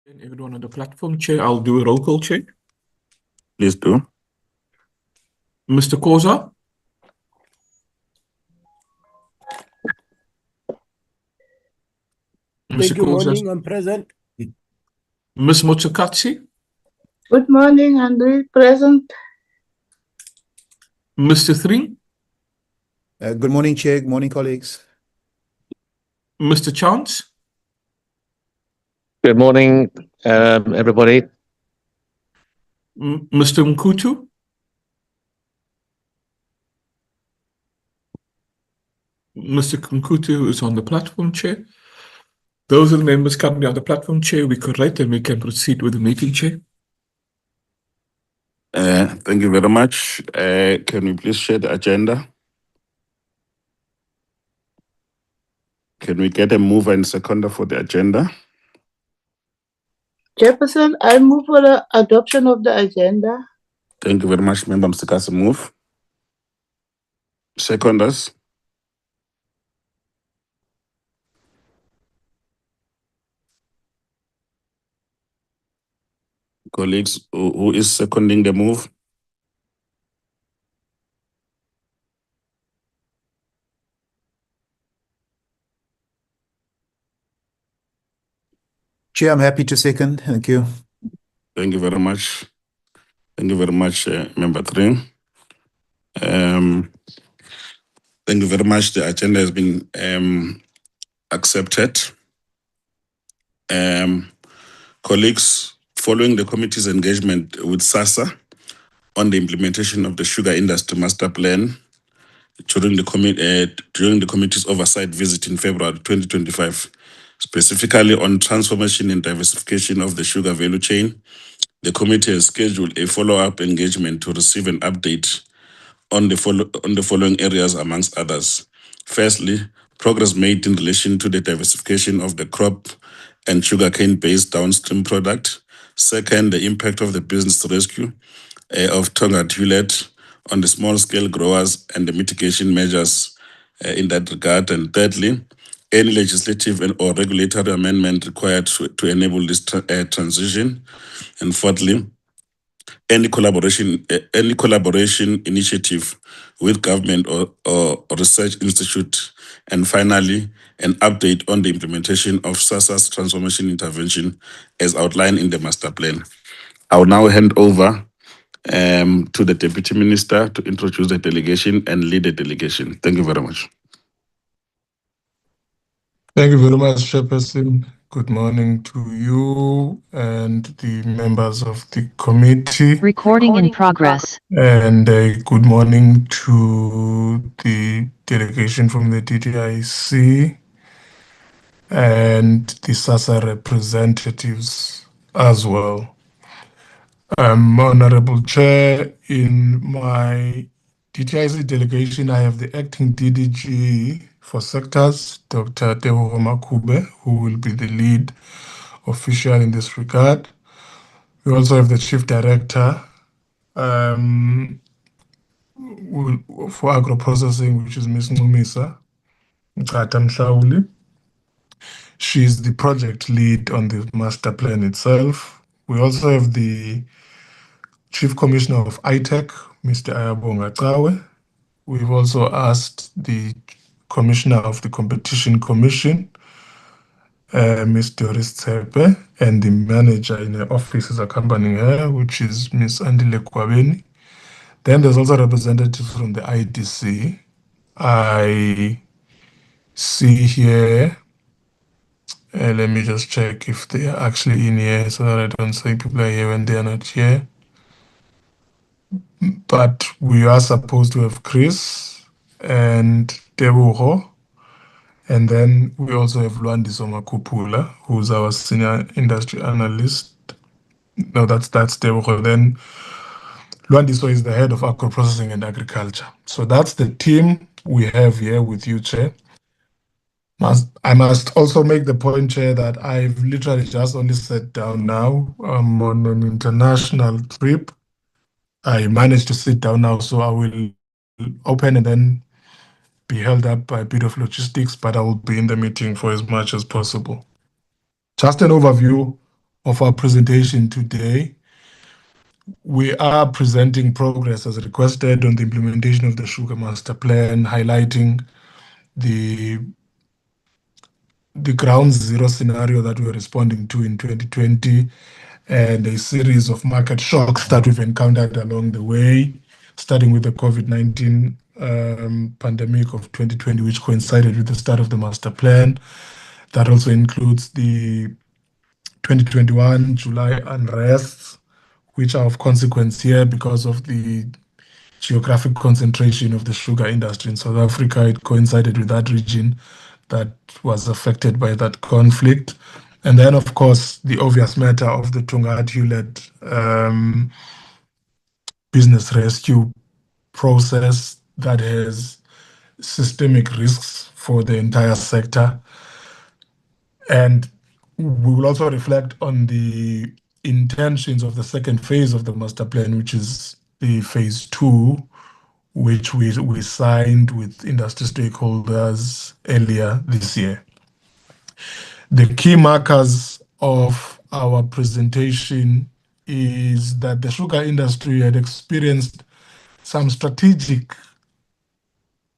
And everyone on the platform, Chair, I'll do a roll call, Chair. Please do. Mr. Koza, Mr. Good Koza, morning, I'm present. Ms. Motsukatsi, Good morning, Andre. Present. Mr. Three, Good morning, Chair. Good morning, colleagues. Mr. Chance, Good morning, everybody. Mr. Mkutu, Mr. Mkutu is on the platform, Chair. Those are the members currently on the platform, Chair. We correct and we can proceed with the meeting, Chair. Thank you very much. Can we please share the agenda? Can we get a mover and seconder for the agenda? Jefferson, I move for the adoption of the agenda. Thank you very much, Member Msikasi. Move. Seconders. Colleagues, who is seconding the move? Chair, I'm happy to second. Thank you. Thank you very much. Thank you very much, Member Three. Thank you very much. The agenda has been accepted. Colleagues, following the committee's engagement with SASSA on the implementation of the Sugar Industry Master Plan during the committee's oversight visit in February 2025, specifically on transformation and diversification of the sugar value chain, the committee has scheduled a follow-up engagement to receive an update on the following areas, amongst others. Firstly, progress made in relation to the diversification of the crop and sugarcane-based downstream product. Second, the impact of the business rescue of Tonga Tulet on the small-scale growers and the mitigation measures in that regard. And thirdly, any legislative or regulatory amendment required to enable this transition. And fourthly, any collaboration initiative with government or research institute. And finally, an update on the implementation of SASSA's transformation intervention as outlined in the master plan. I will now hand over to the Deputy Minister to introduce the delegation and lead the delegation. Thank you very much. Thank you very much, Chairperson. Good morning to you and the members of the committee. Recording in progress. And good morning to the delegation from the DDIC and the SASSA representatives as well. Honorable Chair, in my DTIC delegation, I have the acting DDG for sectors, Dr. Tebogo Makube, who will be the lead official in this regard. We also have the chief director for agro-processing, which is Ms. Nxumisa Mkhatha Mhlawuli. She's the project lead on the master plan itself. We also have the Chief Commissioner of ITEC, Mr. Ayabonga Cawe. We've also asked the Commissioner of the Competition Commission, Ms. Doris Tsepe, and the manager in her office is accompanying her, which is Ms. Andile Kwabeni. Then there's also representatives from the IDC. I see here, let me just check if they are actually in here so that I don't say people are here when they are not here. But we are supposed to have Chris and Tebogo. And then we also have Lwandiso Makupula, who's our senior industry analyst. No, that's Tebogo. Then Lwandiso is the head of agro-processing and agriculture. So that's the team we have here with you, Chair. I must also make the point, Chair, that I've literally just only sat down now. I'm on an international trip. I managed to sit down now, so I will open and then be held up by a bit of logistics, but I will be in the meeting for as much as possible. Just an overview of our presentation today. We are presenting progress as requested on the implementation of the Sugar Master Plan, highlighting the ground zero scenario that we're responding to in 2020 and a series of market shocks that we've encountered along the way, starting with the COVID-19 pandemic of 2020, which coincided with the start of the master plan. That also includes the 2021 July unrests, which are of consequence here because of the geographic concentration of the sugar industry in South Africa. It coincided with that region that was affected by that conflict. And then, of course, the obvious matter of the Hewlett business rescue process that has systemic risks for the entire sector. And we will also reflect on the intentions of the second phase of the master plan, which is the phase 2, which we signed with industry stakeholders earlier this year. The key markers of our presentation is that the sugar industry had experienced some strategic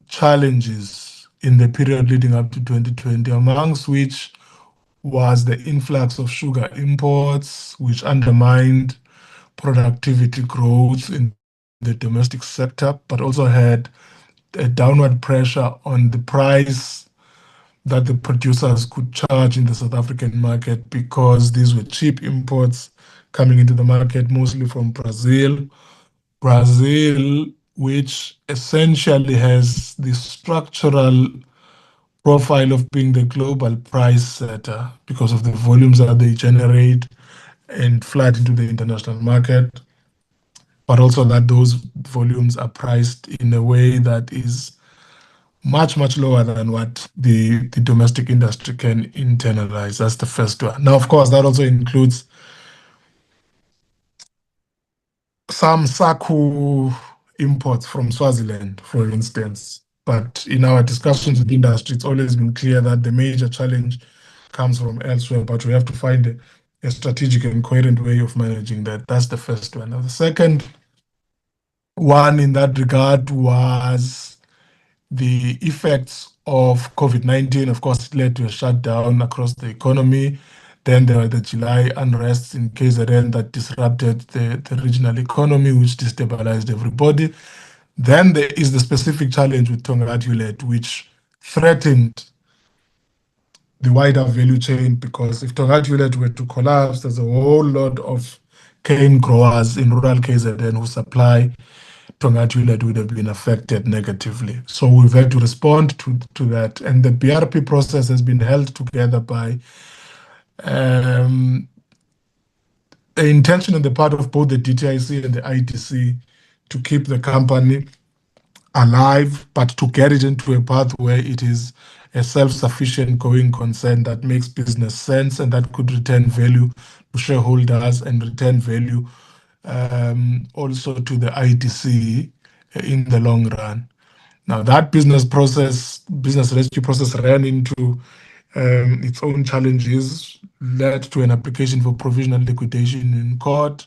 challenges in the period leading up to 2020, amongst which was the influx of sugar imports, which undermined productivity growth in the domestic sector, but also had a downward pressure on the price that the producers could charge in the South African market, because these were cheap imports coming into the market, mostly from Brazil. Brazil, which essentially has the structural profile of being the global price setter because of the volumes that they generate and flood into the international market, but also that those volumes are priced in a way that is much, much lower than what the domestic industry can internalize. That's the first one. Now, of course, that also includes some SACU imports from Swaziland, for instance. But in our discussions with the industry, it's always been clear that the major challenge comes from elsewhere, but we have to find a strategic and coherent way of managing that. That's the first one. Now, the second one in that regard was the effects of COVID-19. Of course, it led to a shutdown across the economy. Then there were the July unrests in KZN that disrupted the regional economy, which destabilized everybody. Then there is the specific challenge with Hewlett, which threatened the wider value chain, because if Hewlett were to collapse, there's a whole lot of cane growers in rural KZN who supply Hewlett would have been affected negatively. So we've had to respond to that. And the BRP process has been held together by the intention on the part of both the DTIC and the ITC to keep the company alive, but to get it into a path where it is a self-sufficient going concern that makes business sense and that could return value to shareholders and return value also to the ITC in the long run. Now, that business rescue process ran into its own challenges, led to an application for provisional liquidation in court,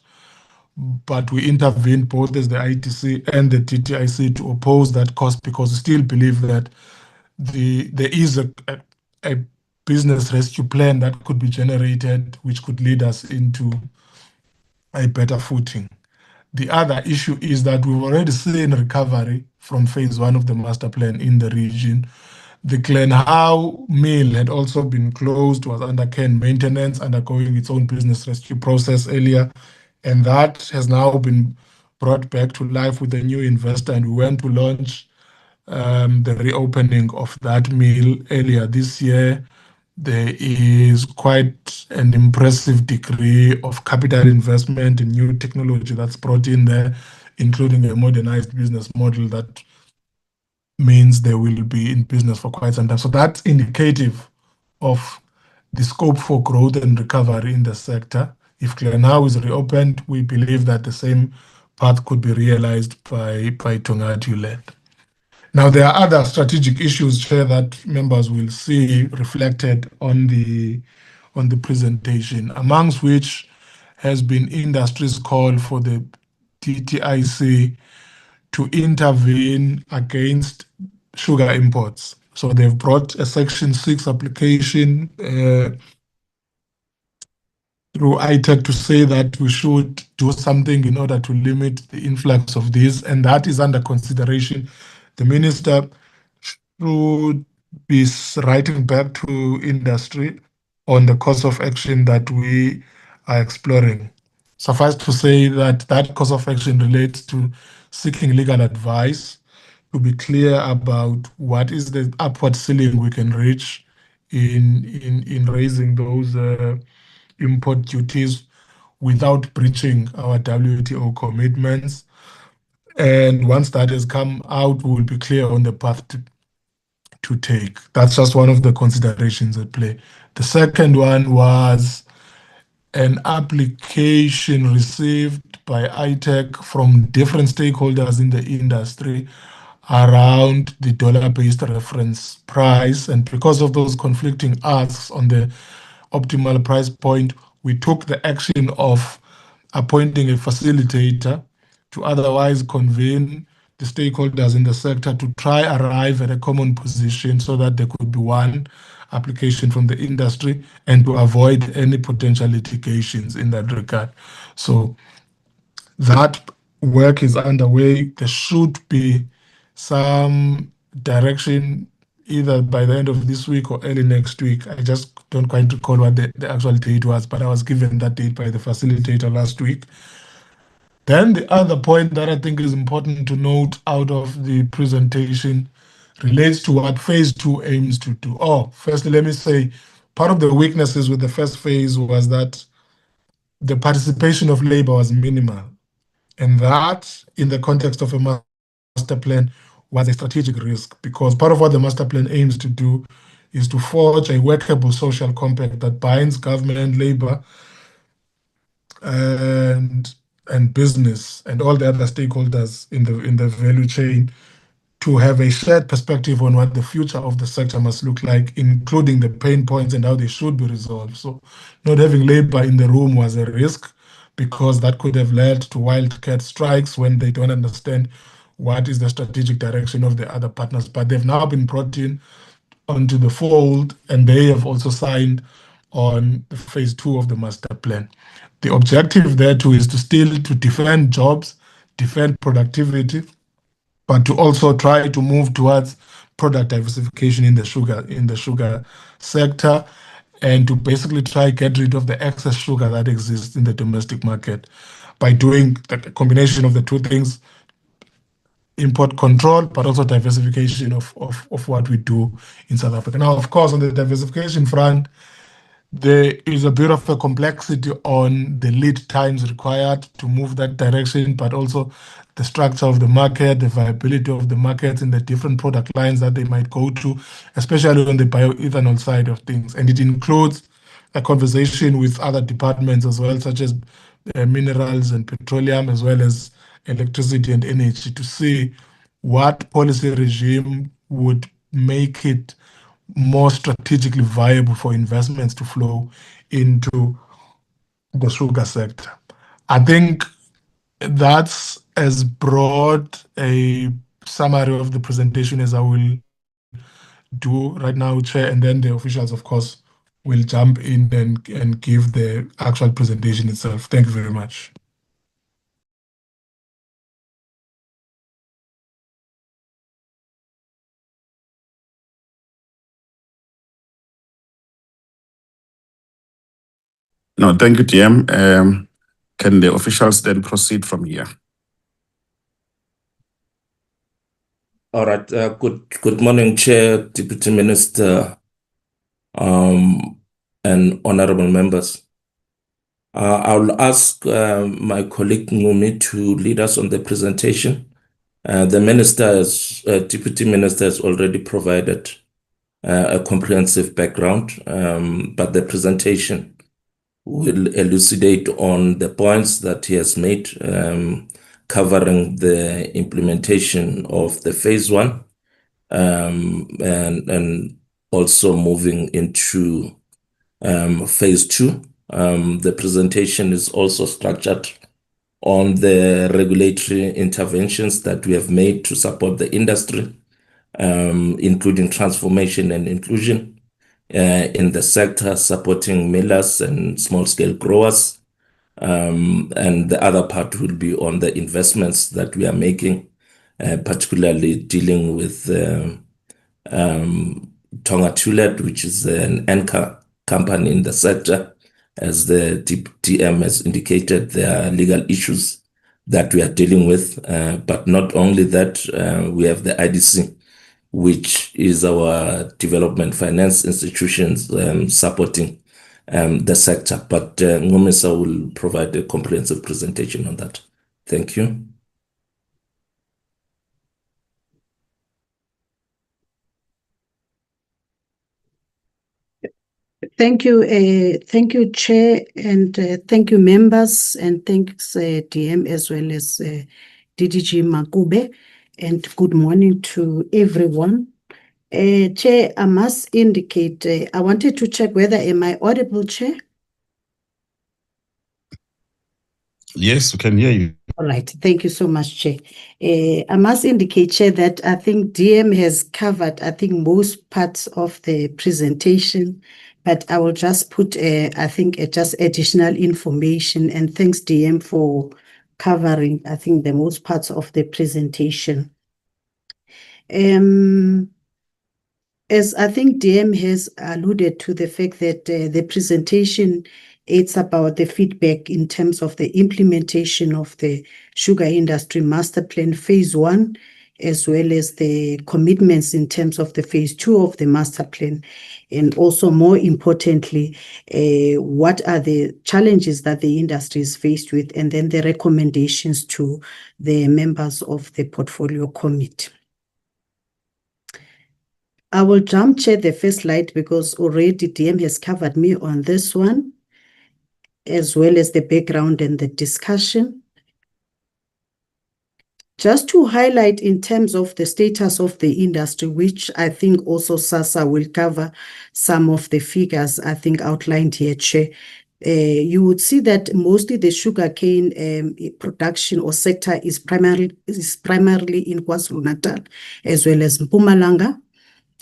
but we intervened both as the ITC and the TTIC to oppose that cost, because we still believe that there is a business rescue plan that could be generated, which could lead us into a better footing. The other issue is that we've already seen recovery from phase 1 of the master plan in the region. The Glen Howe mill had also been closed, was under care and maintenance, undergoing its own business rescue process earlier, and that has now been brought back to life with a new investor, and we went to launch the reopening of that mill earlier this year. There is quite an impressive degree of capital investment in new technology that's brought in there, including a modernized business model that means they will be in business for quite some time. So that's indicative of the scope for growth and recovery in the sector. If Glen Howe is reopened, we believe that the same path could be realized by Hewlett. Now, there are other strategic issues here that members will see reflected on the on the presentation, amongst which has been industry's call for the DTIC to intervene against sugar imports. So they've brought a Section 6 application through ITEC to say that we should do something in order to limit the influx of these, and that is under consideration. The minister should be writing back to industry on the course of action that we are exploring. Suffice to say that that course of action relates to seeking legal advice, to be clear about what is the upward ceiling we can reach in raising those import duties without breaching our WTO commitments. And once that has come out, we will be clear on the path to take. That's just one of the considerations at play. The second one was an application received by ITEC from different stakeholders in the industry around the dollar-based reference price. And because of those conflicting asks on the optimal price point, we took the action of appointing a facilitator to otherwise convene the stakeholders in the sector to try arrive at a common position so that there could be one application from the industry and to avoid any potential litigations in that regard. So that work is underway. There should be some direction either by the end of this week or early next week. I just don't quite recall what the actual date was, but I was given that date by the facilitator last week. Then the other point that I think is important to note out of the presentation relates to what phase 2 aims to do. Firstly, let me say part of the weaknesses with the first phase was that the participation of labor was minimal. And that, in the context of a master plan, was a strategic risk, because part of what the master plan aims to do is to forge a workable social compact that binds government, labor, and business and all the other stakeholders in the value chain to have a shared perspective on what the future of the sector must look like, including the pain points and how they should be resolved. So not having labor in the room was a risk, because that could have led to wildcat strikes when they don't understand what is the strategic direction of the other partners. But they've now been brought in onto the fold, and they have also signed on the phase 2 of the master plan. The objective there too is to still to defend jobs, defend productivity, but to also try to move towards product diversification in the sugar sector, and to basically try get rid of the excess sugar that exists in the domestic market by doing the combination of the two things: import control, but also diversification of what we do in South Africa. Now, of course, on the diversification front, there is a bit of a complexity on the lead times required to move that direction, but also the structure of the market, the viability of the markets and the different product lines that they might go to, especially on the bioethanol side of things. And it includes a conversation with other departments as well, such as minerals and petroleum, as well as electricity and energy, to see what policy regime would make it more strategically viable for investments to flow into the sugar sector. I think that's as broad a summary of the presentation as I will do right now, Chair, and then the officials, of course, will jump in and give the actual presentation itself. Thank you very much. No, thank you, TM. Can the officials then proceed from here? All right. Good morning, Chair, Deputy Minister, and honorable members. I'll ask my colleague Ngumi to lead us on the presentation. The Deputy Minister has already provided a comprehensive background, but the presentation will elucidate on the points that he has made, covering the implementation of the phase 1, and also moving into phase 2. The presentation is also structured on the regulatory interventions that we have made to support the industry, including transformation and inclusion in the sector, supporting millers and small-scale growers. And the other part will be on the investments that we are making, particularly dealing with Tonga Tulet, which is an anchor company in the sector. As the DM has indicated, there are legal issues that we are dealing with. But not only that, we have the IDC, which is our development finance institutions supporting the sector. But Ngomisa will provide a comprehensive presentation on that. Thank you. Thank you, Chair, and thank you, members, and thanks DM as well as DDG Makube, and good morning to everyone. Chair, I must indicate, I wanted to check whether am I audible, Chair? Yes, we can hear you. All right, thank you so much, Chair. I must indicate, Chair, that I think DM has covered, I think, most parts of the presentation, but I will just put, I think, just additional information, and thanks, DM, for covering, I think, the most parts of the presentation. As I think DM has alluded to the fact that the presentation, it's about the feedback in terms of the implementation of the Sugar Industry Master Plan Phase 1, as well as the commitments in terms of the Phase 2 of the Master Plan. And also, more importantly, what are the challenges that the industry is faced with, and then the recommendations to the members of the Portfolio Committee. I will jump, Chair, the first slide because already DM has covered me on this one, as well as the background and the discussion. Just to highlight in terms of the status of the industry, which I think also SASSA will cover some of the figures I think outlined here, Chair. You would see that mostly the sugarcane production or sector is primarily in KwaZulu-Natal as well as Mpumalanga,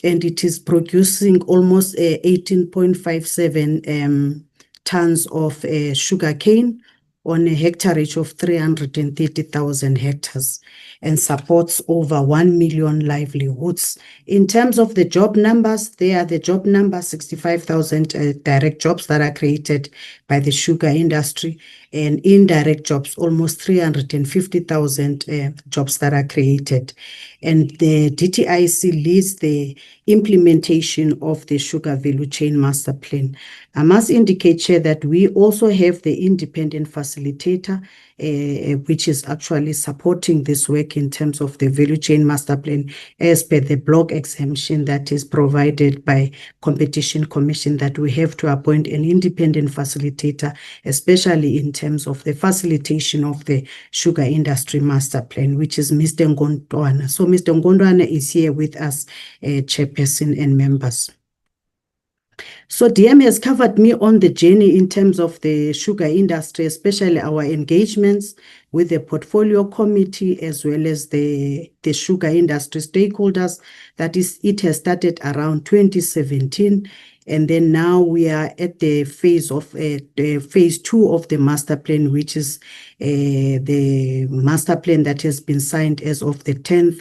and it is producing almost 18.57 tons of sugarcane on a hectareage of 330,000 hectares, and supports over 1 million livelihoods. In terms of the job numbers, there are the job numbers, 65,000 direct jobs that are created by the sugar industry, and indirect jobs, almost 350,000 jobs that are created. And the DTIC leads the implementation of the Sugar Value Chain Master Plan. I must indicate, Chair, that we also have the independent facilitator, which is actually supporting this work in terms of the Value Chain Master Plan as per the block exemption that is provided by Competition Commission, that we have to appoint an independent facilitator, especially in terms of the facilitation of the Sugar Industry Master Plan, which is Mr. Ngondwana. So Mr. Ngondwana is here with us, Chairperson and members. So DM has covered me on the journey in terms of the sugar industry, especially our engagements with the Portfolio Committee as well as the sugar industry stakeholders. That is, it has started around 2017. And then now we are at the phase of the phase 2 of the master plan, which is the master plan that has been signed as of the 10th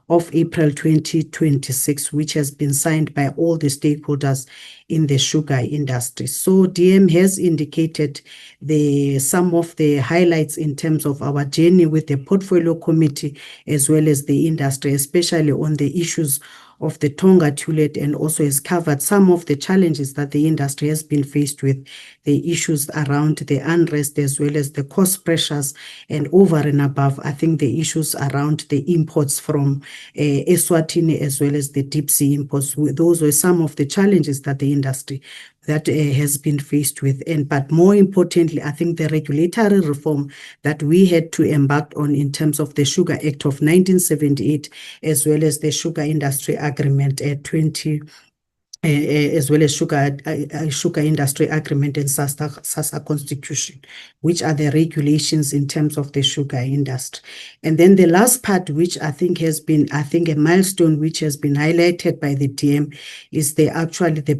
of April 2026, which has been signed by all the stakeholders in the sugar industry. So DM has indicated some of the highlights in terms of our journey with the Portfolio Committee as well as the industry, especially on the issues of the Tonga Tulet, and also has covered some of the challenges that the industry has been faced with, the issues around the unrest as well as the cost pressures, and over and above, I think the issues around the imports from Eswatini as well as the deep sea imports. Those were some of the challenges that the industry that has been faced with. But more importantly, I think the regulatory reform that we had to embark on in terms of the Sugar Act of 1978, as well as the Sugar Industry Agreement at 20 as well as sugar industry agreement and SASSA constitution, which are the regulations in terms of the sugar industry. And then the last part, which I think has been, a milestone which has been highlighted by the DM, is the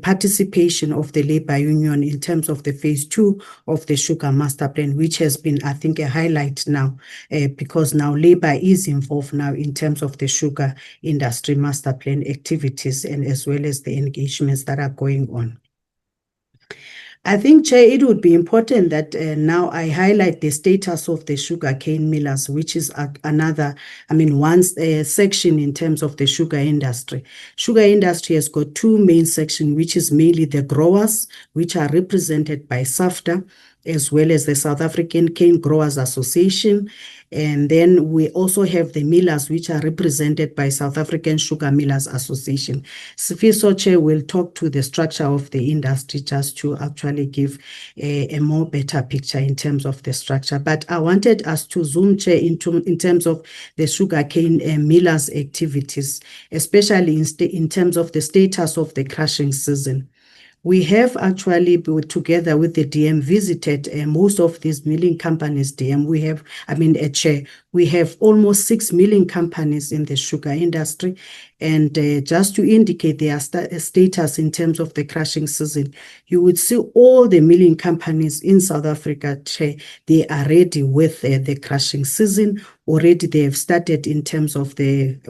participation of the labor union in terms of the phase 2 of the sugar master plan, which has been, I think, a highlight now, because now labor is involved now in terms of the sugar industry master plan activities and as well as the engagements that are going on. I think, Chair, it would be important that now I highlight the status of the sugarcane millers, which is another, one section in terms of the sugar industry. Sugar industry has got two main sections, which is mainly the growers, which are represented by SAFTA, as well as the South African Cane Growers Association. And then we also have the millers, which are represented by South African Sugar Millers Association. Sifiso Chair will talk to the structure of the industry just to actually give a more better picture in terms of the structure. But I wanted us to zoom, Chair, in terms of the sugarcane millers activities, especially in terms of the status of the crushing season. We have actually, together with the DM, visited most of these milling companies, DM. We have, Chair, we have almost 6 milling companies in the sugar industry. And just to indicate their status in terms of the crushing season, you would see all the milling companies in South Africa, Chair, they are ready with the crushing season. Already they have started in terms of the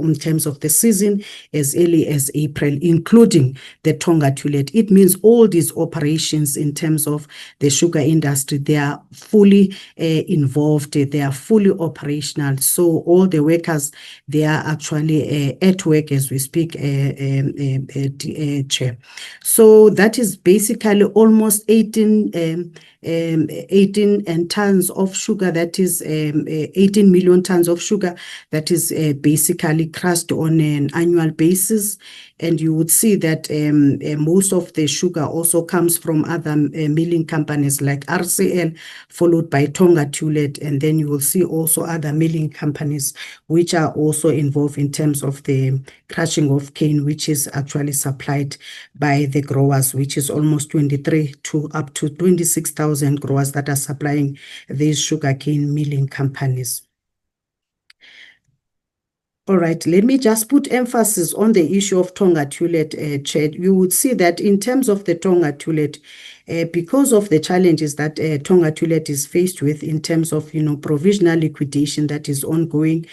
season as early as April, including the Tonga Tullet. It means all these operations in terms of the sugar industry, they are fully involved, they are fully operational. So all the workers, they are actually at work as we speak, Chair. So that is basically almost 18 tons of sugar, that is 18 million tons of sugar that is basically crushed on an annual basis. And you would see that most of the sugar also comes from other milling companies like RCL, followed by Tonga Tullet. And then you will see also other milling companies which are also involved in terms of the crushing of cane, which is actually supplied by the growers, which is almost 23 to up to 26,000 growers that are supplying these sugarcane milling companies. All right, let me just put emphasis on the issue of Tonga Tullet, Chair. You would see that in terms of the Tonga Tullet, because of the challenges that Tonga Tullet is faced with in terms of, provisional liquidation that is ongoing,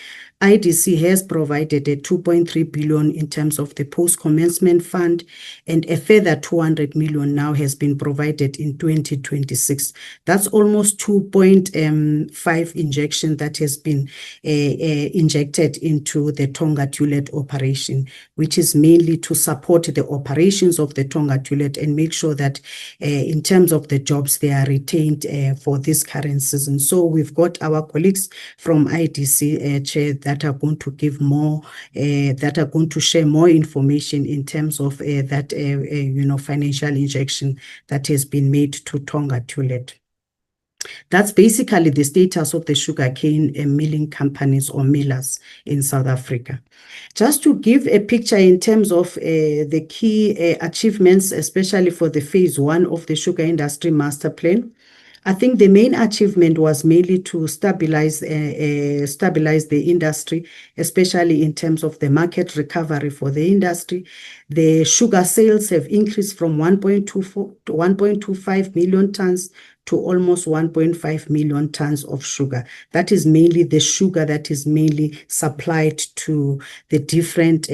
IDC has provided a 2.3 billion in terms of the post-commencement fund, and a further 200 million now has been provided in 2026. That's almost 2.5 injection that has been injected into the Tonga Tullet operation, which is mainly to support the operations of the Tonga Tullet and make sure that in terms of the jobs, they are retained for this current season. So we've got our colleagues from IDC, Chair, that are going to give more, that are going to share more information in terms of that, financial injection that has been made to Tonga Tullet. That's basically the status of the sugarcane milling companies or millers in South Africa. Just to give a picture in terms of the key achievements, especially for the phase 1 of the sugar industry master plan, I think the main achievement was mainly to stabilize the industry, especially in terms of the market recovery for the industry. The sugar sales have increased from 1.25 million tons to almost 1.5 million tons of sugar. That is mainly the sugar that is mainly supplied to the different,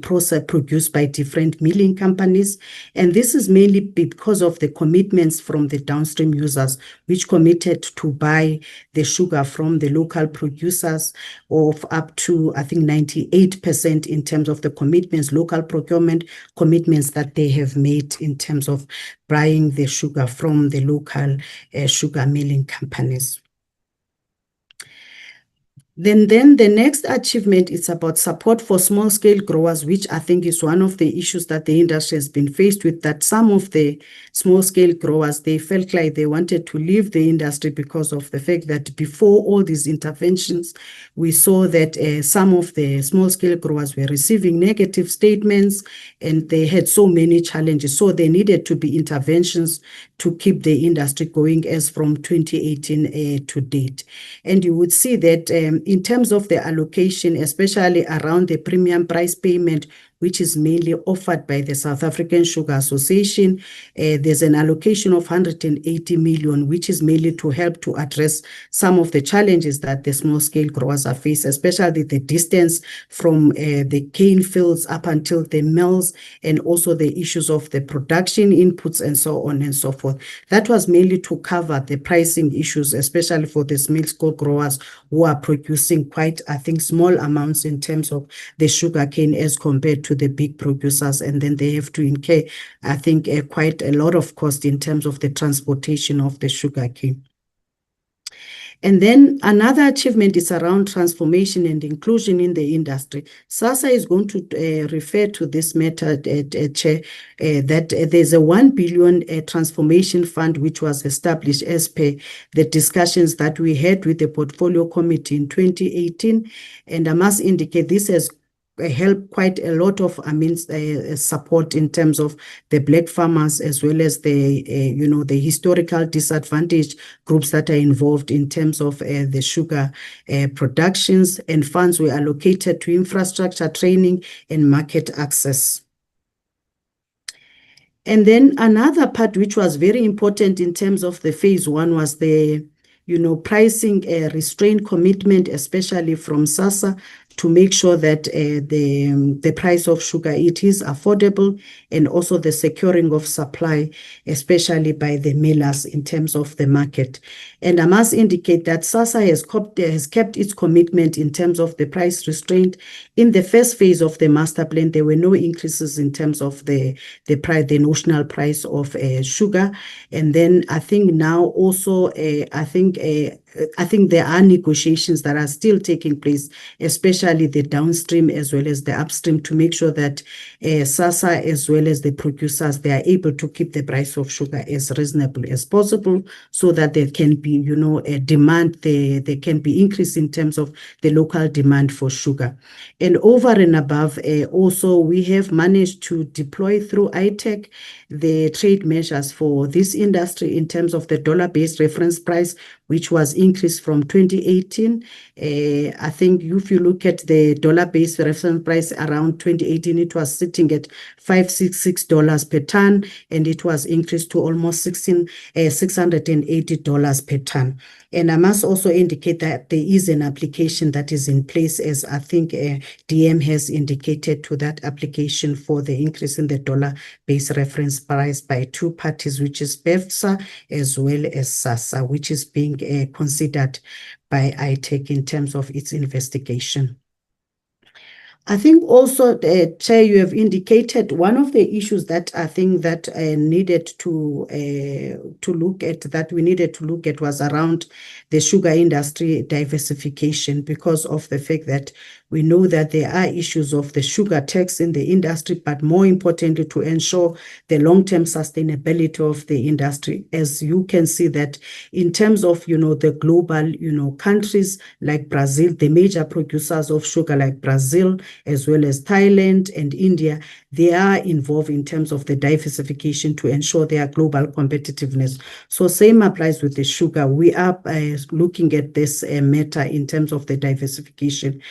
process produced by different milling companies. And this is mainly because of the commitments from the downstream users, which committed to buy the sugar from the local producers of up to, I think, 98% in terms of the commitments, local procurement commitments that they have made in terms of buying the sugar from the local sugar milling companies. Then the next achievement is about support for small-scale growers, which I think is one of the issues that the industry has been faced with, that some of the small-scale growers, they felt like they wanted to leave the industry because of the fact that before all these interventions, we saw that some of the small-scale growers were receiving negative statements and they had so many challenges. So there needed to be interventions to keep the industry going as from 2018 to date. And you would see that in terms of the allocation, especially around the premium price payment, which is mainly offered by the South African Sugar Association, there's an allocation of 180 million, which is mainly to help to address some of the challenges that the small-scale growers are facing, especially the distance from the cane fields up until the mills, and also the issues of the production inputs and so on and so forth. That was mainly to cover the pricing issues, especially for the small-scale growers who are producing quite, I think, small amounts in terms of the sugar cane as compared to the big producers, and then they have to incur, I think, quite a lot of cost in terms of the transportation of the sugar cane. And then another achievement is around transformation and inclusion in the industry. SASSA is going to refer to this matter, Chair, that there's a 1 billion transformation fund which was established as per the discussions that we had with the portfolio committee in 2018. And I must indicate this has help quite a lot of support in terms of the black farmers, as well as the the historical disadvantaged groups that are involved in terms of the sugar productions, and funds were allocated to infrastructure, training, and market access. And then another part which was very important in terms of the phase one was the pricing restraint commitment, especially from SASSA, to make sure that the price of sugar, it is affordable, and also the securing of supply, especially by the millers in terms of the market. And I must indicate that SASSA has kept its commitment in terms of the price restraint. In the first phase of the master plan, there were no increases in terms of the notional price of sugar. And then I think now also, I think there are negotiations that are still taking place, especially the downstream as well as the upstream, to make sure that SASSA as well as the producers, they are able to keep the price of sugar as reasonable as possible, so that there can be, a demand, there can be increase in terms of the local demand for sugar. And over and above, also we have managed to deploy through ITEC the trade measures for this industry in terms of the dollar-based reference price, which was increased from 2018. I think if you look at the dollar-based reference price around 2018, it was sitting at $566 per ton, and it was increased to almost $680 per ton. And I must also indicate that there is an application that is in place, as I think DM has indicated, to that application for the increase in the dollar-based reference price by two parties, which is BEFSA as well as SASSA, which is being considered by ITEC in terms of its investigation. I think also, Chair, you have indicated one of the issues that I think that needed to look at, that we needed to look at, was around the sugar industry diversification, because of the fact that we know that there are issues of the sugar tax in the industry, but more importantly, to ensure the long-term sustainability of the industry. As you can see that in terms of, the global, countries like Brazil, the major producers of sugar like Brazil, as well as Thailand and India, they are involved in terms of the diversification to ensure their global competitiveness. So same applies with the sugar. We are looking at this matter in terms of the diversification,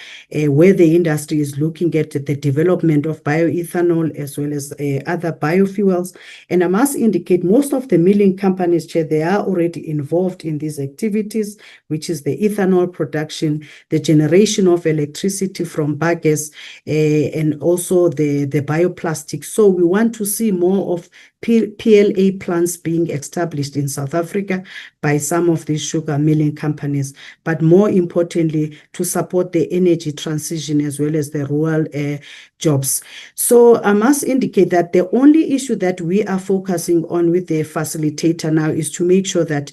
where the industry is looking at the development of bioethanol as well as other biofuels. And I must indicate most of the milling companies, Chair, they are already involved in these activities, which is the ethanol production, the generation of electricity from biogas, and also the bioplastics. So we want to see more of PLA plants being established in South Africa by some of these sugar milling companies, but more importantly, to support the energy transition as well as the rural jobs. So I must indicate that the only issue that we are focusing on with the facilitator now is to make sure that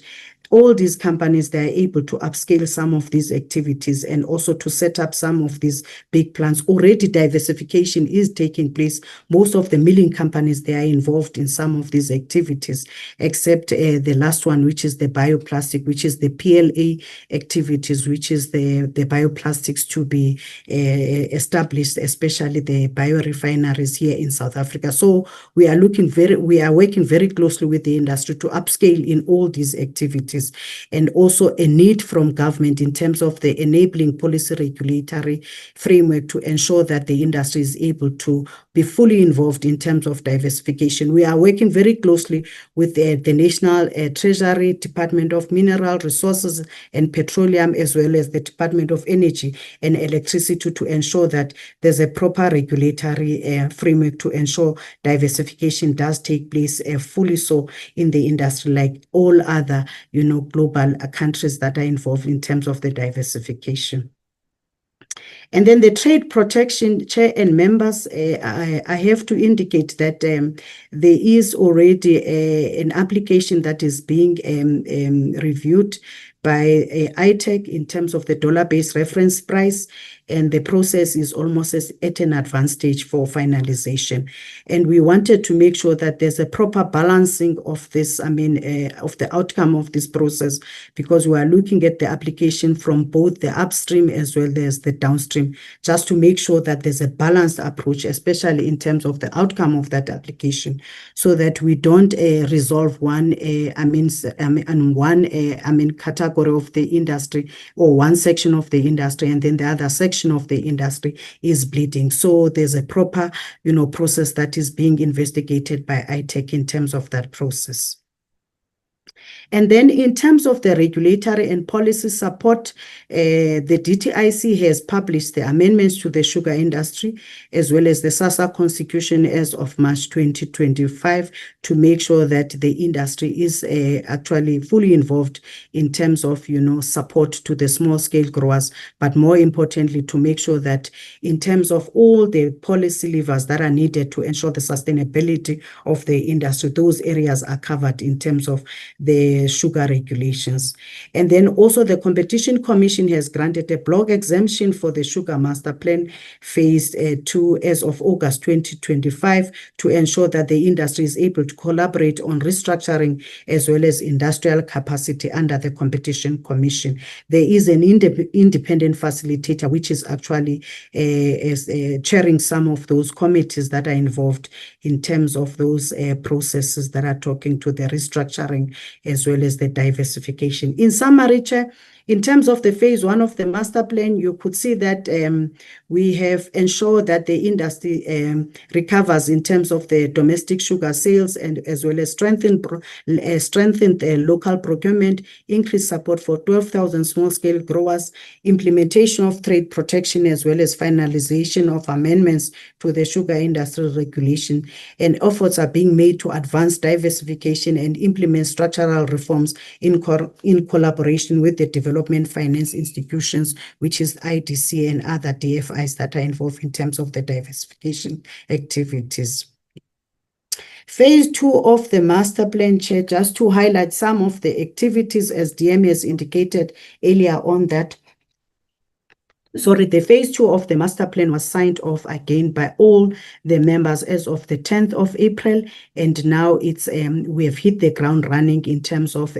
all these companies, they are able to upscale some of these activities and also to set up some of these big plants. Already diversification is taking place. Most of the milling companies, they are involved in some of these activities, except the last one, which is the bioplastic, which is the PLA activities, which is the bioplastics to be established, especially the biorefineries here in South Africa. So we are working very closely with the industry to upscale in all these activities, and also a need from government in terms of the enabling policy regulatory framework to ensure that the industry is able to be fully involved in terms of diversification. We are working very closely with the National Treasury, Department of Mineral Resources and Petroleum, as well as the Department of Energy and Electricity, to ensure that there's a proper regulatory framework to ensure diversification does take place fully so in the industry, like all other, global countries that are involved in terms of the diversification. And then the trade protection chair and members, I have to indicate that there is already an application that is being reviewed by ITEC in terms of the dollar-based reference price, and the process is almost at an advanced stage for finalization. And we wanted to make sure that there's a proper balancing of this, of the outcome of this process, because we are looking at the application from both the upstream as well as the downstream, just to make sure that there's a balanced approach, especially in terms of the outcome of that application, so that we don't resolve one, category of the industry or one section of the industry, and then the other section of the industry is bleeding. So there's a proper, process that is being investigated by ITEC in terms of that process. And then in terms of the regulatory and policy support, the DTIC has published the amendments to the sugar industry, as well as the SASSA Constitution as of March 2025, to make sure that the industry is actually fully involved in terms of, support to the small scale growers, but more importantly, to make sure that in terms of all the policy levers that are needed to ensure the sustainability of the industry, those areas are covered in terms of the sugar regulations. And then also the Competition Commission has granted a block exemption for the Sugar Master Plan Phase 2 as of August 2025 to ensure that the industry is able to collaborate on restructuring as well as industrial capacity under the Competition Commission. There is an independent facilitator which is actually chairing some of those committees that are involved in terms of those processes that are talking to the restructuring as well as the diversification. In summary, Chair, in terms of the phase 1 of the master plan, you could see that we have ensured that the industry recovers in terms of the domestic sugar sales, and as well as strengthened local procurement, increased support for 12,000 small-scale growers, implementation of trade protection, as well as finalization of amendments to the sugar industry regulation. And efforts are being made to advance diversification and implement structural reforms in collaboration with the development finance institutions, which is IDC and other DFIs that are involved in terms of the diversification activities. Phase 2 of the master plan, Chair, just to highlight some of the activities as DM has indicated earlier on that. Sorry, the phase 2 of the master plan was signed off again by all the members as of the 10th of April, and now it's we have hit the ground running in terms of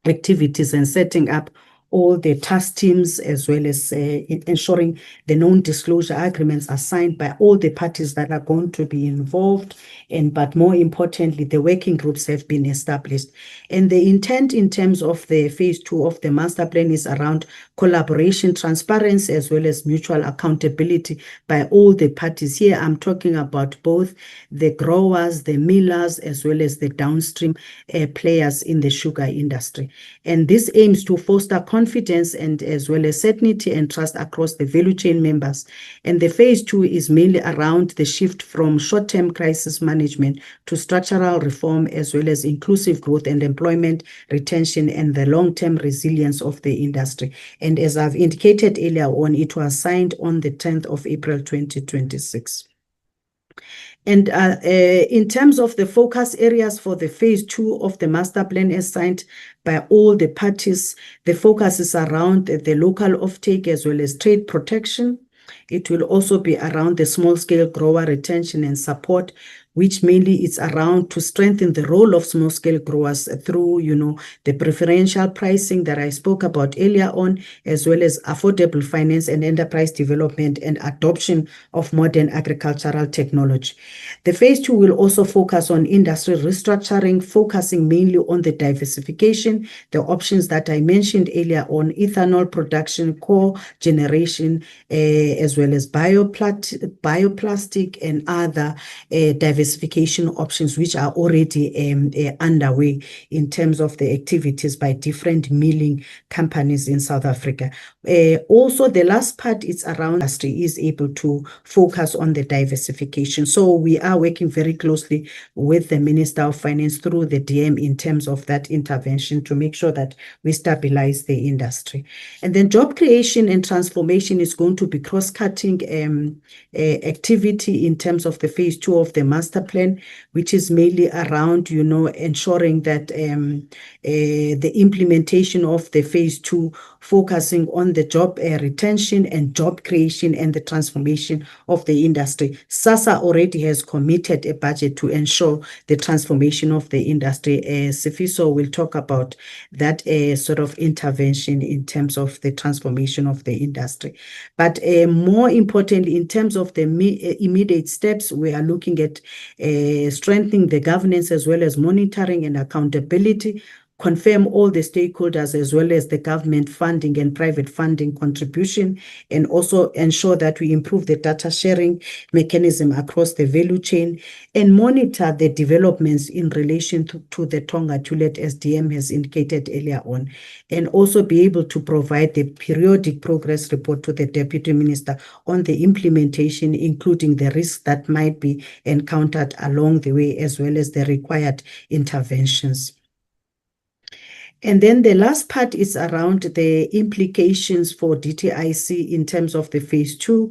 activities and setting up all the task teams, as well as ensuring the non-disclosure agreements are signed by all the parties that are going to be involved. But more importantly, the working groups have been established. And the intent in terms of the phase 2 of the master plan is around collaboration, transparency, as well as mutual accountability by all the parties. Here I'm talking about both the growers, the millers, as well as the downstream players in the sugar industry. And this aims to foster confidence and as well as certainty and trust across the value chain members. And the phase 2 is mainly around the shift from short-term crisis management to structural reform, as well as inclusive growth and employment retention and the long-term resilience of the industry. And as I've indicated earlier on, it was signed on the 10th of April 2026. And in terms of the focus areas for the phase 2 of the master plan as signed by all the parties, the focus is around the local offtake as well as trade protection. It will also be around the small-scale grower retention and support, which mainly is around to strengthen the role of small-scale growers through, the preferential pricing that I spoke about earlier on, as well as affordable finance and enterprise development and adoption of modern agricultural technology. The phase 2 will also focus on industry restructuring, focusing mainly on the diversification, the options that I mentioned earlier on ethanol production, co-generation, as well as bioplastic and other diversification options which are already underway in terms of the activities by different milling companies in South Africa. Also, the last part is around industry is able to focus on the diversification. So we are working very closely with the Minister of Finance through the DM in terms of that intervention to make sure that we stabilize the industry. And then job creation and transformation is going to be cross-cutting activity in terms of the phase 2 of the master plan, which is mainly around, ensuring that the implementation of the phase 2 focusing on the job retention and job creation and the transformation of the industry. SASSA already has committed a budget to ensure the transformation of the industry. Sifiso will talk about that sort of intervention in terms of the transformation of the industry. But more importantly, in terms of the immediate steps, we are looking at strengthening the governance as well as monitoring and accountability, confirm all the stakeholders as well as the government funding and private funding contribution, and also ensure that we improve the data sharing mechanism across the value chain and monitor the developments in relation to the Tonga Tullet, as DM has indicated earlier on, and also be able to provide the periodic progress report to the Deputy Minister on the implementation, including the risks that might be encountered along the way, as well as the required interventions. And then the last part is around the implications for DTIC in terms of the phase 2.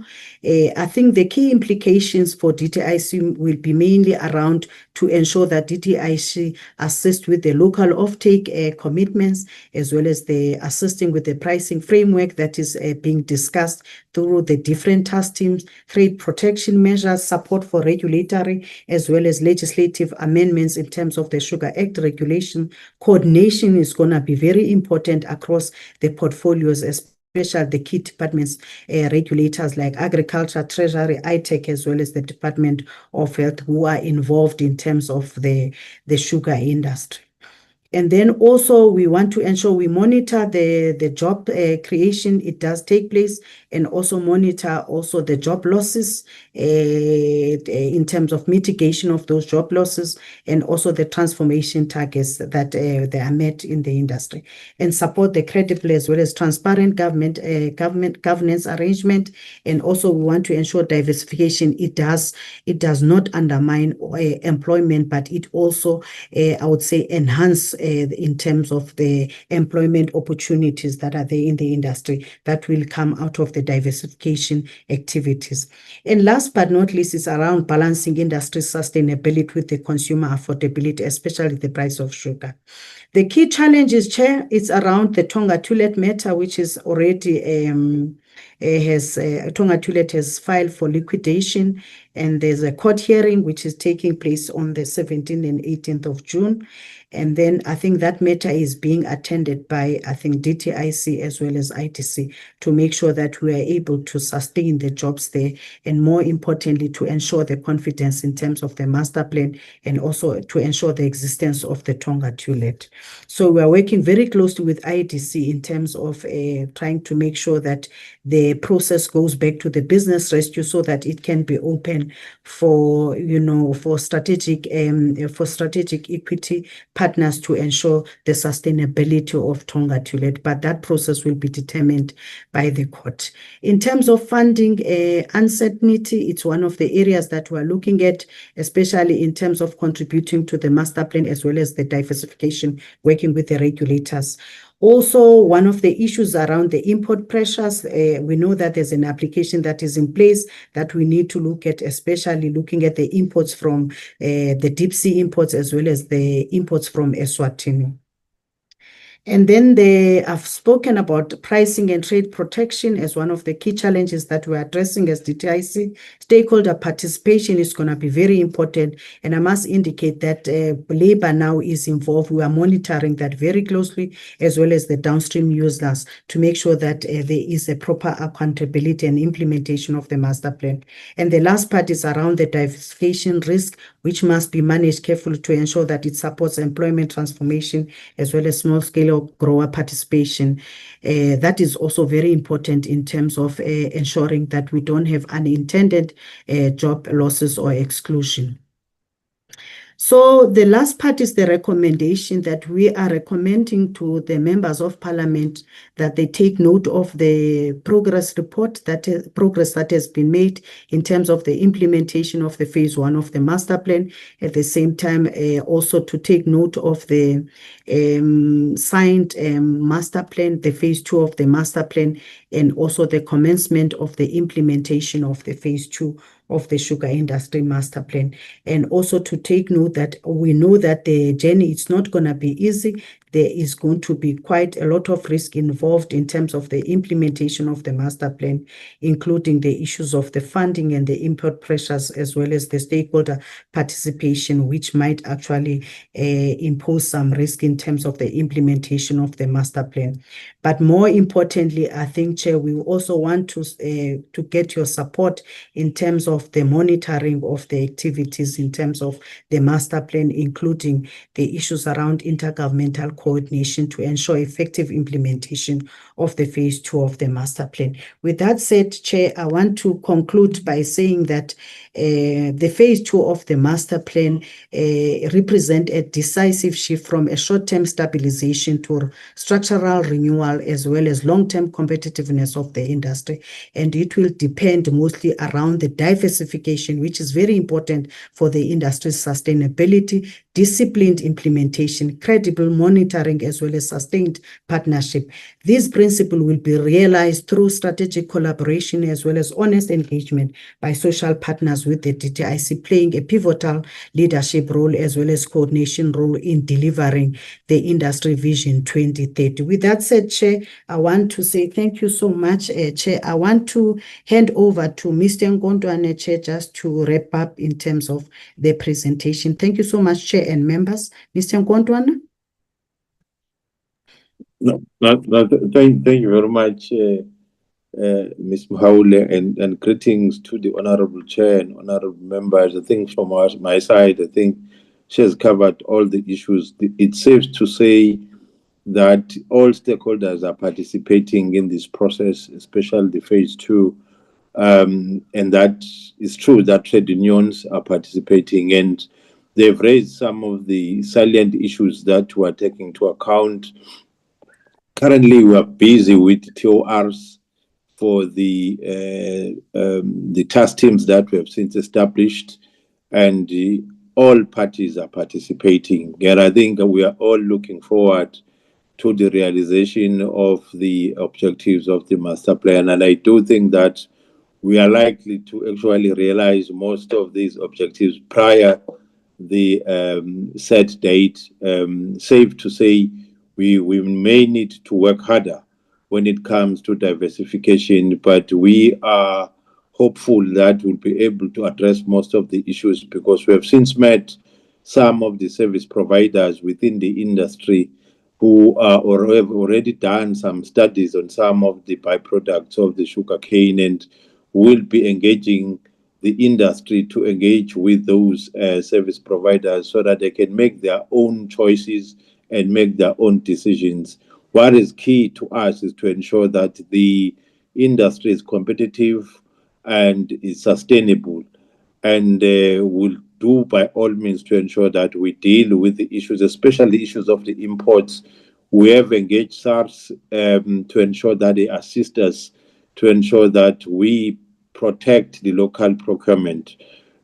I think the key implications for DTIC will be mainly around to ensure that DTIC assists with the local offtake commitments, as well as the assisting with the pricing framework that is being discussed through the different task teams, trade protection measures, support for regulatory, as well as legislative amendments in terms of the Sugar Act regulation. Coordination is going to be very important across the portfolios, especially the key departments, regulators like Agriculture, Treasury, ITEC, as well as the Department of Health, who are involved in terms of the sugar industry. And then also we want to ensure we monitor the job creation. It does take place, and also monitor also the job losses in terms of mitigation of those job losses, and also the transformation targets that they are met in the industry, and support the credible as well as transparent government governance arrangement. And also we want to ensure diversification. It does not undermine employment, but it also I would say enhance in terms of the employment opportunities that are there in the industry that will come out of the diversification activities. And last but not least is around balancing industry sustainability with the consumer affordability, especially the price of sugar. The key challenges, Chair, is around the Tonga Tullet matter, which is already Tonga Tullet has filed for liquidation, and there's a court hearing which is taking place on the 17th and 18th of June. And then I think that matter is being attended by, I think, DTIC as well as ITC to make sure that we are able to sustain the jobs there, and more importantly, to ensure the confidence in terms of the master plan, and also to ensure the existence of the Tonga Tullet. So we are working very closely with ITC in terms of trying to make sure that the process goes back to the business rescue so that it can be open for, for strategic equity partners to ensure the sustainability of Tonga Tullet, but that process will be determined by the court. In terms of funding uncertainty, it's one of the areas that we're looking at, especially in terms of contributing to the master plan as well as the diversification, working with the regulators. Also, one of the issues around the import pressures, we know that there's an application that is in place that we need to look at, especially looking at the imports from the deep sea imports as well as the imports from Eswatini. And then I've spoken about pricing and trade protection as one of the key challenges that we're addressing as DTIC. Stakeholder participation is going to be very important. And I must indicate that labor now is involved. We are monitoring that very closely, as well as the downstream users, to make sure that there is a proper accountability and implementation of the master plan. And the last part is around the diversification risk, which must be managed carefully to ensure that it supports employment transformation as well as small-scale grower participation. That is also very important in terms of ensuring that we don't have unintended job losses or exclusion. So the last part is the recommendation that we are recommending to the members of parliament that they take note of the progress report, progress that has been made in terms of the implementation of the phase 1 of the master plan. At the same time, also to take note of the signed master plan, the phase 2 of the master plan, and also the commencement of the implementation of the phase 2 of the sugar industry master plan. And also to take note that we know that the journey is not going to be easy. There is going to be quite a lot of risk involved in terms of the implementation of the master plan, including the issues of the funding and the import pressures, as well as the stakeholder participation, which might actually impose some risk in terms of the implementation of the master plan. But more importantly, I think, Chair, we also want to get your support in terms of the monitoring of the activities in terms of the master plan, including the issues around intergovernmental coordination to ensure effective implementation of the phase 2 of the master plan. With that said, Chair, I want to conclude by saying that the phase 2 of the master plan represent a decisive shift from a short-term stabilization to structural renewal, as well as long-term competitiveness of the industry. And it will depend mostly around the diversification, which is very important for the industry's sustainability, disciplined implementation, credible monitoring, as well as sustained partnership. This principle will be realized through strategic collaboration as well as honest engagement by social partners, with the DTIC playing a pivotal leadership role as well as coordination role in delivering the Industry Vision 2030. With that said, Chair, I want to say thank you so much, Chair. I want to hand over to Mr. Nkondwane, Chair, just to wrap up in terms of the presentation. Thank you so much, Chair and members. Mr. Nkondwane? Thank you very much, Ms. Mhaule, and greetings to the Honorable Chair and Honorable members. I think from my side, I think she has covered all the issues. It's safe to say that all stakeholders are participating in this process, especially the phase 2. And that is true that trade unions are participating, and they've raised some of the salient issues that we're taking into account. Currently, we are busy with TORs for the task teams that we have since established, and all parties are participating. And I think we are all looking forward to the realization of the objectives of the master plan. And I do think that we are likely to actually realize most of these objectives prior the set date. Safe to say, we may need to work harder when it comes to diversification, but we are hopeful that we'll be able to address most of the issues, because we have since met some of the service providers within the industry who are or have already done some studies on some of the byproducts of the sugarcane, and will be engaging the industry to engage with those service providers so that they can make their own choices and make their own decisions. What is key to us is to ensure that the industry is competitive and is sustainable, and will do by all means to ensure that we deal with the issues, especially issues of the imports. We have engaged SARS to ensure that they assist us to ensure that we protect the local procurement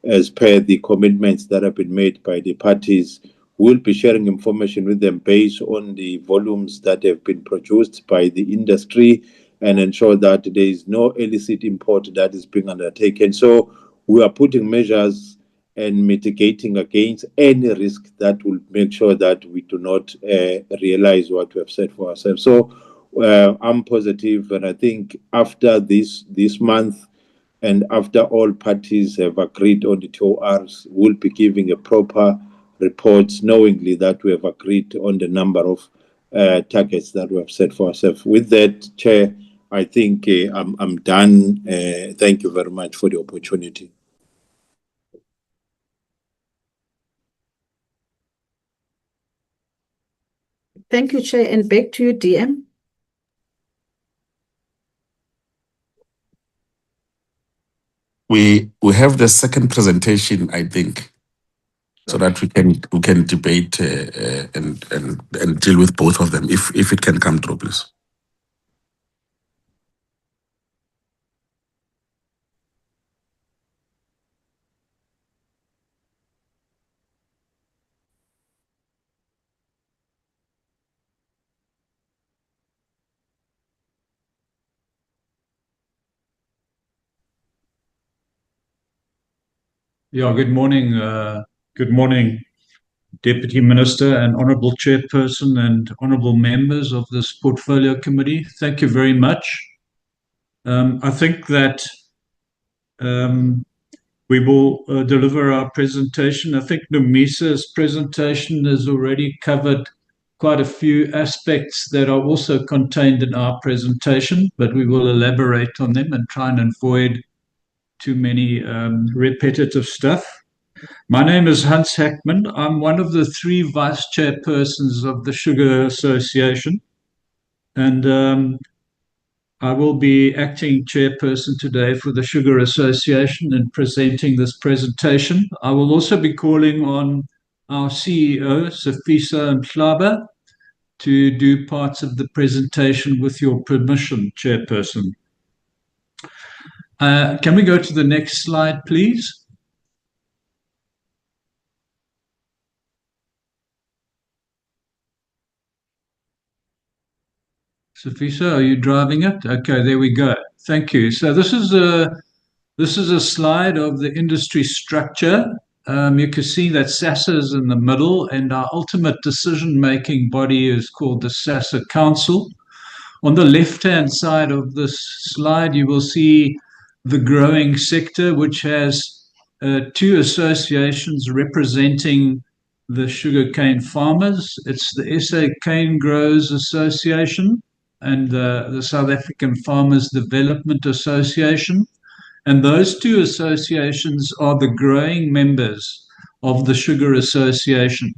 as per the commitments that have been made by the parties we'll be sharing information with them based on the volumes that have been produced by the industry and ensure that there is no illicit import that is being undertaken. So we are putting measures and mitigating against any risk that will make sure that we do not realize what we have set for ourselves. So I'm positive, and I think after this month, and after all parties have agreed on the TORs, we'll be giving a proper report, knowingly that we have agreed on the number of targets that we have set for ourselves. With that, Chair, I think I'm done. Thank you very much for the opportunity. Thank you, Chair, and back to you, DM. We have the second presentation, I think, so that we can debate and deal with both of them if it can come through, please. Yeah, good morning. Good morning, Deputy Minister and Honourable Chairperson and Honourable members of this Portfolio Committee. Thank you very much. I think that we will deliver our presentation. I think Nomisa's presentation has already covered quite a few aspects that are also contained in our presentation, but we will elaborate on them and try and avoid too many repetitive stuff. My name is Hans Hackman. I'm one of the 3 vice chairpersons of the Sugar Association, and I will be acting chairperson today for the Sugar Association and presenting this presentation. I will also be calling on our CEO, Sifiso Mhlaba, to do parts of the presentation with your permission, chairperson. Can we go to the next slide, please? Sifiso, are you driving it? Okay, there we go. Thank you. So this is a slide of the industry structure. You can see that SASSA is in the middle, and our ultimate decision-making body is called the SASSA Council. On the left-hand side of this slide, you will see the growing sector, which has 2 associations representing the sugarcane farmers. It's the SA Cane Growers Association and the South African Farmers Development Association. And those 2 associations are the growing members of the Sugar Association.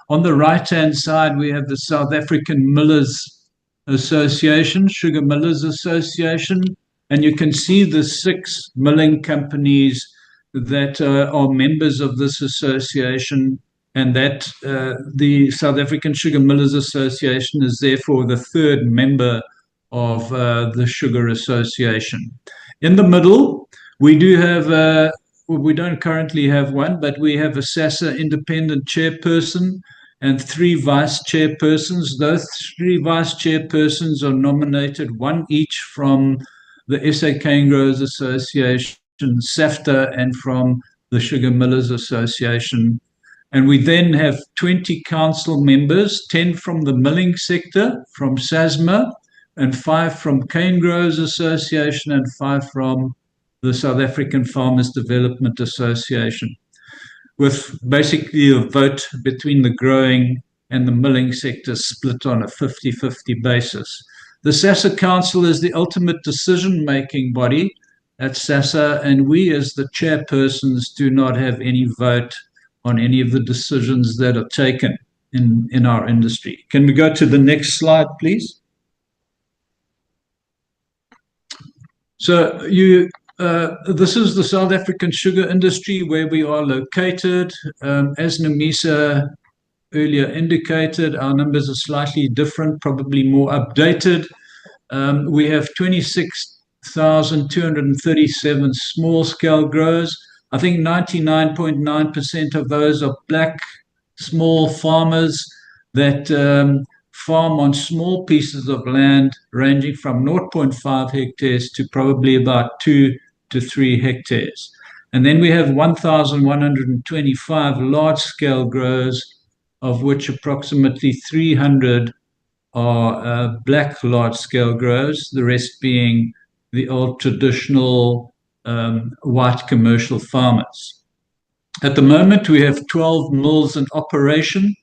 On the right-hand side, we have the South African Millers Association, Sugar Millers Association, and you can see the 6 milling companies that are members of this association, and that the South African Sugar Millers Association is therefore the 3rd member of the Sugar Association. In the middle, we do have, we don't currently have one, but we have a SASSA independent chairperson and 3 vice chairpersons. Those 3 vice chairpersons are nominated, 1 each from the SA Cane Growers Association, SAFTA, and from the Sugar Millers Association. And we then have 20 council members, 10 from the milling sector, from SASMA, and 5 from Cane Growers Association, and 5 from the South African Farmers Development Association, with basically a vote between the growing and the milling sector split on a 50-50 basis. The SASSA Council is the ultimate decision-making body at SASSA, and we as the chairpersons do not have any vote on any of the decisions that are taken in our industry. Can we go to the next slide, please? So this is the South African sugar industry where we are located. As Nomisa earlier indicated, our numbers are slightly different, probably more updated. We have 26,237 small-scale growers. I think 99.9% of those are black small farmers that farm on small pieces of land ranging from 0.5 hectares to probably about 2 to 3 hectares. And then we have 1,125 large-scale growers, of which approximately 300 are black large-scale growers, the rest being the old traditional white commercial farmers. At the moment, we have 12 mills in operation.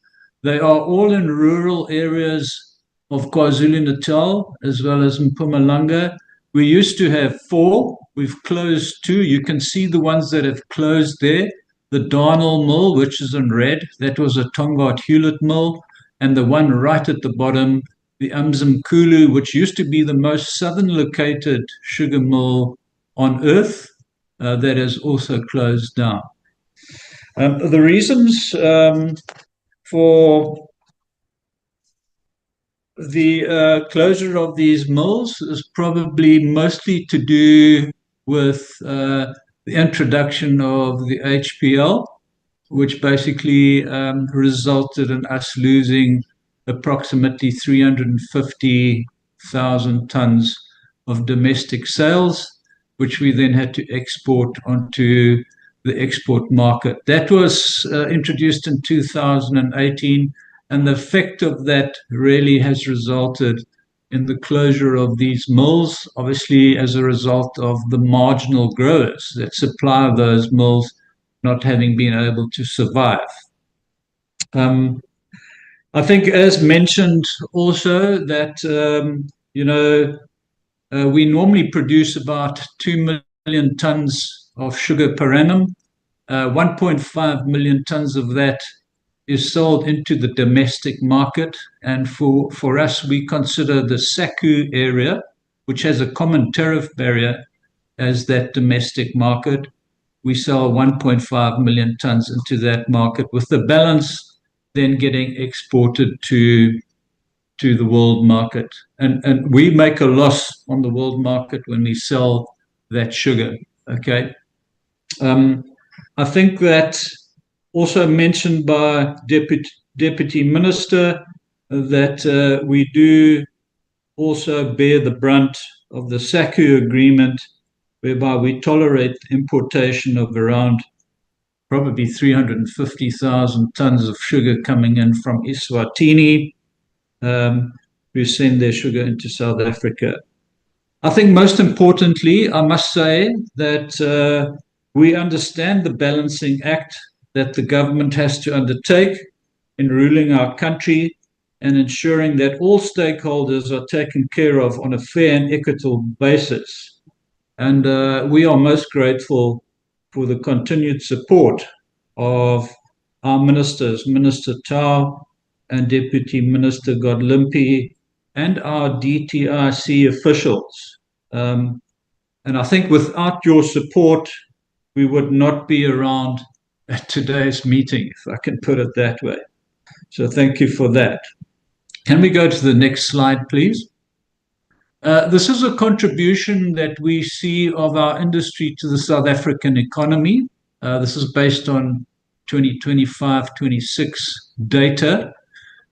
They are all in rural areas of KwaZulu-Natal as well as Mpumalanga. We used to have 4. We've closed 2. You can see the ones that have closed there. The Darnell Mill, which is in red, that was a Tongaat Hewlett Mill. And the one right at the bottom, the Umzimkulu, which used to be the most southern located sugar mill on earth, that has also closed down. The reasons for the closure of these mills is probably mostly to do with the introduction of the HPL, which basically resulted in us losing approximately 350,000 tons of domestic sales, which we then had to export onto the export market. That was introduced in 2018, and the effect of that really has resulted in the closure of these mills, obviously as a result of the marginal growers that supply those mills not having been able to survive. I think, as mentioned also, that we normally produce about 2 million tons of sugar per annum. 1.5 million tons of that is sold into the domestic market. And for us, we consider the SACU area, which has a common tariff barrier, as that domestic market. We sell 1.5 million tons into that market, with the balance then getting exported to the world market. And we make a loss on the world market when we sell that sugar, okay? I think that also mentioned by Deputy Minister that we do also bear the brunt of the SACU agreement, whereby we tolerate importation of around probably 350,000 tons of sugar coming in from Eswatini, who send their sugar into South Africa. I think most importantly, I must say that we understand the balancing act that the government has to undertake in ruling our country and ensuring that all stakeholders are taken care of on a fair and equitable basis. And we are most grateful for the continued support of our ministers, Minister Tau and Deputy Minister Godlimpi, and our DTIC officials. And I think without your support, we would not be around at today's meeting, if I can put it that way. So thank you for that. Can we go to the next slide, please? This is a contribution that we see of our industry to the South African economy. This is based on 2025-26 data.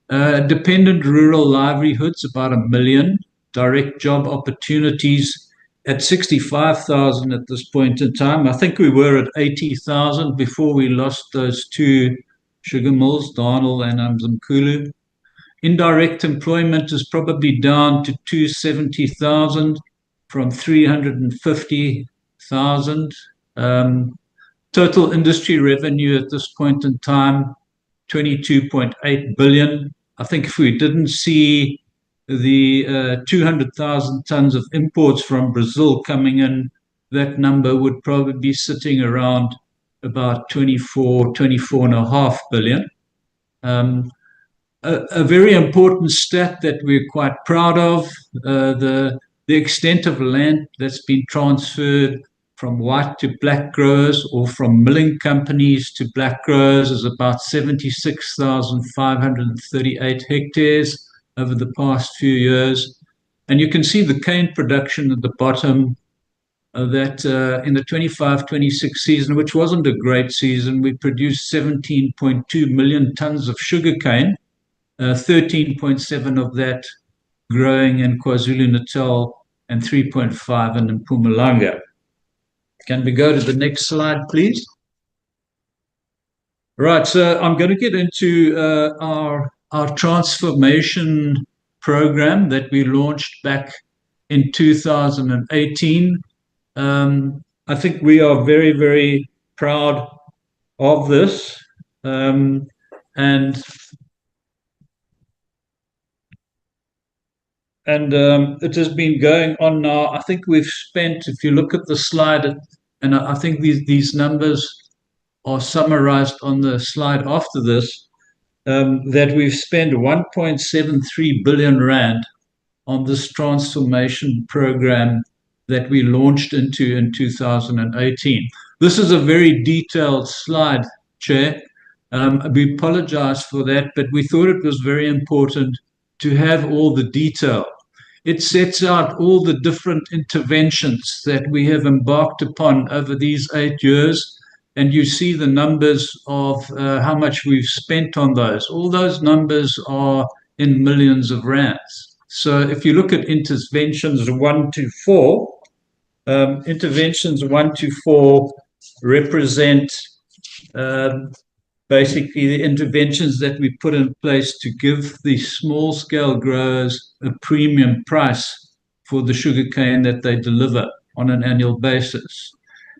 Dependent rural livelihoods, about 1 million. Direct job opportunities at 65,000 at this point in time. I think we were at 80,000 before we lost those 2 sugar mills, Darnell and Umzimkulu. Indirect employment is probably down to 270,000 from 350,000. Total industry revenue at this point in time, 22.8 billion. I think if we didn't see the 200,000 tons of imports from Brazil coming in, that number would probably be sitting around about 24.5 billion. A very important stat that we're quite proud of, the extent of land that's been transferred from white to black growers or from milling companies to black growers is about 76,538 hectares over the past few years. And you can see the cane production at the bottom that in the 25-26 season, which wasn't a great season, we produced 17.2 million tons of sugarcane, 13.7 of that growing in KwaZulu-Natal and 3.5 in Mpumalanga. Can we go to the next slide, please? Right, so I'm going to get into our transformation program that we launched back in 2018. I think we are very, very proud of this. And it has been going on now. I think we've spent, if you look at the slide, and I think these numbers are summarized on the slide after this, that we've spent 1.73 billion rand on this transformation program that we launched into in 2018. This is a very detailed slide, Chair. We apologize for that, but we thought it was very important to have all the detail. It sets out all the different interventions that we have embarked upon over these 8 years, and you see the numbers of how much we've spent on those. All those numbers are in millions of rands. So if you look at interventions 1 to 4, interventions 1 to 4 represent basically the interventions that we put in place to give the small-scale growers a premium price for the sugarcane that they deliver on an annual basis.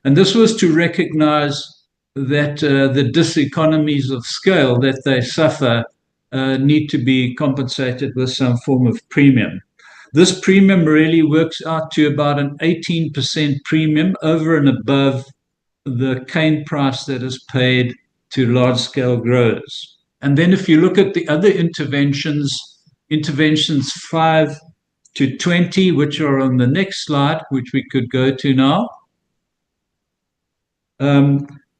And this was to recognize that the diseconomies of scale that they suffer need to be compensated with some form of premium. This premium really works out to about an 18% premium over and above the cane price that is paid to large-scale growers. And then if you look at the other interventions 5 to 20, which are on the next slide, which we could go to now,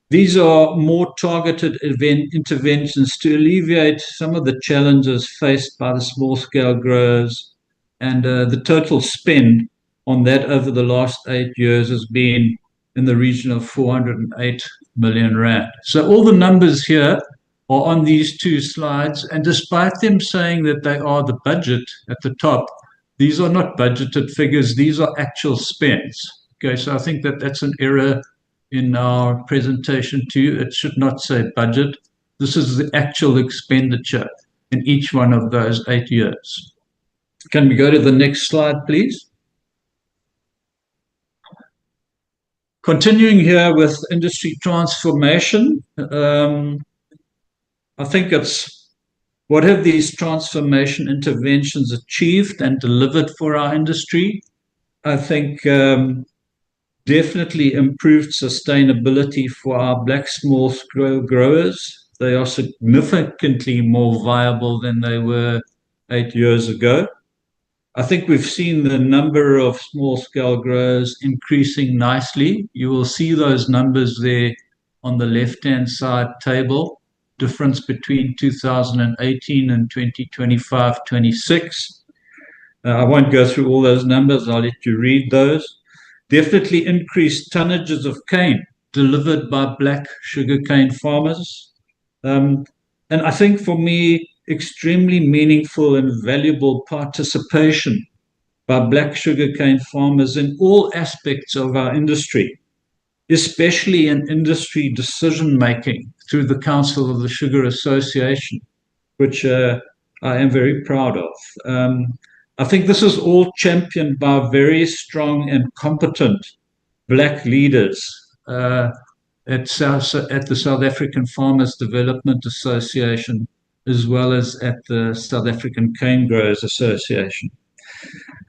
these are more targeted interventions to alleviate some of the challenges faced by the small-scale growers, and the total spend on that over the last 8 years has been in the region of 408 million rand. So all the numbers here are on these 2 slides, and despite them saying that they are the budget at the top, these are not budgeted figures, these are actual spends. Okay, so I think that that's an error in our presentation to you. It should not say budget. This is the actual expenditure in each one of those 8 years. Can we go to the next slide, please? Continuing here with industry transformation, I think it's what have these transformation interventions achieved and delivered for our industry? I think definitely improved sustainability for our black small-scale growers. They are significantly more viable than they were 8 years ago. I think we've seen the number of small-scale growers increasing nicely. You will see those numbers there on the left-hand side table, difference between 2018 and 2025-26. I won't go through all those numbers. I'll let you read those. Definitely increased tonnages of cane delivered by black sugarcane farmers. And I think for me, extremely meaningful and valuable participation by black sugarcane farmers in all aspects of our industry, especially in industry decision-making through the Council of the Sugar Association, which I am very proud of. I think this is all championed by very strong and competent black leaders at the South African Farmers Development Association, as well as at the South African Cane Growers Association.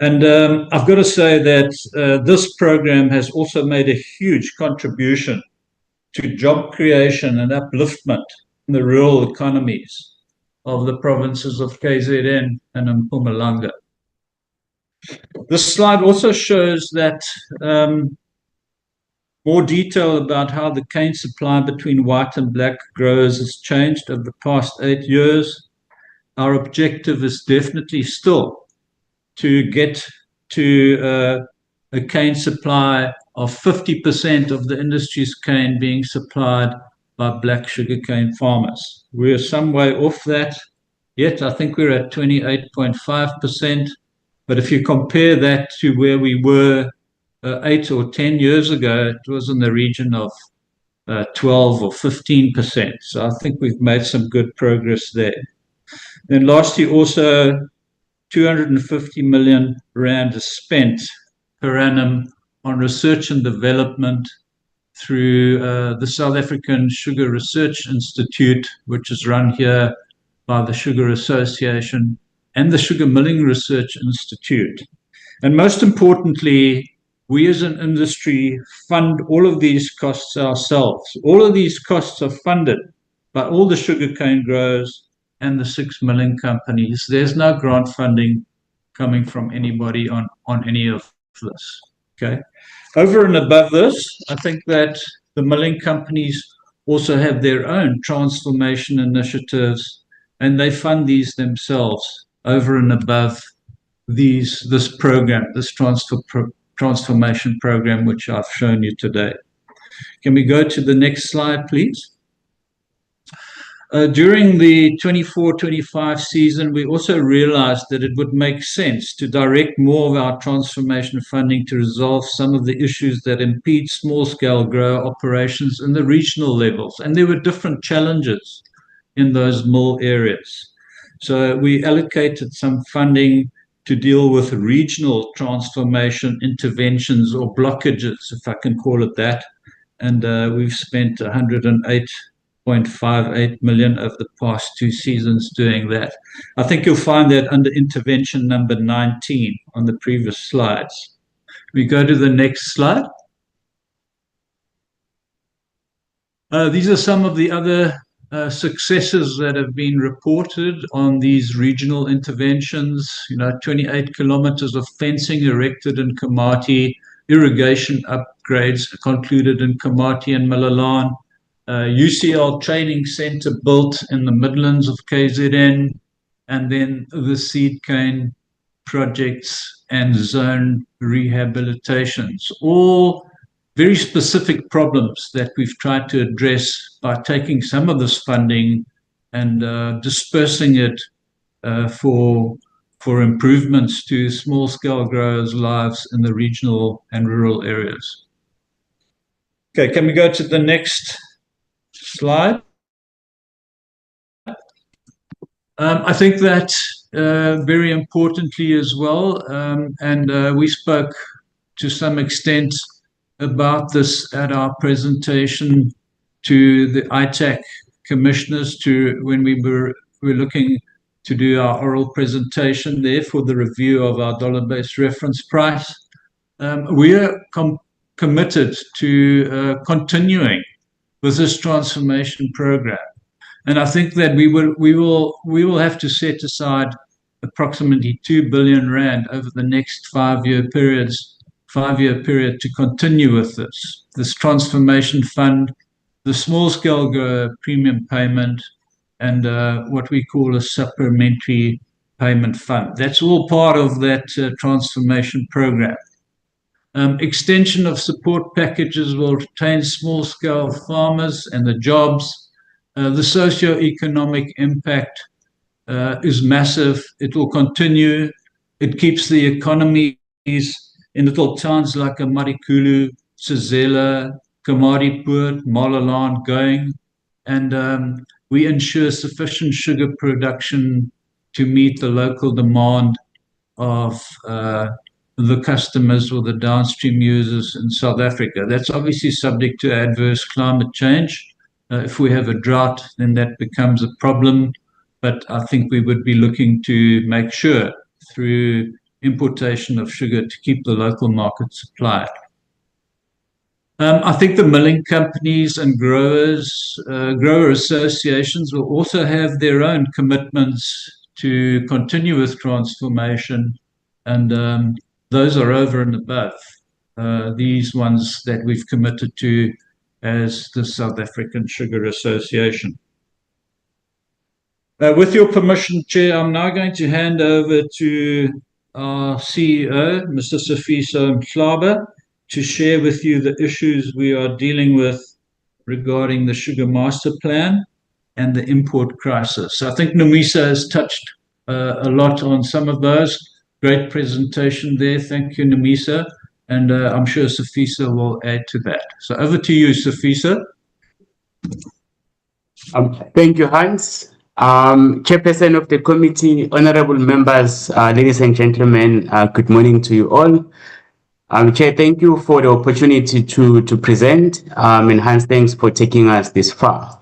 And I've got to say that this program has also made a huge contribution to job creation and upliftment in the rural economies of the provinces of KZN and Mpumalanga. This slide also shows that more detail about how the cane supply between white and black growers has changed over the past 8 years. Our objective is definitely still to get to a cane supply of 50% of the industry's cane being supplied by black sugarcane farmers. We're some way off that yet. I think we're at 28.5%. But if you compare that to where we were 8 or 10 years ago, it was in the region of 12 or 15%. So I think we've made some good progress there. Then last year also 250 million rand is spent per annum on research and development through the South African Sugar Research Institute, which is run here by the Sugar Association and the Sugar Milling Research Institute. And most importantly, we as an industry fund all of these costs ourselves. All of these costs are funded by all the sugarcane growers and the 6 milling companies. There's no grant funding coming from anybody on any of this. Okay. Over and above this, I think that the milling companies also have their own transformation initiatives, and they fund these themselves over and above this program, this transformation program, which I've shown you today. Can we go to the next slide, please? During the 24-25 season, we also realized that it would make sense to direct more of our transformation funding to resolve some of the issues that impede small-scale grower operations in the regional levels. And there were different challenges in those mill areas. So we allocated some funding to deal with regional transformation interventions or blockages, if I can call it that. And we've spent 108.58 million over the past 2 seasons doing that. I think you'll find that under intervention number 19 on the previous slides. We go to the next slide. These are some of the other successes that have been reported on these regional interventions. 28 kilometers of fencing erected in Komati, irrigation upgrades concluded in Komati and Malalan, UCL training center built in the Midlands of KZN, and then the seed cane projects and zone rehabilitations, all very specific problems that we've tried to address by taking some of this funding and dispersing it for improvements to small-scale growers' lives in the regional and rural areas. Okay, can we go to the next slide? I think that very importantly as well, and we spoke to some extent about this at our presentation to the ITAC commissioners when we were looking to do our oral presentation there for the review of our dollar-based reference price. We are committed to continuing with this transformation program. And I think that we will have to set aside approximately 2 billion rand over the next 5-year period to continue with this transformation fund, the small-scale grower premium payment, and what we call a supplementary payment fund. That's all part of that transformation program. Extension of support packages will retain small-scale farmers and the jobs. The socio-economic impact is massive. It will continue. It keeps the economies in little towns like Marikulu, Sizela, Komatipoort, Malalan going. And we ensure sufficient sugar production to meet the local demand of the customers or the downstream users in South Africa. That's obviously subject to adverse climate change. If we have a drought, then that becomes a problem. But I think we would be looking to make sure through importation of sugar to keep the local market supplied. I think the milling companies and grower associations will also have their own commitments to continue with transformation, and those are over and above these ones that we've committed to as the South African Sugar Association. With your permission, Chair, I'm now going to hand over to our CEO, Mr. Sifiso Mhlaba, to share with you the issues we are dealing with regarding the Sugar Master Plan and the import crisis. I think Nomisa has touched a lot on some of those. Great presentation there. Thank you, Nomisa. And I'm sure Safisa will add to that. So over to you, Safisa. Thank you, Hans. Chairperson of the committee, honorable members, ladies and gentlemen, good morning to you all. Chair, thank you for the opportunity to present, and Hans, thanks for taking us this far.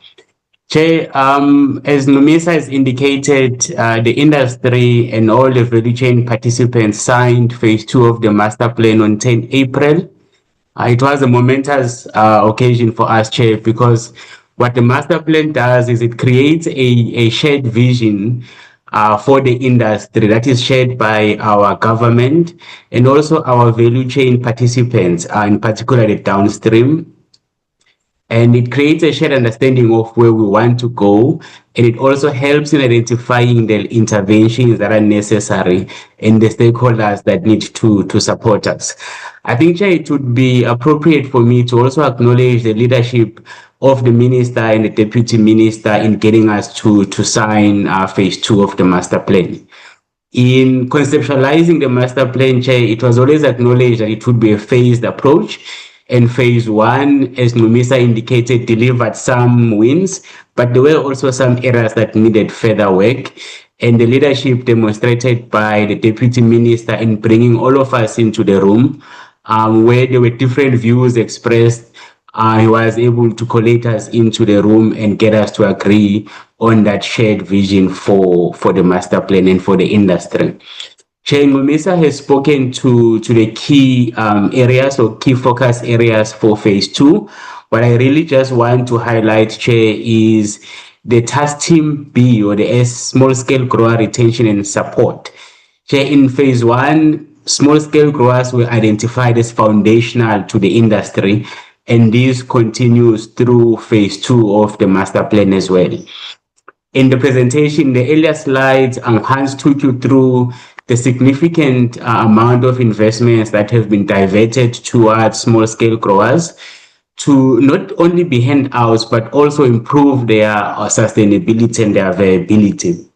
Chair, as Nomisa has indicated, the industry and all the value chain participants signed phase 2 of the master plan on 10 April. It was a momentous occasion for us, Chair, because what the master plan does is it creates a shared vision for the industry that is shared by our government and also our value chain participants, in particular the downstream. And it creates a shared understanding of where we want to go. And it also helps in identifying the interventions that are necessary and the stakeholders that need to support us. I think, Chair, it would be appropriate for me to also acknowledge the leadership of the minister and the deputy minister in getting us to sign phase 2 of the master plan. In conceptualizing the master plan, Chair, it was always acknowledged that it would be a phased approach. And phase 1, as Nomisa indicated, delivered some wins, but there were also some areas that needed further work. And the leadership demonstrated by the deputy minister in bringing all of us into the room, where there were different views expressed, he was able to collate us into the room and get us to agree on that shared vision for the master plan and for the industry. Chair Nomisa has spoken to the key areas or key focus areas for phase 2. What I really just want to highlight, Chair, is the task team B or the small scale grower retention and support. Chair, in phase 1, small scale growers were identified as foundational to the industry, and this continues through phase 2 of the master plan as well. In the presentation, the earlier slides, Hans took you through the significant amount of investments that have been diverted towards small scale growers to not only be handouts, but also improve their sustainability and their viability.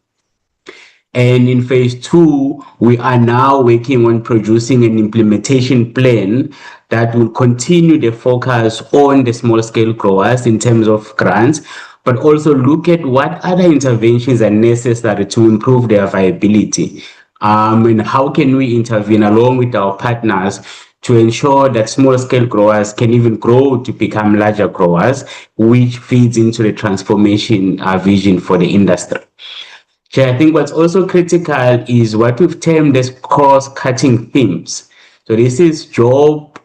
And in phase 2, we are now working on producing an implementation plan that will continue the focus on the small scale growers in terms of grants, but also look at what other interventions are necessary to improve their viability. And how can we intervene along with our partners to ensure that small scale growers can even grow to become larger growers, which feeds into the transformation vision for the industry. Chair, I think what's also critical is what we've termed as cost-cutting themes. So this is job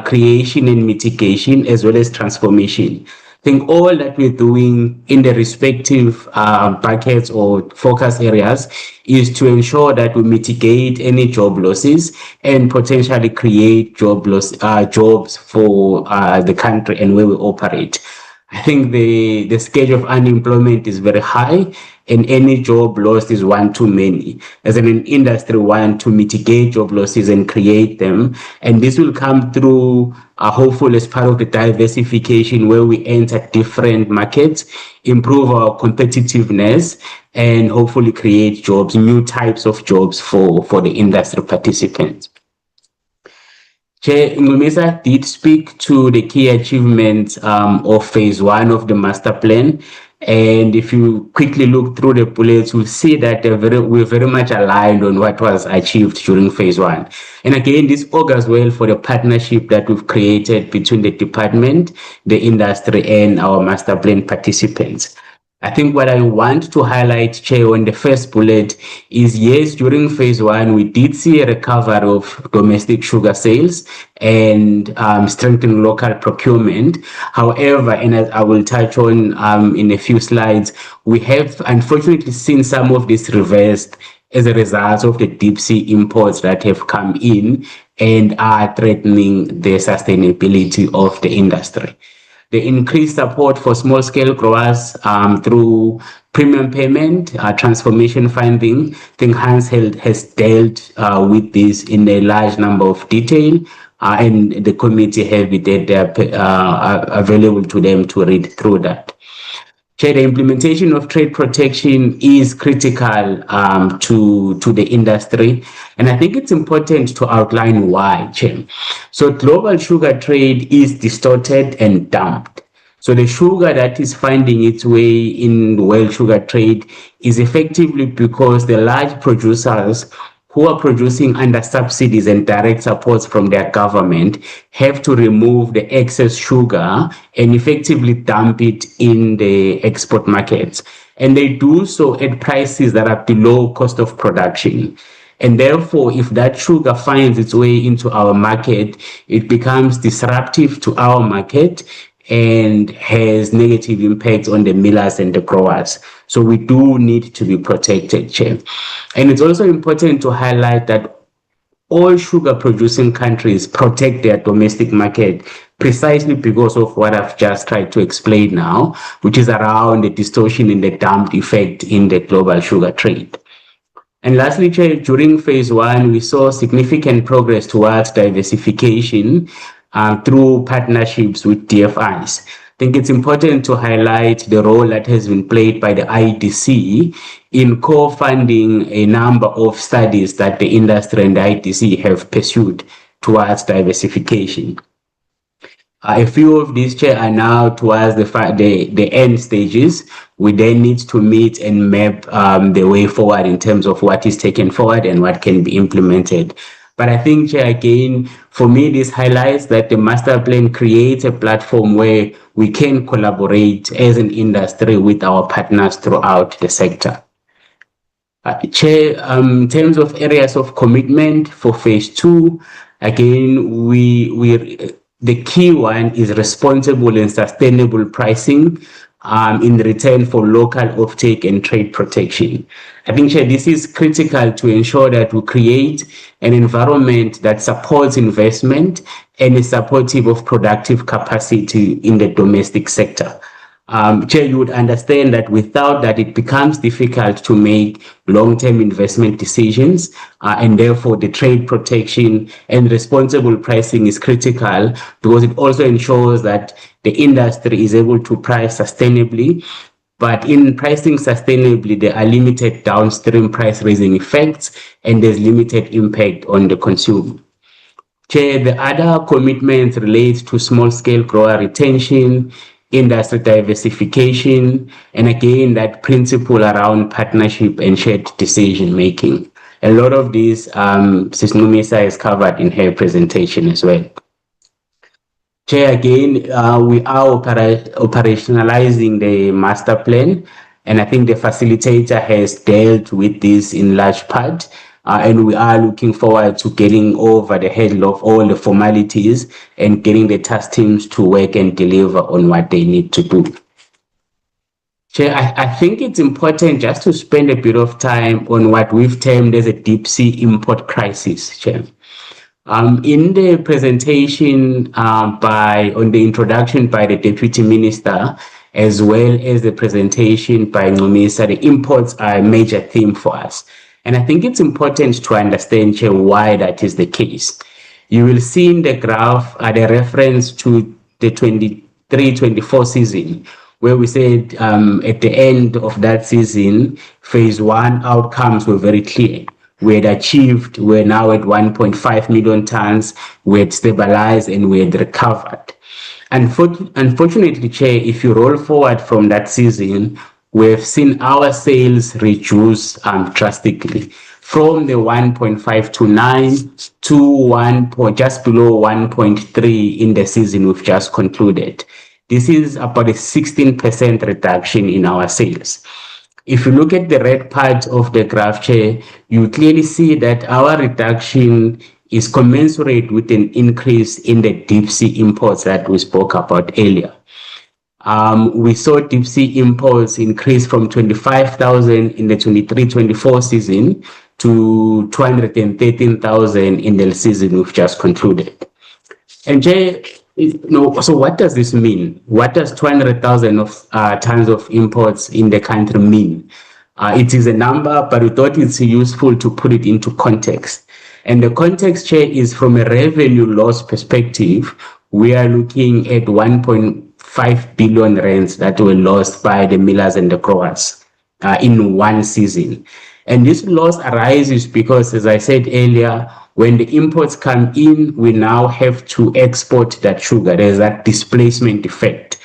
creation and mitigation as well as transformation. I think all that we're doing in the respective buckets or focus areas is to ensure that we mitigate any job losses and potentially create jobs for the country and where we operate. I think the stage of unemployment is very high, and any job lost is one too many. As an industry, we want to mitigate job losses and create them. And this will come through, hopefully, as part of the diversification where we enter different markets, improve our competitiveness, and hopefully create jobs, new types of jobs for the industry participants. Chair Nomisa did speak to the key achievements of phase 1 of the master plan. And if you quickly look through the bullets, you'll see that we're very much aligned on what was achieved during phase 1. And again, this augurs well for the partnership that we've created between the department, the industry, and our master plan participants. I think what I want to highlight, Chair, on the first bullet is, yes, during phase 1, we did see a recovery of domestic sugar sales and strengthen local procurement. However, and as I will touch on in a few slides, we have unfortunately seen some of this reversed as a result of the deep sea imports that have come in and are threatening the sustainability of the industry. The increased support for small-scale growers through premium payment, transformation funding. I think Hans has dealt with this in a large number of detail and the committee have it available to them to read through that. Chair, the implementation of trade protection is critical to the industry, and I think it's important to outline why, Chair. So global sugar trade is distorted and dumped. So the sugar that is finding its way in the world sugar trade is effectively because the large producers who are producing under subsidies and direct supports from their government have to remove the excess sugar and effectively dump it in the export markets. And they do so at prices that are below cost of production. And therefore, if that sugar finds its way into our market, it becomes disruptive to our market and has negative impacts on the millers and the growers. So we do need to be protected, Chair. And it's also important to highlight that all sugar producing countries protect their domestic market precisely because of what I've just tried to explain now, which is around the distortion in the dumped effect in the global sugar trade. And lastly, Chair, during phase one, we saw significant progress towards diversification through partnerships with DFIs. I think it's important to highlight the role that has been played by the IDC in co-funding a number of studies that the industry and the IDC have pursued towards diversification. A few of these, Chair, are now towards the end stages. We then need to meet and map the way forward in terms of what is taken forward and what can be implemented. But I think, Chair, again, for me, this highlights that the master plan creates a platform where we can collaborate as an industry with our partners throughout the sector. Chair, in terms of areas of commitment for phase two, again, the key one is responsible and sustainable pricing in return for local offtake and trade protection. I think, Chair, this is critical to ensure that we create an environment that supports investment and is supportive of productive capacity in the domestic sector. Chair, you would understand that without that, it becomes difficult to make long-term investment decisions, and therefore the trade protection and responsible pricing is critical because it also ensures that the industry is able to price sustainably. But in pricing sustainably, there are limited downstream price raising effects and there's limited impact on the consumer. Chair, the other commitments relate to small-scale grower retention, industry diversification, and again, that principle around partnership and shared decision-making. A lot of these, Ms. Numisa has covered in her presentation as well. Chair, again, we are operationalizing the master plan, and I think the facilitator has dealt with this in large part, and we are looking forward to getting over the hurdle of all the formalities and getting the task teams to work and deliver on what they need to do. Chair, I think it's important just to spend a bit of time on what we've termed as a deep sea import crisis, Chair. In the presentation on the introduction by the Deputy Minister, as well as the presentation by Numisa, the imports are a major theme for us. And I think it's important to understand, Chair, why that is the case. You will see in the graph the reference to the 23-24 season, where we said at the end of that season, phase one outcomes were very clear. We had achieved, we're now at 1.5 million tons, we had stabilized and we had recovered. Unfortunately, Chair, if you roll forward from that season, we've seen our sales reduce drastically from the 1.529 to just below 1.3 in the season we've just concluded. This is about a 16% reduction in our sales. If you look at the red part of the graph, Chair, you clearly see that our reduction is commensurate with an increase in the deep sea imports that we spoke about earlier. We saw deep sea imports increase from 25,000 in the 23-24 season to 213,000 in the season we've just concluded. And Jay, so what does this mean? What does 200,000 tons of imports in the country mean? It is a number, but we thought it's useful to put it into context. And the context here is from a revenue loss perspective, we are looking at 1.5 billion rands that were lost by the millers and the growers in one season. And this loss arises because, as I said earlier, when the imports come in, we now have to export that sugar. There's that displacement effect.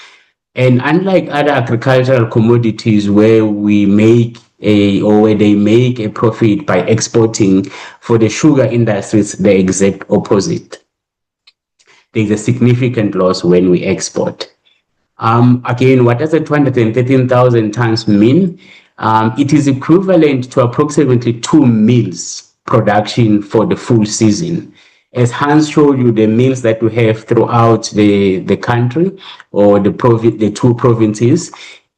And unlike other agricultural commodities where we make where they make a profit by exporting, for the sugar industry, it's the exact opposite. There's a significant loss when we export. Again, what does the 213,000 tons mean? It is equivalent to approximately 2 mills production for the full season. As Hans showed you, the mills that we have throughout the country or the two provinces,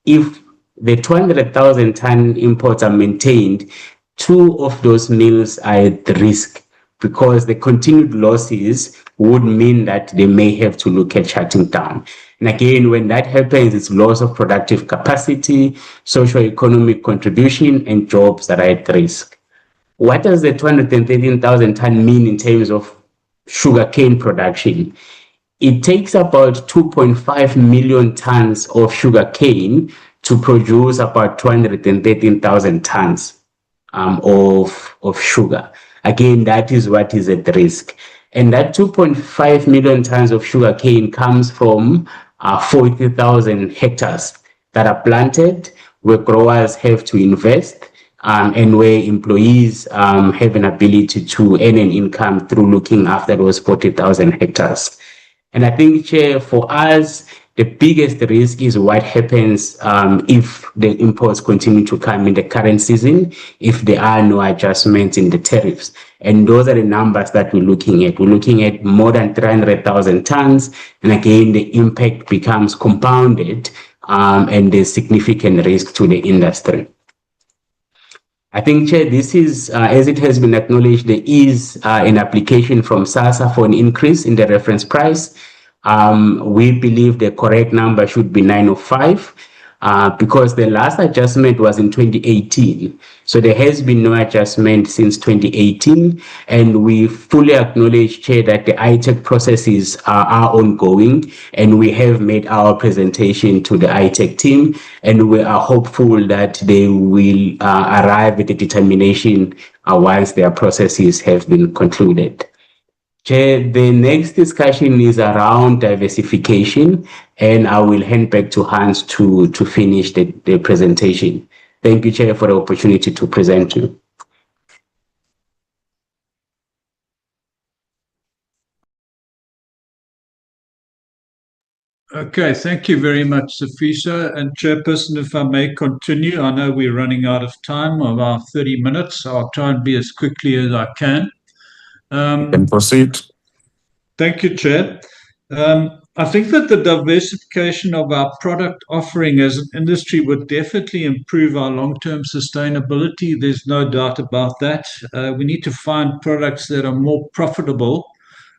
if the 200,000 ton imports are maintained, 2 of those mills are at risk because the continued losses would mean that they may have to look at shutting down. And again, when that happens, it's loss of productive capacity, socio-economic contribution, and jobs that are at risk. What does the 213,000 ton mean in terms of sugarcane production? It takes about 2.5 million tons of sugarcane to produce about 213,000 tons of sugar. Again, that is what is at risk. And that 2.5 million tons of sugarcane comes from 40,000 hectares that are planted, where growers have to invest, and where employees have an ability to earn an income through looking after those 40,000 hectares. And I think, Chair, for us, the biggest risk is what happens if the imports continue to come in the current season, if there are no adjustments in the tariffs. And those are the numbers that we're looking at. We're looking at more than 300,000 tons. And again, the impact becomes compounded and there's significant risk to the industry. I think, Chair, this is, as it has been acknowledged, there is an application from SASSA for an increase in the reference price. We believe the correct number should be 905 because the last adjustment was in 2018. So there has been no adjustment since 2018. And we fully acknowledge, Chair, that the ITEC processes are ongoing, and we have made our presentation to the ITEC team, and we are hopeful that they will arrive at a determination once their processes have been concluded. Chair, the next discussion is around diversification, and I will hand back to Hans to finish the presentation. Thank you, Chair, for the opportunity to present to you. Okay, thank you very much, Sifiso. And Chairperson, if I may continue, I know we're running out of time, about 30 minutes, so I'll try and be as quickly as I can. And proceed. Thank you, Chair. I think that the diversification of our product offering as an industry would definitely improve our long-term sustainability. There's no doubt about that. We need to find products that are more profitable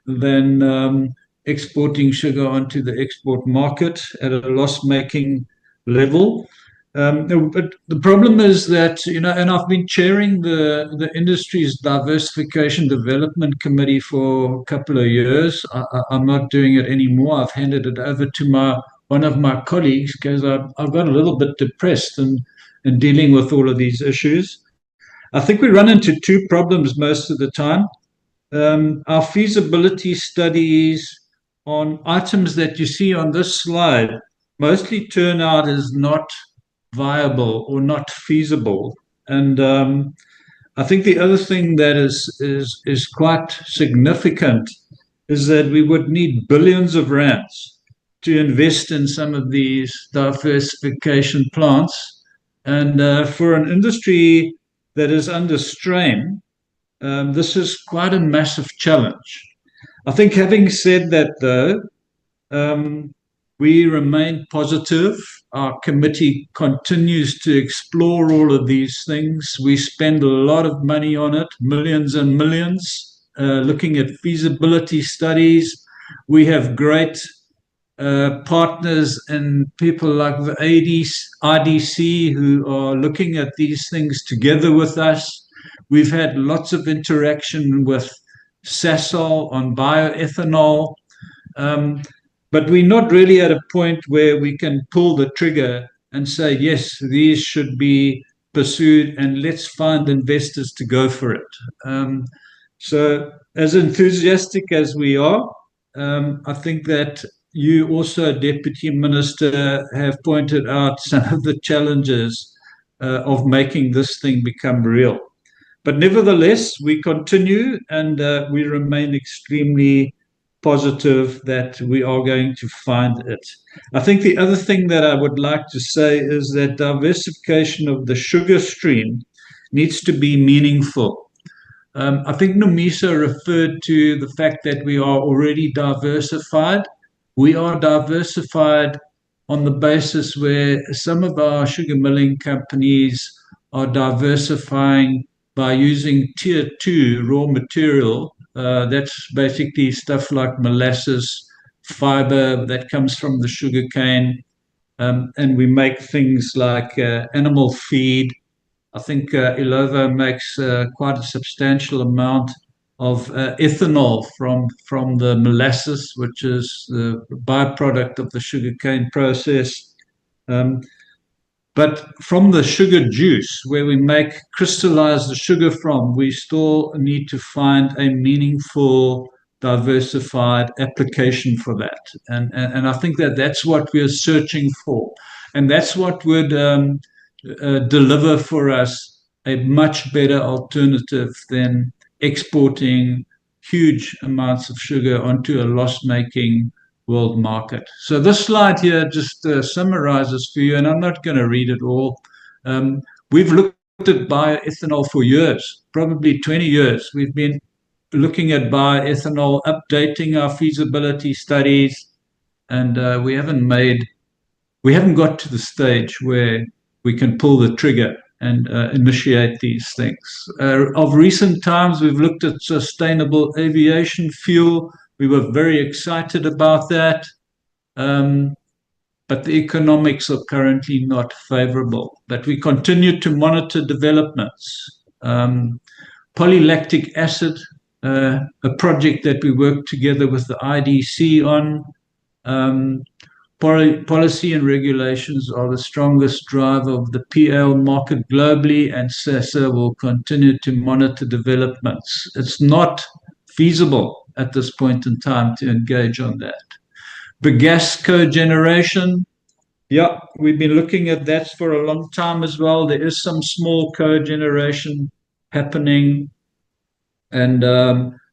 than exporting sugar onto the export market at a loss-making level. But the problem is that, and I've been chairing the industry's diversification development committee for a couple of years. I'm not doing it anymore. I've handed it over to one of my colleagues because I've got a little bit depressed in dealing with all of these issues. I think we run into 2 problems most of the time. Our feasibility studies on items that you see on this slide mostly turn out as not viable or not feasible. And I think the other thing that is quite significant is that we would need billions of rands to invest in some of these diversification plants. And for an industry that is under strain, this is quite a massive challenge. I think, having said that, though, we remain positive. Our committee continues to explore all of these things. We spend a lot of money on it, millions and millions, looking at feasibility studies. We have great partners and people like the IDC who are looking at these things together with us. We've had lots of interaction with Sasol on bioethanol, but we're not really at a point where we can pull the trigger and say, yes, these should be pursued and let's find investors to go for it. So as enthusiastic as we are, I think that you also, Deputy Minister, have pointed out some of the challenges of making this thing become real. But nevertheless, we continue and we remain extremely positive that we are going to find it. I think the other thing that I would like to say is that diversification of the sugar stream needs to be meaningful. I think Nomisa referred to the fact that we are already diversified. We are diversified on the basis where some of our sugar milling companies are diversifying by using tier 2 raw material. That's basically stuff like molasses, fiber that comes from the sugar cane, and we make things like animal feed. I think Illovo makes quite a substantial amount of ethanol from the molasses, which is the byproduct of the sugarcane process. But from the sugar juice, where we crystallize the sugar from, we still need to find a meaningful, diversified application for that. And I think that that's what we're searching for. And that's what would deliver for us a much better alternative than exporting huge amounts of sugar onto a loss-making world market. So this slide here just summarizes for you, and I'm not going to read it all. We've looked at bioethanol for years, probably 20 years. We've been looking at bioethanol, updating our feasibility studies, and we haven't got to the stage where we can pull the trigger and initiate these things. Of recent times, we've looked at sustainable aviation fuel. We were very excited about that, but the economics are currently not favorable. But we continue to monitor developments. Polylactic acid, a project that we worked together with the IDC on. Policy and regulations are the strongest driver of the PL market globally, and SASA will continue to monitor developments. It's not feasible at this point in time to engage on that. Bagasse cogeneration, yeah, we've been looking at that for a long time as well. There is some small cogeneration happening, and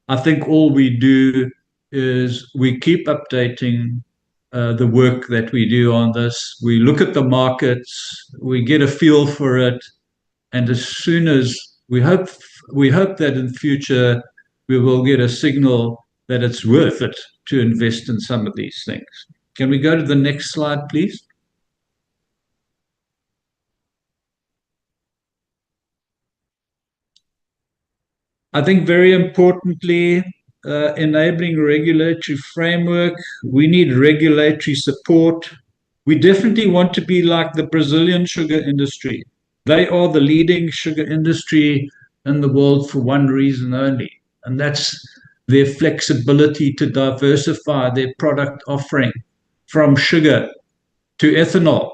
I think all we do is we keep updating the work that we do on this. We look at the markets, we get a feel for it, and as soon as we hope that in future we will get a signal that it's worth it to invest in some of these things. Can we go to the next slide, please? I think very importantly, enabling regulatory framework. We need regulatory support. We definitely want to be like the Brazilian sugar industry. They are the leading sugar industry in the world for one reason only, and that's their flexibility to diversify their product offering from sugar to ethanol.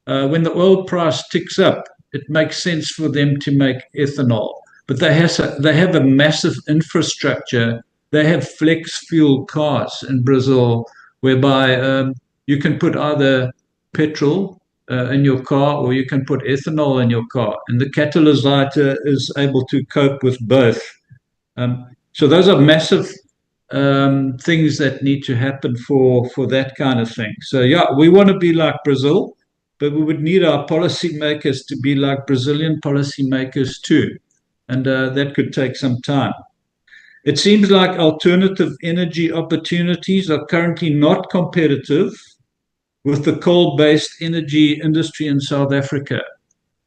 When the oil price ticks up, it makes sense for them to make ethanol. But they have a massive infrastructure. They have flex fuel cars in Brazil, whereby you can put either petrol in your car or you can put ethanol in your car, and the catalyzer is able to cope with both. So those are massive things that need to happen for that kind of thing. So yeah, we want to be like Brazil, but we would need our policymakers to be like Brazilian policymakers too. And that could take some time. It seems like alternative energy opportunities are currently not competitive with the coal-based energy industry in South Africa.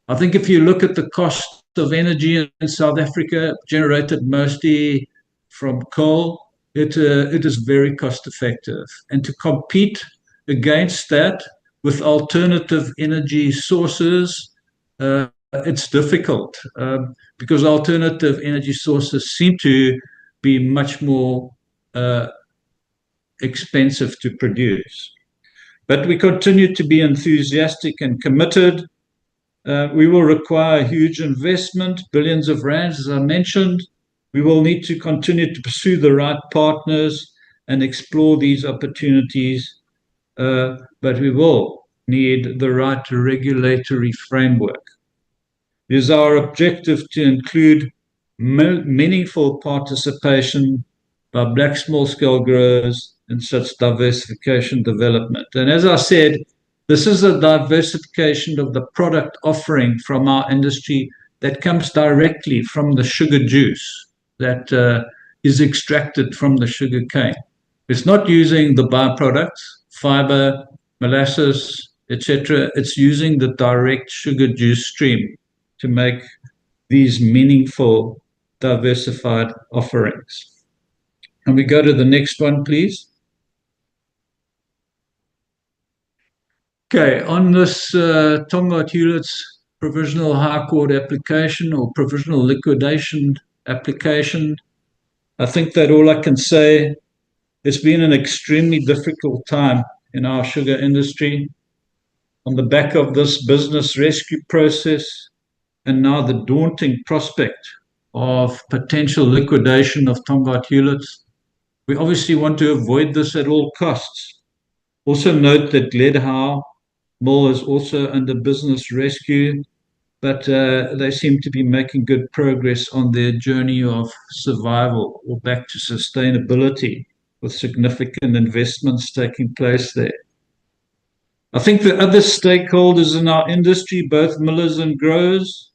I think if you look at the cost of energy in South Africa, generated mostly from coal, it is very cost effective. And to compete against that with alternative energy sources, it's difficult because alternative energy sources seem to be much more expensive to produce. But we continue to be enthusiastic and committed. We will require huge investment, billions of rands, as I mentioned. We will need to continue to pursue the right partners and explore these opportunities, but we will need the right regulatory framework. It is our objective to include meaningful participation by Black small-scale growers in such diversification development. And as I said, this is a diversification of the product offering from our industry that comes directly from the sugar juice that is extracted from the sugar cane. It's not using the byproducts, fiber, molasses, etc. It's using the direct sugar juice stream to make these meaningful, diversified offerings. And we go to the next one, please. Okay, on this Tongaat Hewlett's provisional High Court application or provisional liquidation application, I think that all I can say, it's been an extremely difficult time in our sugar industry. On the back of this business rescue process, and now the daunting prospect of potential liquidation of Tongaat Hewlett's, we obviously want to avoid this at all costs. Also note that Gledhow Mill is also under business rescue, but they seem to be making good progress on their journey of survival or back to sustainability, with significant investments taking place there. I think the other stakeholders in our industry, both millers and growers,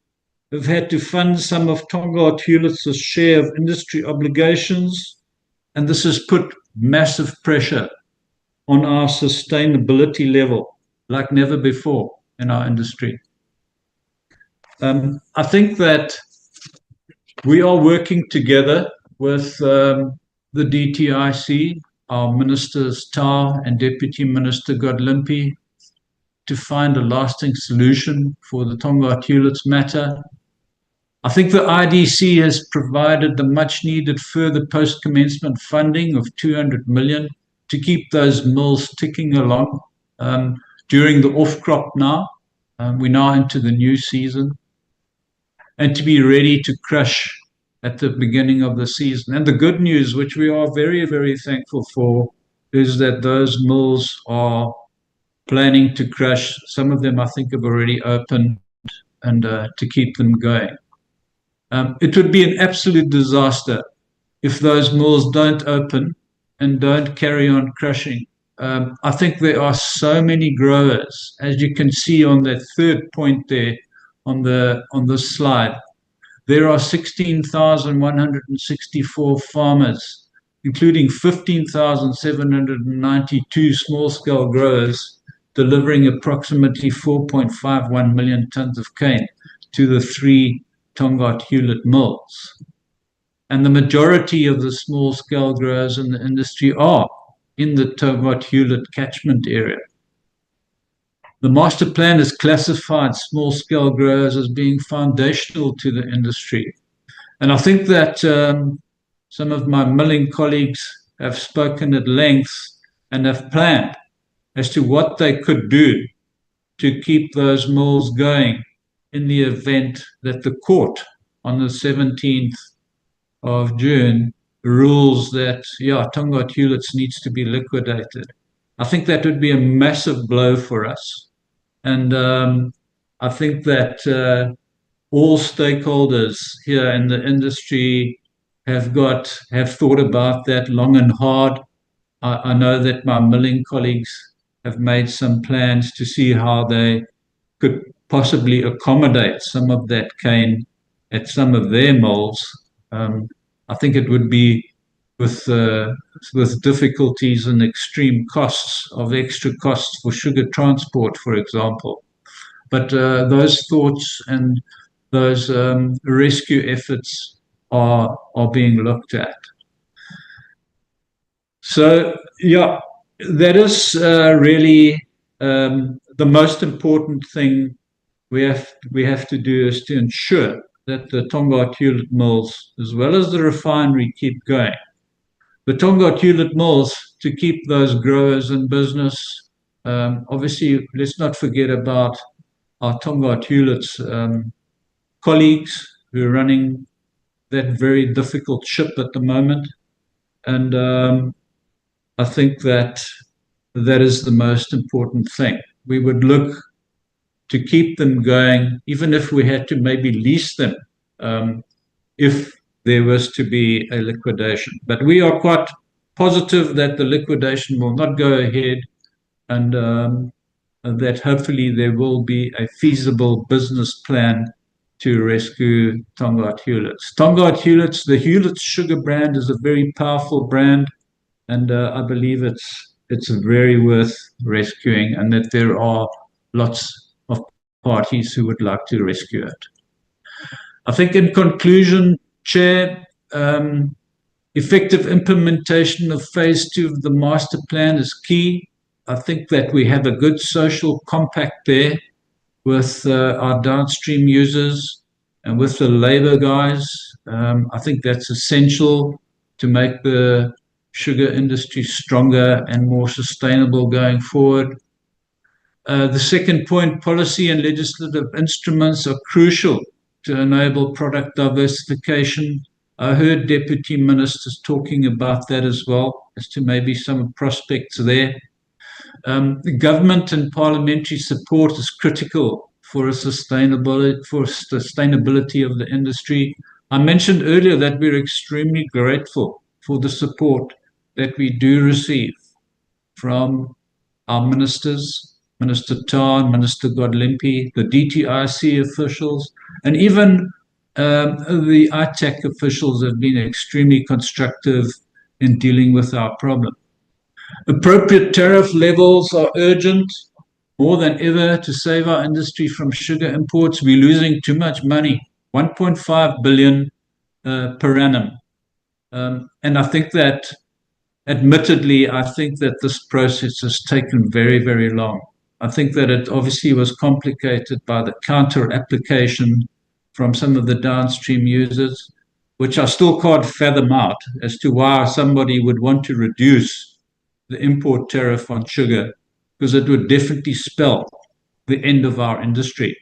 have had to fund some of Tongaat Hewlett's share of industry obligations, and this has put massive pressure on our sustainability level like never before in our industry. I think that we are working together with the DTIC, our Ministers Tau and Deputy Minister Godlimpi, to find a lasting solution for the Tongaat Hewlett's matter. I think the IDC has provided the much needed further post-commencement funding of 200 million to keep those mills ticking along during the off-crop now. We're now into the new season, and to be ready to crush at the beginning of the season. And the good news, which we are very, very thankful for, is that those mills are planning to crush. Some of them, I think, have already opened, and to keep them going. It would be an absolute disaster if those mills don't open and don't carry on crushing. I think there are so many growers, as you can see on that third point there on the slide. There are 16,164 farmers, including 15,792 small-scale growers, delivering approximately 4.51 million tons of cane to the 3 Tongaat Hewlett mills. And the majority of the small-scale growers in the industry are in the Tongaat Hewlett catchment area. The master plan has classified small-scale growers as being foundational to the industry. And I think that some of my milling colleagues have spoken at length and have planned as to what they could do to keep those mills going in the event that the court on the 17th of June rules that, Tongaat Hewlett's needs to be liquidated. I think that would be a massive blow for us. And I think that all stakeholders here in the industry have thought about that long and hard. I know that my milling colleagues have made some plans to see how they could possibly accommodate some of that cane at some of their mills. I think it would be with difficulties and extreme costs of extra costs for sugar transport, for example. But those thoughts and those rescue efforts are being looked at. So, that is really the most important thing we have to do is to ensure that the Tongaat Hewlett mills, as well as the refinery, keep going. The Tongaat Hewlett mills, to keep those growers in business. Obviously, let's not forget about our Tongaat Hewlett's colleagues who are running that very difficult ship at the moment. And I think that is the most important thing. We would look to keep them going, even if we had to maybe lease them, if there was to be a liquidation. But we are quite positive that the liquidation will not go ahead, and that hopefully there will be a feasible business plan to rescue Tongaat Hewlett's. Tongaat Hewlett's, the Hewlett's sugar brand, is a very powerful brand, and I believe it's very worth rescuing, and that there are lots of parties who would like to rescue it. I think in conclusion, Chair, effective implementation of phase 2 of the master plan is key. I think that we have a good social compact there with our downstream users and with the labor guys. I think that's essential to make the sugar industry stronger and more sustainable going forward. The second point, policy and legislative instruments are crucial to enable product diversification. I heard deputy ministers talking about that as well, as to maybe some prospects there. The government and parliamentary support is critical for sustainability of the industry. I mentioned earlier that we're extremely grateful for the support that we do receive from our ministers, Minister Tarn, Minister Godlimpi, the DTIC officials, and even the ITAC officials have been extremely constructive in dealing with our problem. Appropriate tariff levels are urgent, more than ever, to save our industry from sugar imports. We're losing too much money, 1.5 billion per annum. And I think that, admittedly, I think that this process has taken very, very long. I think that it obviously was complicated by the counter application from some of the downstream users, which I still can't fathom out as to why somebody would want to reduce the import tariff on sugar, because it would definitely spell the end of our industry.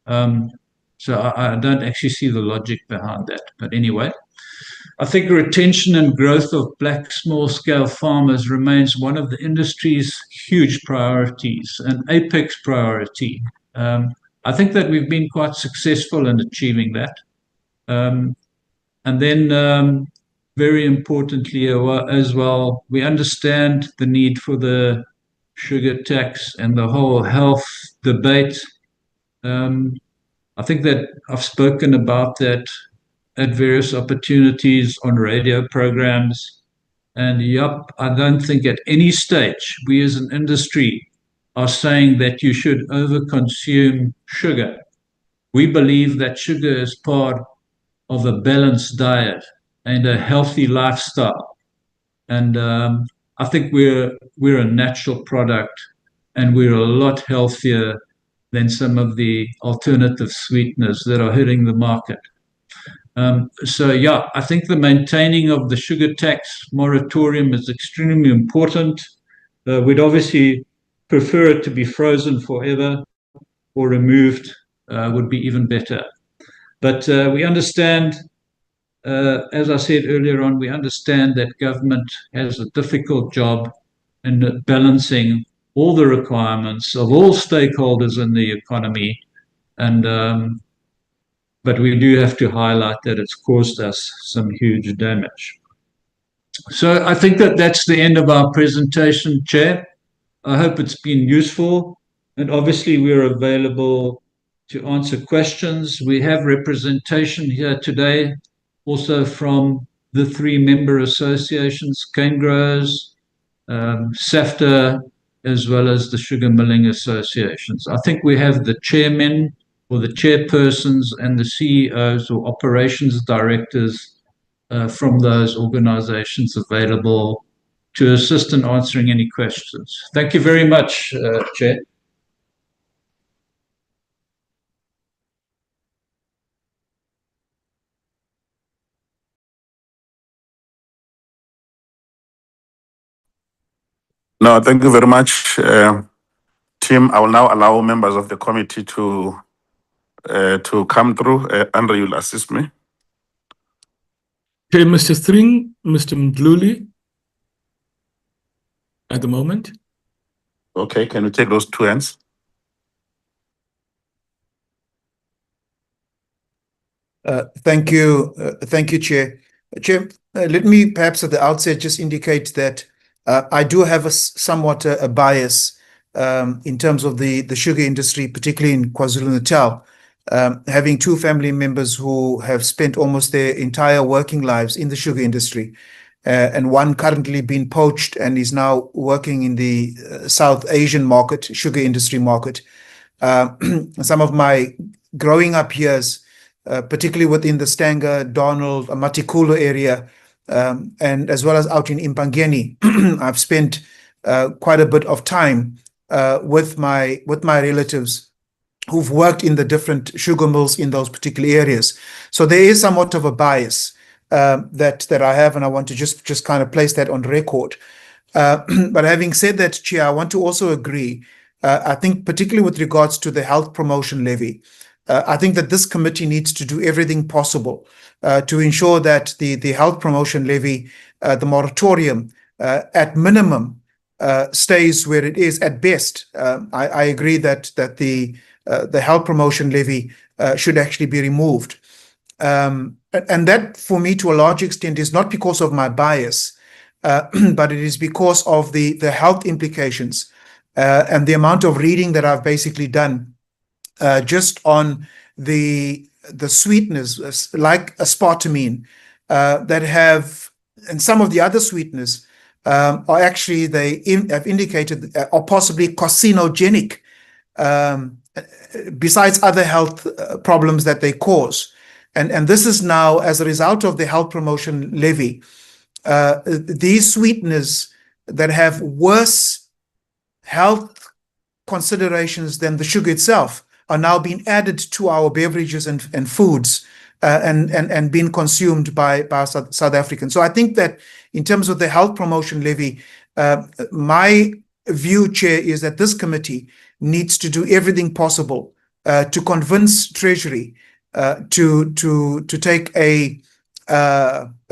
So I don't actually see the logic behind that. But anyway, I think retention and growth of black small-scale farmers remains one of the industry's huge priorities, an apex priority. I think that we've been quite successful in achieving that. And then, very importantly as well, we understand the need for the sugar tax and the whole health debate. I think that I've spoken about that at various opportunities on radio programs. And yep, I don't think at any stage we as an industry are saying that you should overconsume sugar. We believe that sugar is part of a balanced diet and a healthy lifestyle. And I think we're a natural product, and we're a lot healthier than some of the alternative sweeteners that are hitting the market. So yeah, I think the maintaining of the sugar tax moratorium is extremely important. We'd obviously prefer it to be frozen forever or removed, would be even better. But we understand, as I said earlier on, we understand that government has a difficult job in balancing all the requirements of all stakeholders in the economy. And but we do have to highlight that it's caused us some huge damage. So I think that that's the end of our presentation, Chair. I hope it's been useful. And obviously we're available to answer questions. We have representation here today, also from the 3 member associations, Cane Growers, SAFTA, as well as the Sugar Milling Associations. I think we have the chairmen or the chairpersons and the CEOs or operations directors from those organizations available to assist in answering any questions. Thank you very much, Chair. No, thank you very much, Tim. I will now allow members of the committee to come through. Andre, you'll assist me. Okay, Mr. Thring, Mr. Mdluli, at the moment. Okay, can you take those two hands? Thank you, Chair. Chair, let me perhaps at the outset just indicate that I do have somewhat a bias in terms of the sugar industry, particularly in KwaZulu-Natal, having two family members who have spent almost their entire working lives in the sugar industry, and one currently been poached and is now working in the South Asian market, sugar industry market. Some of my growing up years, particularly within the Stanger, Donald, Matikulu area, and as well as out in Impangeni, I've spent quite a bit of time with my relatives who've worked in the different sugar mills in those particular areas. So there is somewhat of a bias that I have, and I want to just kind of place that on record. But having said that, Chair, I want to also agree. I think particularly with regards to the health promotion levy, I think that this committee needs to do everything possible to ensure that the health promotion levy, the moratorium, at minimum, stays where it is. At best, I agree that the health promotion levy should actually be removed. And that, for me, to a large extent, is not because of my bias, but it is because of the health implications and the amount of reading that I've basically done just on the sweeteners like aspartame that have, and some of the other sweeteners are actually, have indicated are possibly carcinogenic, besides other health problems that they cause. And this is now as a result of the health promotion levy. These sweeteners that have worse health considerations than the sugar itself are now being added to our beverages and foods and being consumed by South Africans. So I think that in terms of the health promotion levy, my view, Chair, is that this committee needs to do everything possible to convince Treasury to take a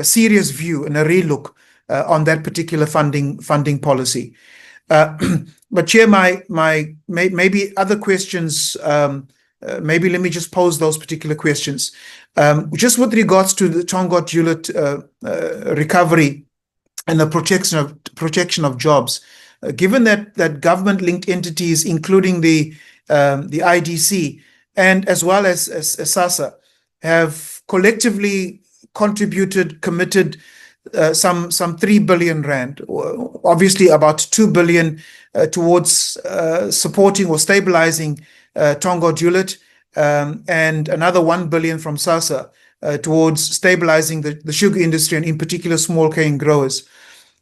serious view and a relook on that particular funding policy. But Chair, maybe other questions. Maybe let me just pose those particular questions. Just with regards to the Tongaat Hulett recovery and the protection of jobs, given that government-linked entities, including the IDC and as well as SASSA, have collectively committed some 3 billion rand, obviously about 2 billion towards supporting or stabilizing Tongaat Hulett, and another 1 billion from SASSA towards stabilizing the sugar industry and in particular small cane growers.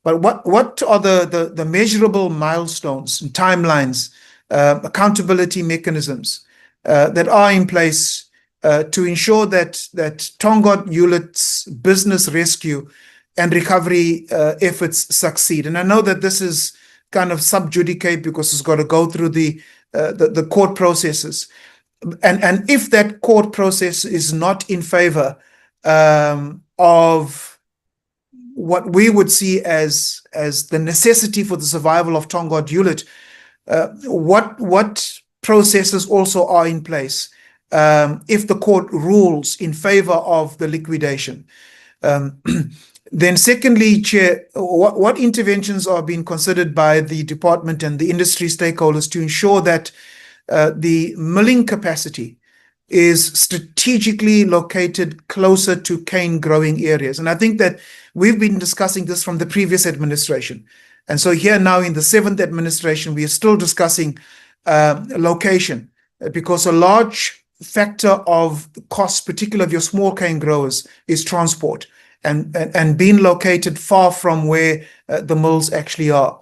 But what are the measurable milestones and timelines, accountability mechanisms that are in place to ensure that Tongaat Hulett's business rescue and recovery efforts succeed? And I know that this is kind of sub judice because it's got to go through the court processes. And if that court process is not in favor of what we would see as the necessity for the survival of Tongaat Hulett, what processes also are in place if the court rules in favor of the liquidation? Then secondly, Chair, what interventions are being considered by the department and the industry stakeholders to ensure that the milling capacity is strategically located closer to cane growing areas? And I think that we've been discussing this from the previous administration. And so here now in the 7th administration, we are still discussing location, because a large factor of the cost, particularly of your small cane growers, is transport and being located far from where the mills actually are.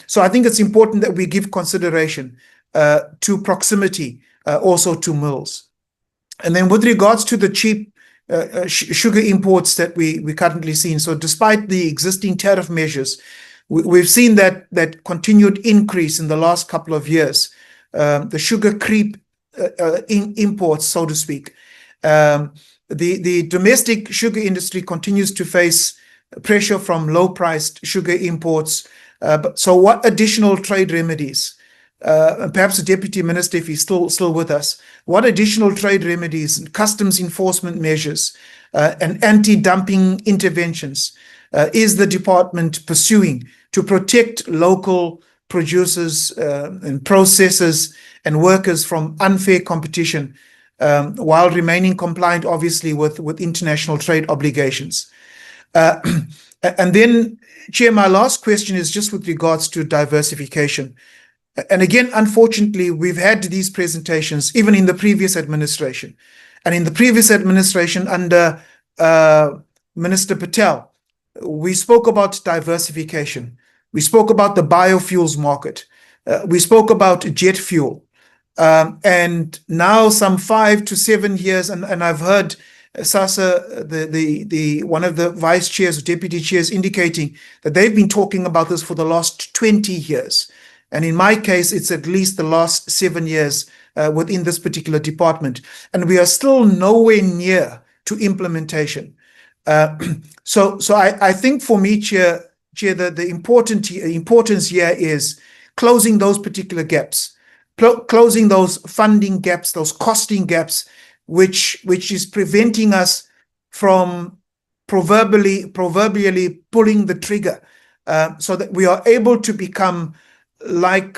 So I think it's important that we give consideration to proximity also to mills. And then with regards to the cheap sugar imports that we currently see, so despite the existing tariff measures we've seen that continued increase in the last couple of years, the sugar creep in imports, so to speak. The domestic sugar industry continues to face pressure from low-priced sugar imports. So what additional trade remedies, perhaps the Deputy Minister, if he's still with us, what additional trade remedies, customs enforcement measures, and anti-dumping interventions is the department pursuing to protect local producers and processors and workers from unfair competition, while remaining compliant, obviously, with international trade obligations? And then, Chair, my last question is just with regards to diversification. And again, unfortunately, we've had these presentations even in the previous administration. And in the previous administration under Minister Patel, we spoke about diversification. We spoke about the biofuels market. We spoke about jet fuel. And now some 5 to 7 years, and I've heard SASSA, the one of the vice chairs, deputy chairs, indicating that they've been talking about this for the last 20 years. And in my case, it's at least the last 7 years within this particular department. And we are still nowhere near to implementation. So I think for me, Chair, the importance here is closing those particular gaps, closing those funding gaps, those costing gaps, which is preventing us from proverbially pulling the trigger, so that we are able to become like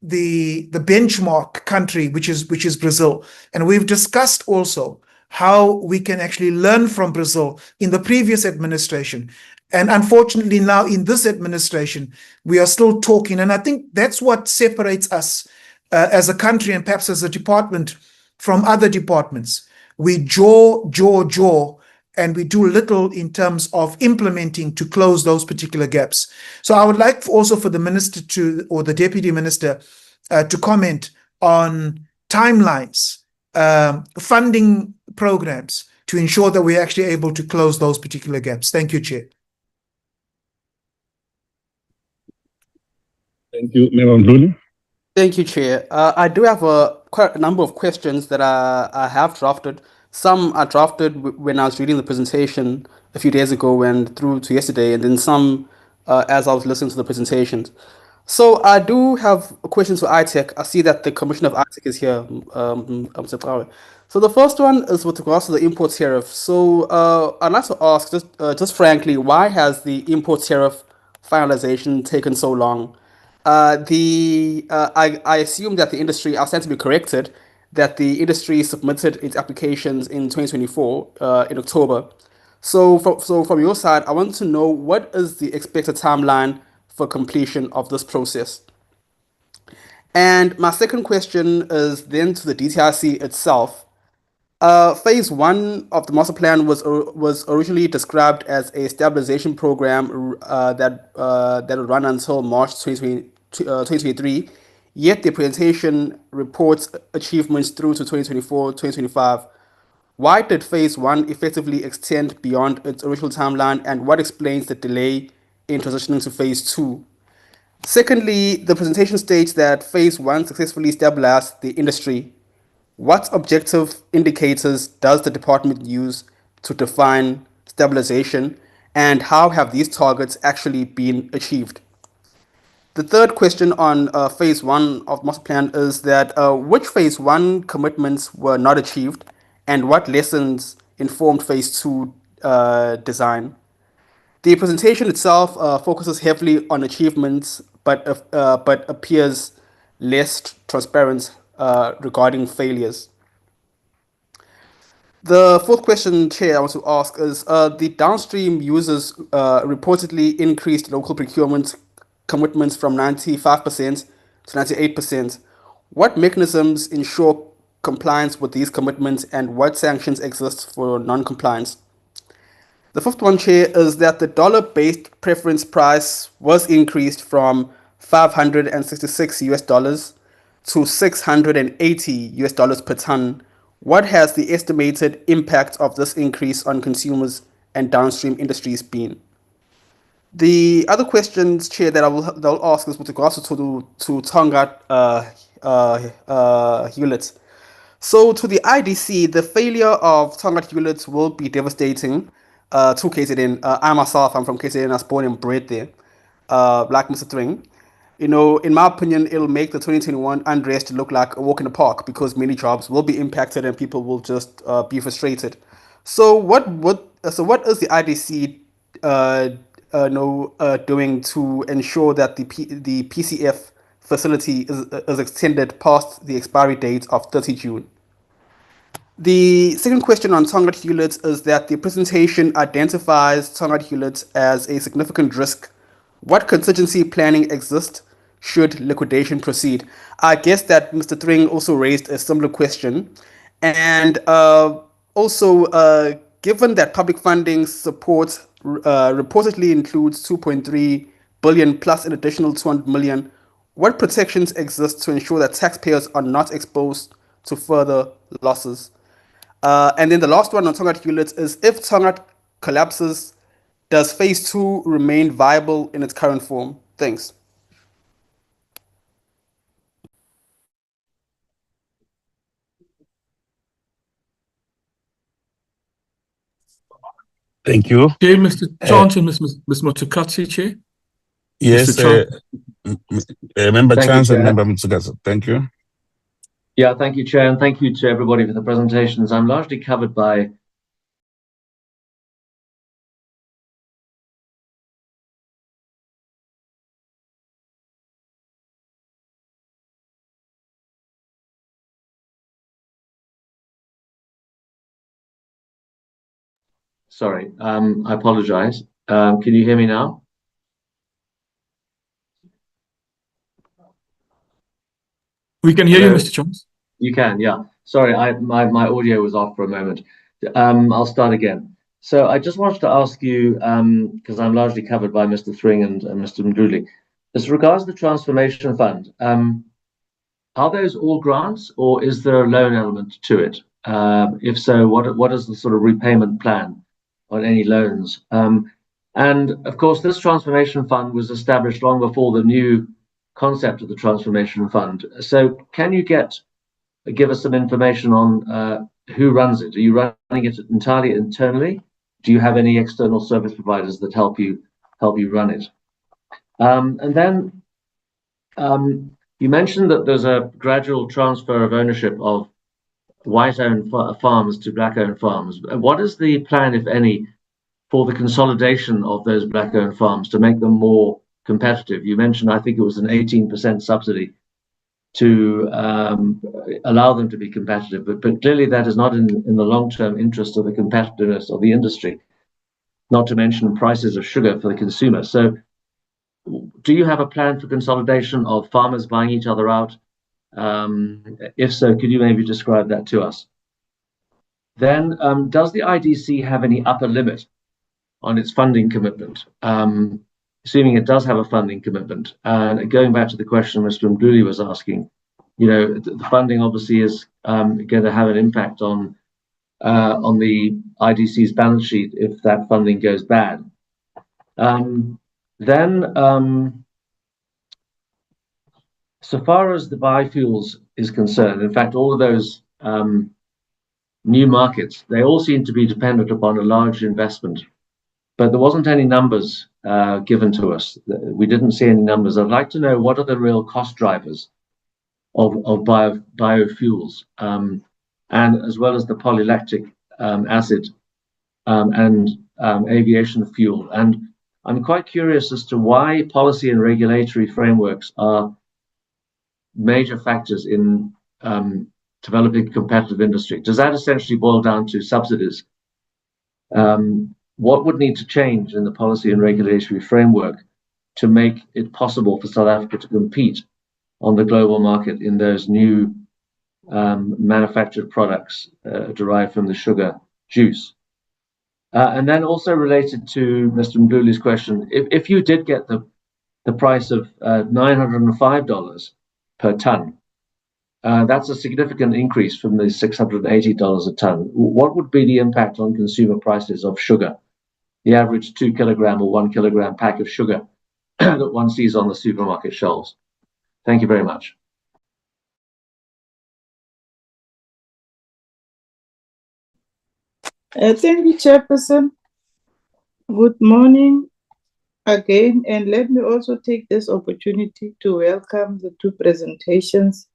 the benchmark country, which is Brazil. And we've discussed also how we can actually learn from Brazil in the previous administration. And unfortunately now in this administration, we are still talking. And I think that's what separates us as a country and perhaps as a department from other departments. We jaw, and we do little in terms of implementing to close those particular gaps. So I would like also for the minister or the deputy minister to comment on timelines, funding programs to ensure that we're actually able to close those particular gaps. Thank you, Chair. Thank you, Member Mdluli. Thank you, Chair. I do have quite a number of questions that I have drafted. Some I drafted when I was reading the presentation a few days ago and through to yesterday, and then some as I was listening to the presentations. So I do have questions for ITEC. I see that the Commissioner of ITEC is here, Mr. Trawe. So the first one is with regards to the import tariff. So I'd like to ask, just frankly, why has the import tariff finalization taken so long? I assume that the industry, I stand to be corrected, that the industry submitted its applications in 2024 in October. So from your side, I want to know what is the expected timeline for completion of this process. And my second question is then to the DTIC itself. Phase 1 of the master plan was originally described as a stabilization program that will run until March 2023, yet the presentation reports achievements through to 2024-2025. Why did phase 1 effectively extend beyond its original timeline, and what explains the delay in transitioning to phase 2? Secondly, the presentation states that phase 1 successfully stabilized the industry. What objective indicators does the department use to define stabilization, and how have these targets actually been achieved? The third question on phase 1 of the master plan is that which phase 1 commitments were not achieved, and what lessons informed phase 2 design? The presentation itself focuses heavily on achievements, but appears less transparent regarding failures. The fourth question, Chair, I want to ask is the downstream users reportedly increased local procurement commitments from 95% to 98%. What mechanisms ensure compliance with these commitments, and what sanctions exist for non-compliance? The fifth one, Chair, is that the dollar-based preference price was increased from $566 to $680 per ton. What has the estimated impact of this increase on consumers and downstream industries been? The other questions, Chair, that I'll ask is with regards to Tongaat Hewlett. So to the IDC, the failure of Tongaat Hewlett will be devastating to KZN. I myself, I'm from KZN, I was born and bred there, like Mr. Thring. You know, in my opinion, it'll make the 2021 unrest look like a walk in the park because many jobs will be impacted and people will just be frustrated. So what is the IDC doing to ensure that the PCF facility is extended past the expiry date of 30 June? The second question on Tongaat Hewlett is that the presentation identifies Tongaat Hewlett as a significant risk. What contingency planning exists should liquidation proceed? I guess that Mr. Thring also raised a similar question. And given that public funding support reportedly includes 2.3 billion plus an additional 200 million, what protections exist to ensure that taxpayers are not exposed to further losses? And then the last one on Tongaat Hewlett is if Tongaat collapses, does phase 2 remain viable in its current form? Thanks. Thank you. Okay, Mr. Chance and Ms. Motukatsi, Chair. Yes, Mr. Member Thank you, Chance and Chair. Member Mitsugasa. Thank you. Yeah, thank you, Chair, and thank you to everybody for the presentations. I'm largely covered by Sorry, I apologize. Can you hear me now? We can hear Hello? you, Mr. Chance. You can, yeah. Sorry, my audio was off for a moment. I'll start again. So I just wanted to ask you, because I'm largely covered by Mr. Thring and Mr. Mduli, as regards the Transformation Fund, are those all grants or is there a loan element to it? If so, what is the sort of repayment plan on any loans? And of course, this Transformation Fund was established long before the new concept of the Transformation Fund. So can you give us some information on who runs it? Are you running it entirely internally? Do you have any external service providers that help you run it? And then you mentioned that there's a gradual transfer of ownership of white-owned farms to black-owned farms. What is the plan, if any, for the consolidation of those black-owned farms to make them more competitive? You mentioned, I think it was an 18% subsidy to allow them to be competitive, but clearly that is not in the long-term interest of the competitiveness of the industry, not to mention prices of sugar for the consumer. So do you have a plan for consolidation of farmers buying each other out? If so, could you maybe describe that to us? Then, does the IDC have any upper limit on its funding commitment? Assuming it does have a funding commitment, and going back to the question Mr. Mduli was asking, the funding obviously is going to have an impact on the IDC's balance sheet if that funding goes bad. So far as the biofuels is concerned, in fact, all of those new markets, they all seem to be dependent upon a large investment, but there wasn't any numbers given to us. We didn't see any numbers. I'd like to know what are the real cost drivers of biofuels, and as well as the polylactic acid and aviation fuel. And I'm quite curious as to why policy and regulatory frameworks are major factors in developing a competitive industry. Does that essentially boil down to subsidies? What would need to change in the policy and regulatory framework to make it possible for South Africa to compete on the global market in those new manufactured products derived from the sugar juice? And then also related to Mr. Mduli's question, if you did get the price of $905 per ton, that's a significant increase from the $680 a ton. What would be the impact on consumer prices of sugar the average 2 kilogram or 1 kilogram pack of sugar that one sees on the supermarket shelves? Thank you very much. Thank you, Chairperson. Good morning again, and let me also take this opportunity to welcome the two presentations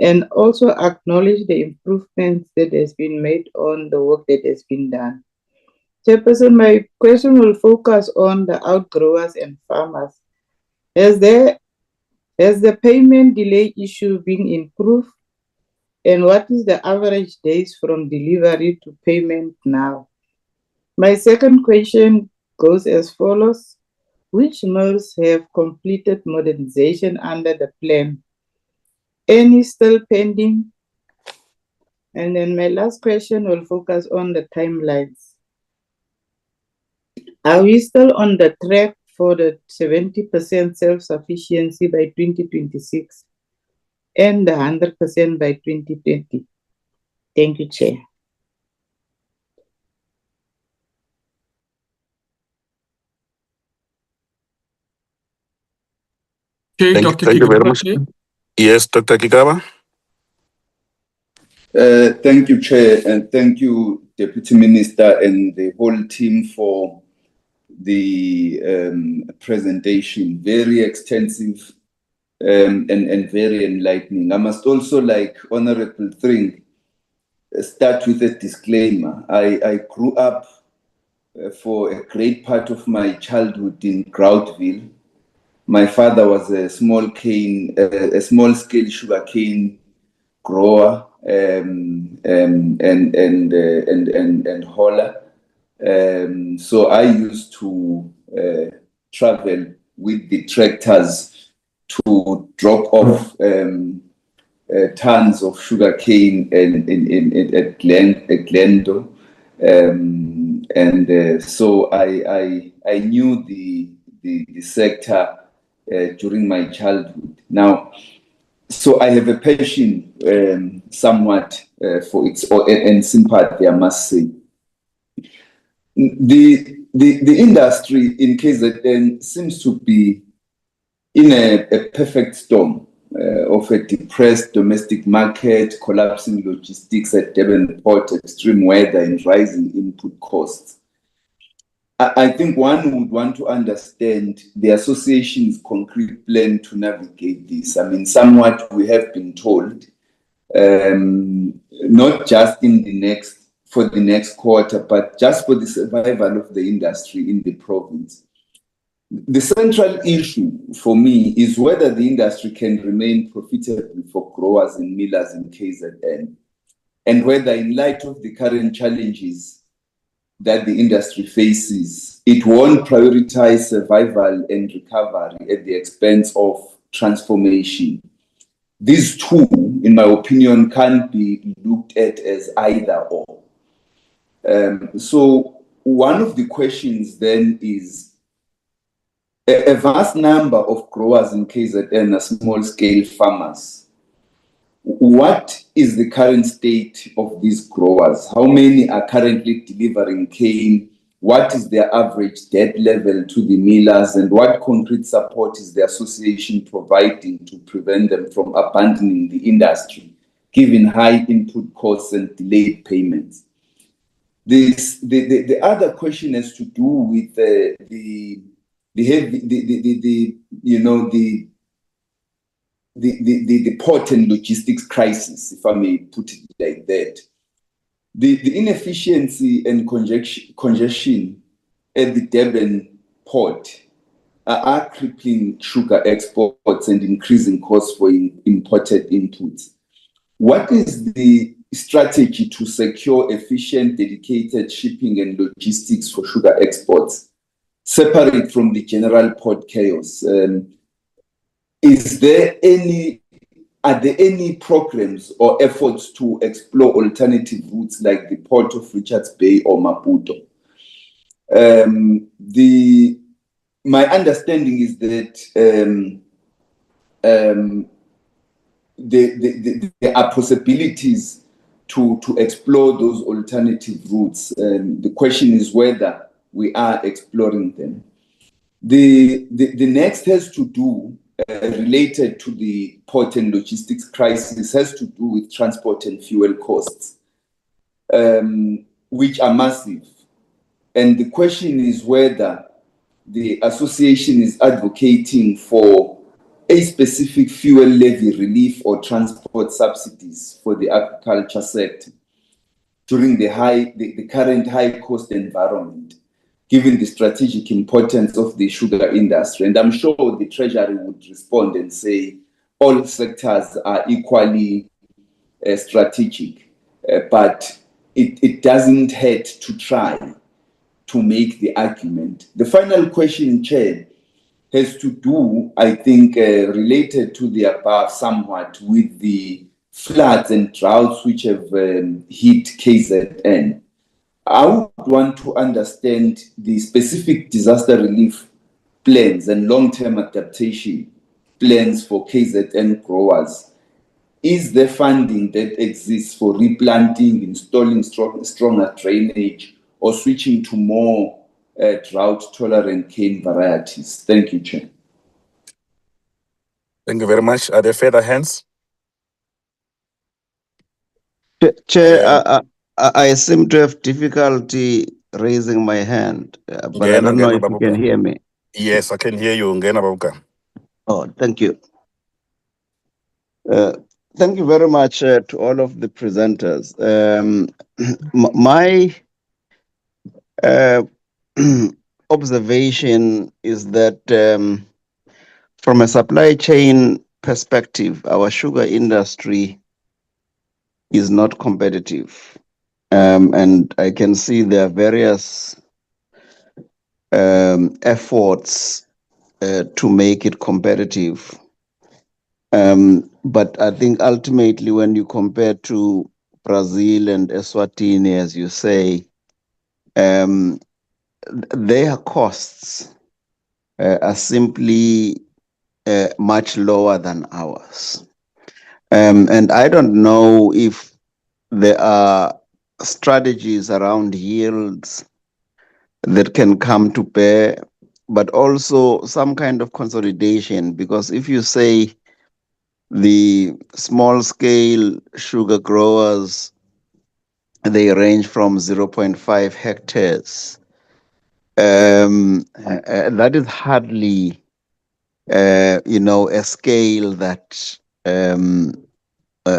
and also acknowledge the improvements that has been made on the work that has been done. Chairperson, my question will focus on the outgrowers and farmers. Has the payment delay issue been improved? And what is the average days from delivery to payment now? My second question goes as follows. Which mills have completed modernization under the plan? Any still pending? And then my last question will focus on the timelines. Are we still on the track for the 70% self-sufficiency by 2026 and the 100% by 2020? Thank you, Chair. Okay, Thank Dr. you very Kigaba, much. Chair. Yes, Dr. Kigaba. Thank you, Chair, and thank you, Deputy Minister, and the whole team for the presentation. Very extensive and very enlightening. I must also, like Honorable Thring, start with a disclaimer. I grew up for a great part of my childhood in Groutville. My father was a small-scale sugarcane grower and hauler. So I used to travel with the tractors to drop off tons of sugarcane at Glendo. So I knew the sector during my childhood. Now, so I have a passion somewhat for it, and sympathy, I must say. The industry in KZN seems to be in a perfect storm of a depressed domestic market, collapsing logistics at Durban Port, extreme weather, and rising input costs. I think one would want to understand the association's concrete plan to navigate this. I mean, somewhat we have been told, not just for the next quarter, but just for the survival of the industry in the province. The central issue for me is whether the industry can remain profitable for growers and millers in KZN, and whether, in light of the current challenges that the industry faces, it won't prioritize survival and recovery at the expense of transformation. These two, in my opinion, can't be looked at as either or. So one of the questions then is, a vast number of growers in KZN are small-scale farmers. What is the current state of these growers? How many are currently delivering cane? What is their average debt level to the millers? And what concrete support is the association providing to prevent them from abandoning the industry, given high input costs and delayed payments? The other question has to do with the port and logistics crisis, if I may put it like that. The inefficiency and congestion at the Durban port are crippling sugar exports and increasing costs for imported inputs. What is the strategy to secure efficient, dedicated shipping and logistics for sugar exports, separate from the general port chaos? Are there any programs or efforts to explore alternative routes like the Port of Richards Bay or Maputo? My understanding is that there are possibilities to explore those alternative routes. The question is whether we are exploring them. The next has to do, related to the port and logistics crisis, has to do with transport and fuel costs, which are massive. And the question is whether the association is advocating for a specific fuel levy relief or transport subsidies for the agriculture sector during the current high cost environment, given the strategic importance of the sugar industry. And I'm sure the Treasury would respond and say all sectors are equally strategic, but it doesn't hurt to try to make the argument. The final question, Chair, has to do, I think, related to the above somewhat with the floods and droughts which have hit KZN. I would want to understand the specific disaster relief plans and long-term adaptation plans for KZN growers. Is there funding that exists for replanting, installing stronger drainage, or switching to more drought-tolerant cane varieties? Thank you, Chair. Thank you very much. Are there further hands? Chair, I seem to have difficulty raising my hand, but I don't know if you can hear me. Yes, I can hear you. Ngena Babuka. Oh, thank you. Thank you very much to all of the presenters. My observation is that from a supply chain perspective, our sugar industry is not competitive. And I can see there are various efforts to make it competitive. But I think ultimately when you compare to Brazil and Eswatini, as you say, their costs are simply much lower than ours. And I don't know if there are strategies around yields that can come to bear, but also some kind of consolidation, because if you say the small scale sugar growers, they range from 0.5 hectares. That is hardly, a scale that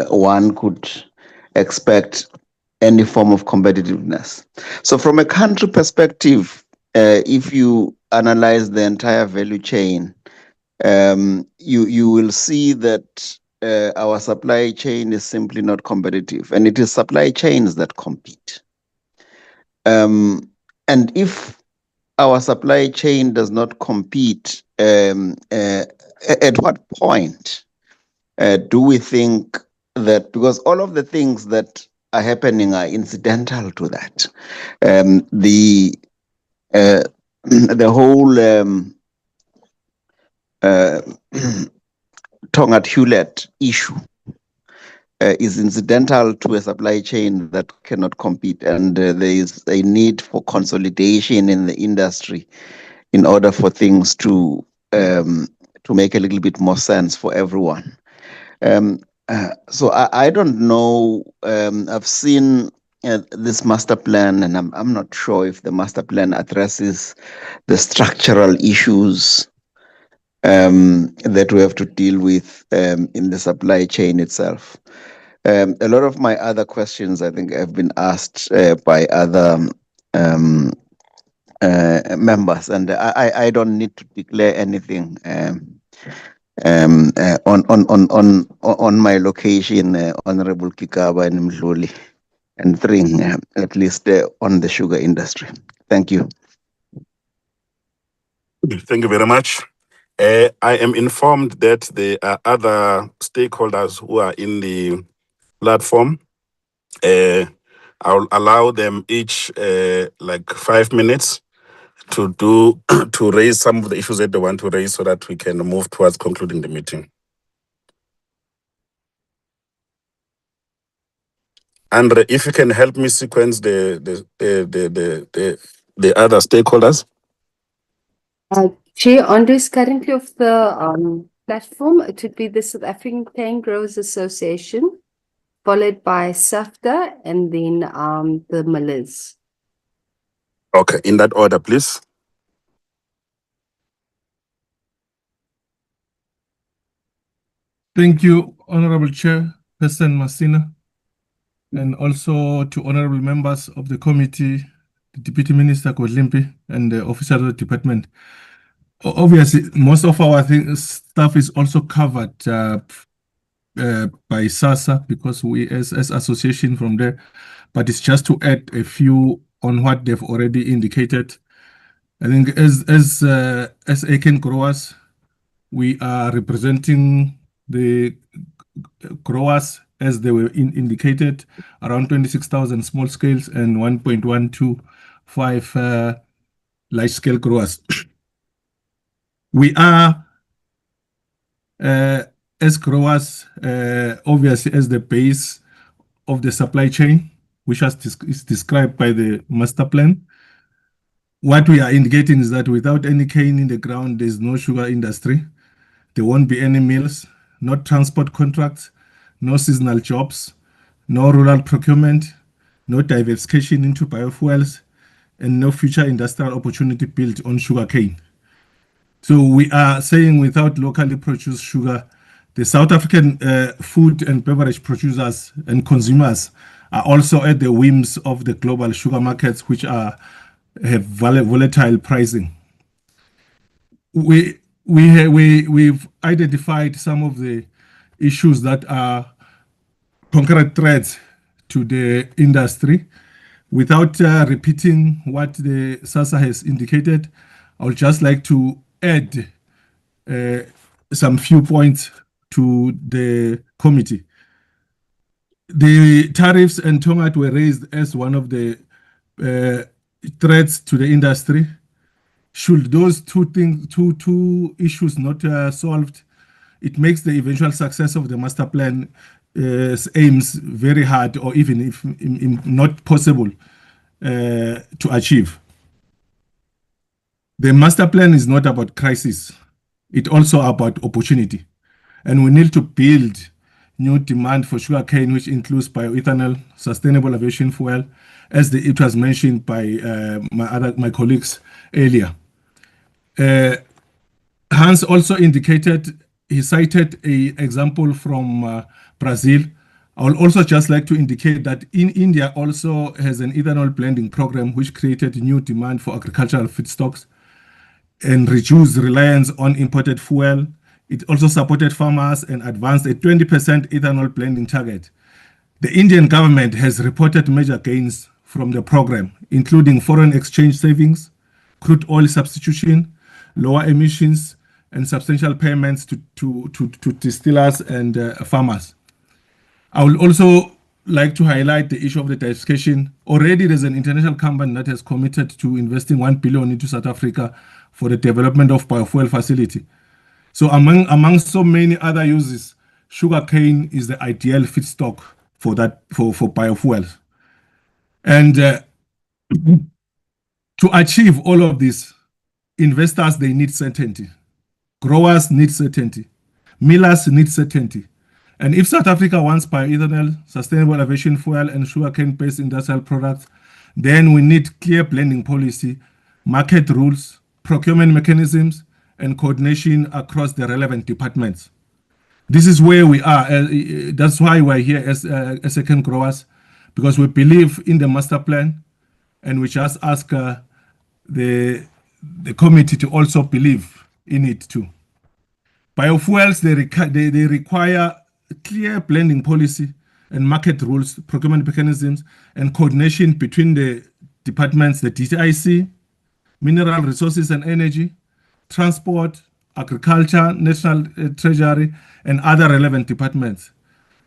one could expect any form of competitiveness. So from a country perspective, if you analyze the entire value chain, you will see that our supply chain is simply not competitive, and it is supply chains that compete. And if our supply chain does not compete, at what point do we think that, because all of the things that are happening are incidental to that, the whole Tonga Hewlett issue is incidental to a supply chain that cannot compete, and there is a need for consolidation in the industry in order for things to make a little bit more sense for everyone. So I don't know. I've seen this master plan, and I'm not sure if the master plan addresses the structural issues that we have to deal with in the supply chain itself. A lot of my other questions, I think, have been asked by other members, and I don't need to declare anything on my location, Honorable Kikaba and Mdluli, and Thring, at least on the sugar industry. Thank you. Thank you very much. I am informed that there are other stakeholders who are in the platform. I'll allow them each like 5 minutes to raise some of the issues that they want to raise so that we can move towards concluding the meeting. Andre, if you can help me sequence the the other stakeholders? Chair, Andre is currently off the platform. It would be the South African Cane Growers Association, followed by SAFTA, and then the millers. Okay, in that order, please. Thank you, Honorable Chairperson Masina, and also to honorable members of the committee, the Deputy Minister Kodlimpi, and the officers of the department. Obviously, most of our stuff is also covered by SASA because we as association from there, but it's just to add a few on what they've already indicated. I think as cane growers, we are representing the growers as they were indicated, around 26,000 small scales and 1.125 large scale growers. We are as growers, obviously as the base of the supply chain, which is described by the master plan. What we are indicating is that without any cane in the ground, there's no sugar industry. There won't be any mills, no transport contracts, no seasonal jobs, no rural procurement, no diversification into biofuels, and no future industrial opportunity built on sugarcane. So we are saying without locally produced sugar, the South African food and beverage producers and consumers are also at the whims of the global sugar markets, which have volatile pricing. We've identified some of the issues that are concrete threats to the industry. Without repeating what the SASA has indicated, I would just like to add some few points to the committee. The tariffs and TOMAT were raised as one of the threats to the industry. Should those two issues not solved, it makes the eventual success of the master plan aims very hard, or even if not possible to achieve. The master plan is not about crisis. It's also about opportunity. And we need to build new demand for sugarcane, which includes bioethanol, sustainable aviation fuel, as it was mentioned by my colleagues earlier. Hans also indicated, he cited an example from Brazil. I would also just like to indicate that in India also has an ethanol blending program which created new demand for agricultural feedstocks and reduced reliance on imported fuel. It also supported farmers and advanced a 20% ethanol blending target. The Indian government has reported major gains from the program, including foreign exchange savings, crude oil substitution, lower emissions, and substantial payments to distillers and farmers. I would also like to highlight the issue of the diversification. Already there's an international company that has committed to investing 1 billion into South Africa for the development of biofuel facility. So among so many other uses, sugarcane is the ideal feedstock for biofuels. And to achieve all of this, investors, they need certainty. Growers need certainty. Millers need certainty. And if South Africa wants bioethanol, sustainable aviation fuel, and sugarcane-based industrial products, then we need clear blending policy, market rules, procurement mechanisms, and coordination across the relevant departments. This is where we are. That's why we're here as cane growers, because we believe in the master plan, and we just ask the committee to also believe in it too. Biofuels, they require clear blending policy and market rules, procurement mechanisms, and coordination between the departments, the DTIC, Mineral Resources and Energy, Transport, Agriculture, National Treasury, and other relevant departments.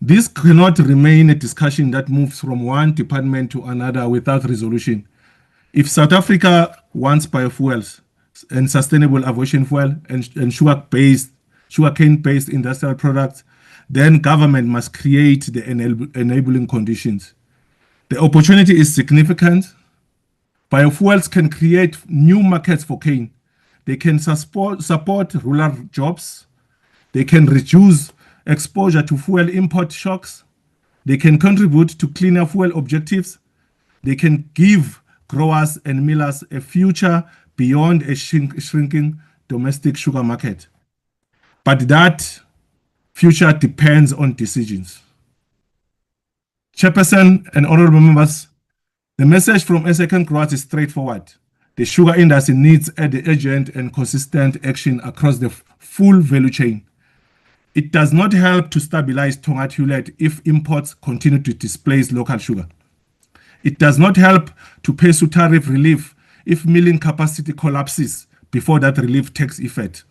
This cannot remain a discussion that moves from one department to another without resolution. If South Africa wants biofuels and sustainable aviation fuel and sugarcane-based industrial products, then government must create the enabling conditions. The opportunity is significant. Biofuels can create new markets for cane. They can support rural jobs. They can reduce exposure to fuel import shocks. They can contribute to cleaner fuel objectives. They can give growers and millers a future beyond a shrinking domestic sugar market. But that future depends on decisions. Chairperson and honorable members, the message from Second Growers is straightforward. The sugar industry needs urgent and consistent action across the full value chain. It does not help to stabilize Tonga Hewlett if imports continue to displace local sugar. It does not help to pay tariff relief if milling capacity collapses before that relief takes effect.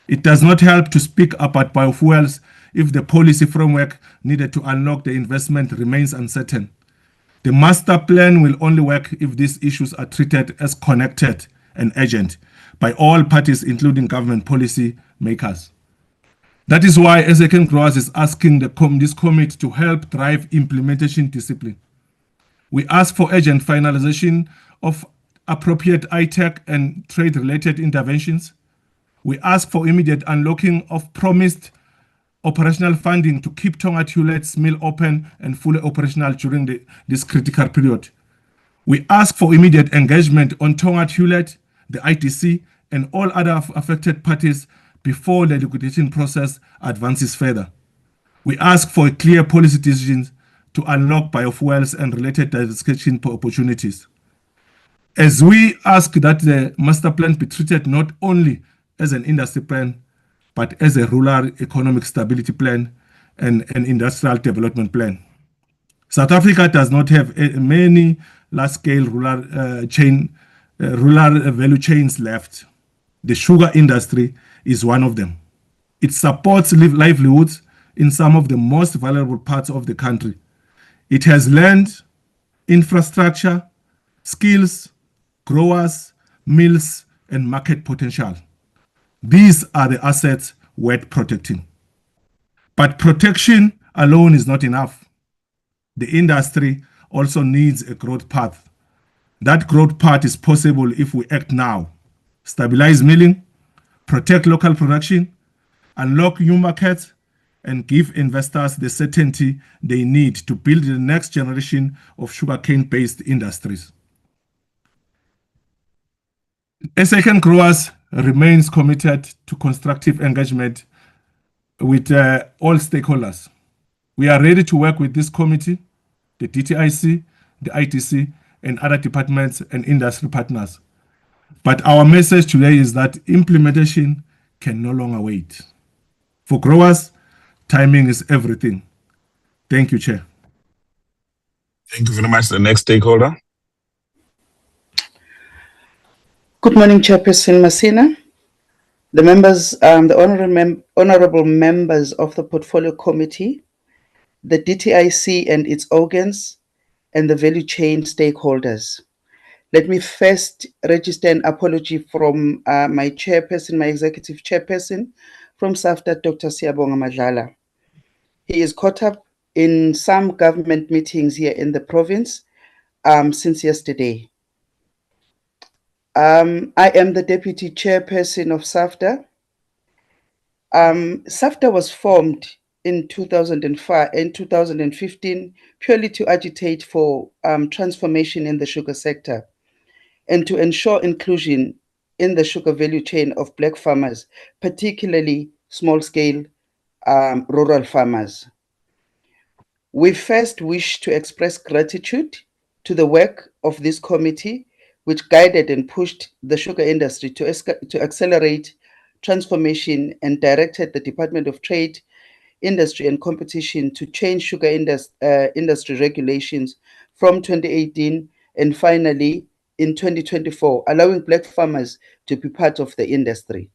It does not help to speak about biofuels if the policy framework needed to unlock the investment remains uncertain. The master plan will only work if these issues are treated as connected and urgent by all parties, including government policy makers. That is why Second Growers is asking this committee to help drive implementation discipline. We ask for urgent finalization of appropriate ITEC and trade-related interventions. We ask for immediate unlocking of promised operational funding to keep Tonga Hewlett's mill open and fully operational during this critical period. We ask for immediate engagement on Tonga Hewlett, the ITC, and all other affected parties before the liquidation process advances further. We ask for clear policy decisions to unlock biofuels and related diversification opportunities. As we ask that the master plan be treated not only as an industry plan, but as a rural economic stability plan and an industrial development plan. South Africa does not have many large-scale rural value chains left. The sugar industry is one of them. It supports livelihoods in some of the most vulnerable parts of the country. It has land, infrastructure, skills, growers, mills, and market potential. These are the assets worth protecting. But protection alone is not enough. The industry also needs a growth path. That growth path is possible if we act now. Stabilize milling, protect local production, unlock new markets, and give investors the certainty they need to build the next generation of sugarcane-based industries. Second Growers remains committed to constructive engagement with all stakeholders. We are ready to work with this committee, the DTIC, the ITC, and other departments and industry partners. But our message today is that implementation can no longer wait. For growers, timing is everything. Thank you, Chair. Thank you very much. The next stakeholder. Good morning, Chairperson Masina. The members, the honorable members of the Portfolio Committee, the DTIC and its organs, and the value chain stakeholders. Let me first register an apology from my chairperson, my executive chairperson from SAFTA, Dr. Siyabonga Madlala. He is caught up in some government meetings here in the province since yesterday. I am the deputy chairperson of SAFTA. SAFTA was formed in 2015 purely to agitate for transformation in the sugar sector and to ensure inclusion in the sugar value chain of Black farmers, particularly small-scale rural farmers. We first wish to express gratitude to the work of this committee, which guided and pushed the sugar industry to accelerate transformation and directed the Department of Trade, Industry and Competition to change sugar industry regulations from 2018 and finally in 2024, allowing Black farmers to be part of the industry.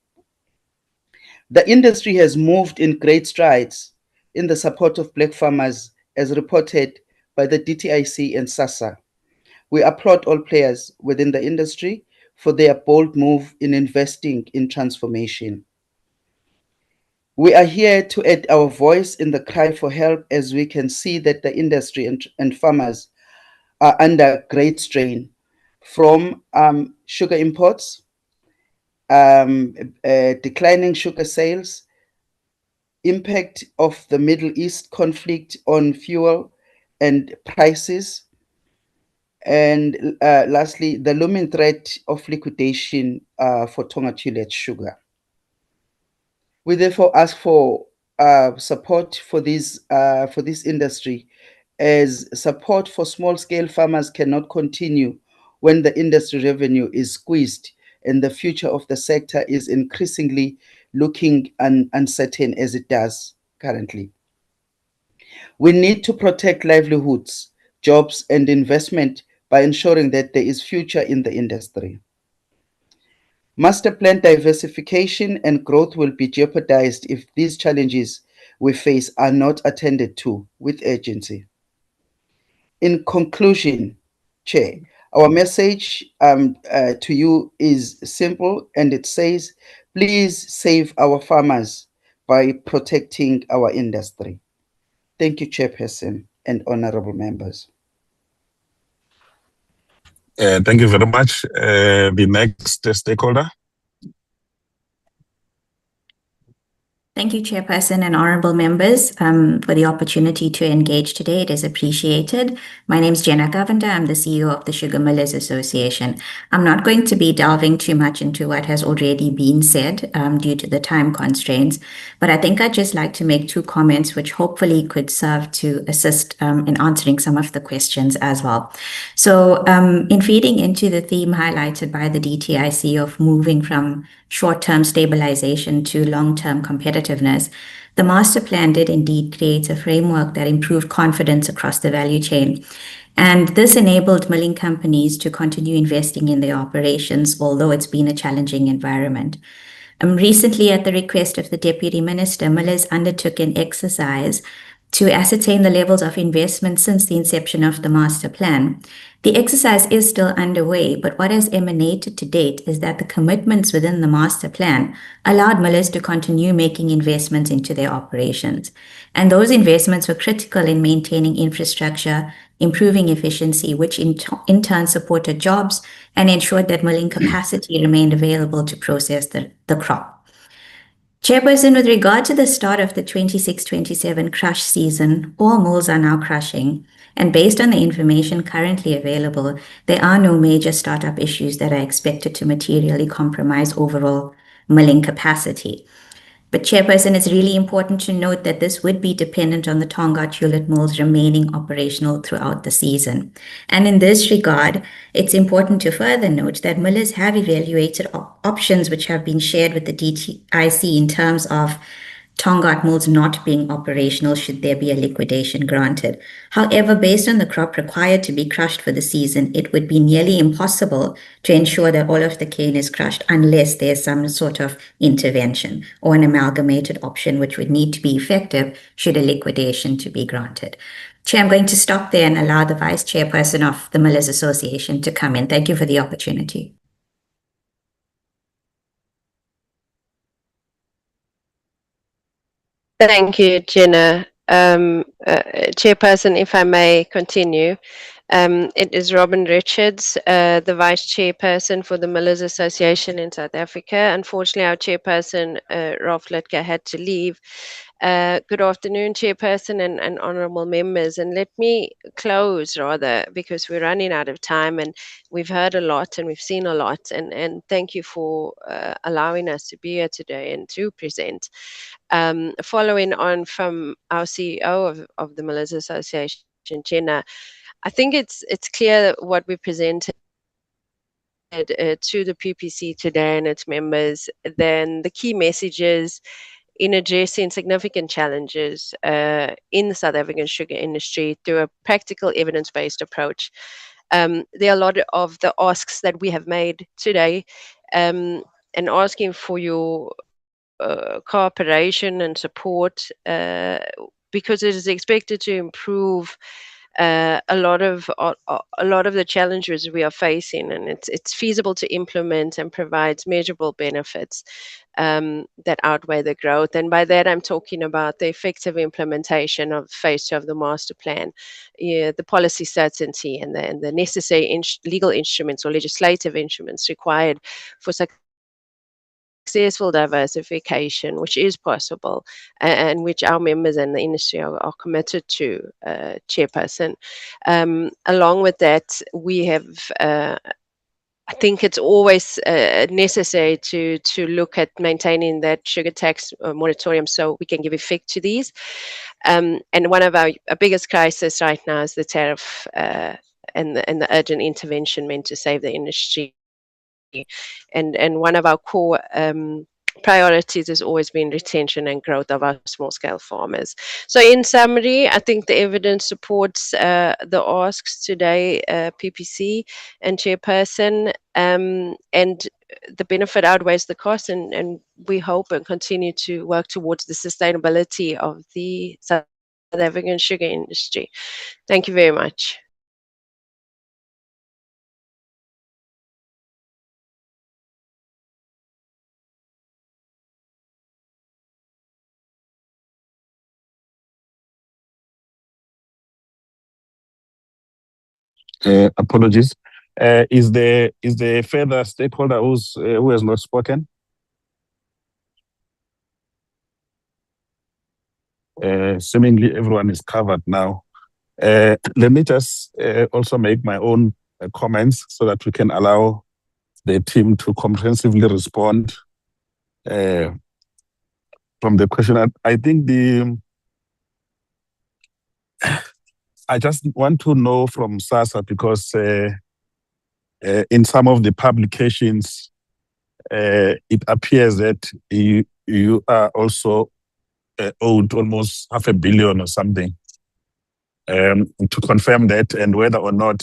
The industry has moved in great strides in the support of Black farmers as reported by the DTIC and SASSA. We applaud all players within the industry for their bold move in investing in transformation. We are here to add our voice in the cry for help as we can see that the industry and farmers are under great strain. from sugar imports, declining sugar sales, impact of the Middle East conflict on fuel and prices, and lastly, the looming threat of liquidation for Tonga Chulet sugar. We therefore ask for support for this industry, as support for small-scale farmers cannot continue when the industry revenue is squeezed and the future of the sector is increasingly looking uncertain as it does currently. We need to protect livelihoods, jobs, and investment by ensuring that there is future in the industry. Master plan diversification and growth will be jeopardized if these challenges we face are not attended to with urgency. In conclusion, Chair, our message to you is simple, and it says, please save our farmers by protecting our industry. Thank you, Chairperson and honorable members. Thank you very much. The next stakeholder. Thank you, Chairperson and honorable members, for the opportunity to engage today. It is appreciated. My name is Jenna Govender. I'm the CEO of the Sugar Millers Association. I'm not going to be delving too much into what has already been said due to the time constraints, but I think I'd just like to make two comments which hopefully could serve to assist in answering some of the questions as well. So in feeding into the theme highlighted by the DTIC of moving from short-term stabilization to long-term competitiveness, the master plan did indeed create a framework that improved confidence across the value chain. And this enabled milling companies to continue investing in their operations, although it's been a challenging environment. Recently, at the request of the Deputy Minister, millers undertook an exercise to ascertain the levels of investment since the inception of the master plan. The exercise is still underway, but what has emanated to date is that the commitments within the master plan allowed millers to continue making investments into their operations. And those investments were critical in maintaining infrastructure, improving efficiency, which in turn supported jobs and ensured that milling capacity remained available to process the crop. Chairperson, with regard to the start of the 26-27 crush season, all mills are now crushing, and based on the information currently available, there are no major startup issues that are expected to materially compromise overall milling capacity. But Chairperson, it's really important to note that this would be dependent on the Tonga Tulip mills remaining operational throughout the season. And in this regard, it's important to further note that millers have evaluated options which have been shared with the DTIC in terms of Tonga mills not being operational should there be a liquidation granted. However, based on the crop required to be crushed for the season, it would be nearly impossible to ensure that all of the cane is crushed unless there's some sort of intervention or an amalgamated option which would need to be effective should a liquidation to be granted. Chair, I'm going to stop there and allow the Vice Chairperson of the Millers Association to come in. Thank you for the opportunity. Thank you, Jenna. Chairperson, if I may continue. It is Robin Richards, the Vice Chairperson for the Millers Association in South Africa. Unfortunately, our Chairperson, Ralph Litke, had to leave. Good afternoon, Chairperson and honourable members. And let me close, rather, because we're running out of time and we've heard a lot and we've seen a lot. And thank you for allowing us to be here today and to present. Following on from our CEO of the Millers Association, Jenna, I think it's clear that what we presented to the PPC today and its members, then the key messages in addressing significant challenges in the South African sugar industry through a practical evidence-based approach. There are a lot of the asks that we have made today and asking for your cooperation and support because it is expected to improve a lot of the challenges we are facing, and it's feasible to implement and provides measurable benefits that outweigh the growth. And by that, I'm talking about the effective implementation of phase 2 of the master plan, the policy certainty, and the necessary legal instruments or legislative instruments required for successful diversification, which is possible, and which our members and the industry are committed to, Chairperson. Along with that, we have I think it's always necessary to look at maintaining that sugar tax moratorium so we can give effect to these. And one of our biggest crises right now is the tariff and the urgent intervention meant to save the industry. And one of our core priorities has always been retention and growth of our small-scale farmers. So in summary, I think the evidence supports the asks today, PPC and Chairperson, and the benefit outweighs the cost, and we hope and continue to work towards the sustainability of the South African sugar industry. Thank you very much. Apologies. Is there further stakeholder who has not spoken? Seemingly everyone is covered now. Let me just also make my own comments so that we can allow the team to comprehensively respond from the question. I think I just want to know from SASSA, because in some of the publications, it appears that you are also owed almost $500 million or something. To confirm that, and whether or not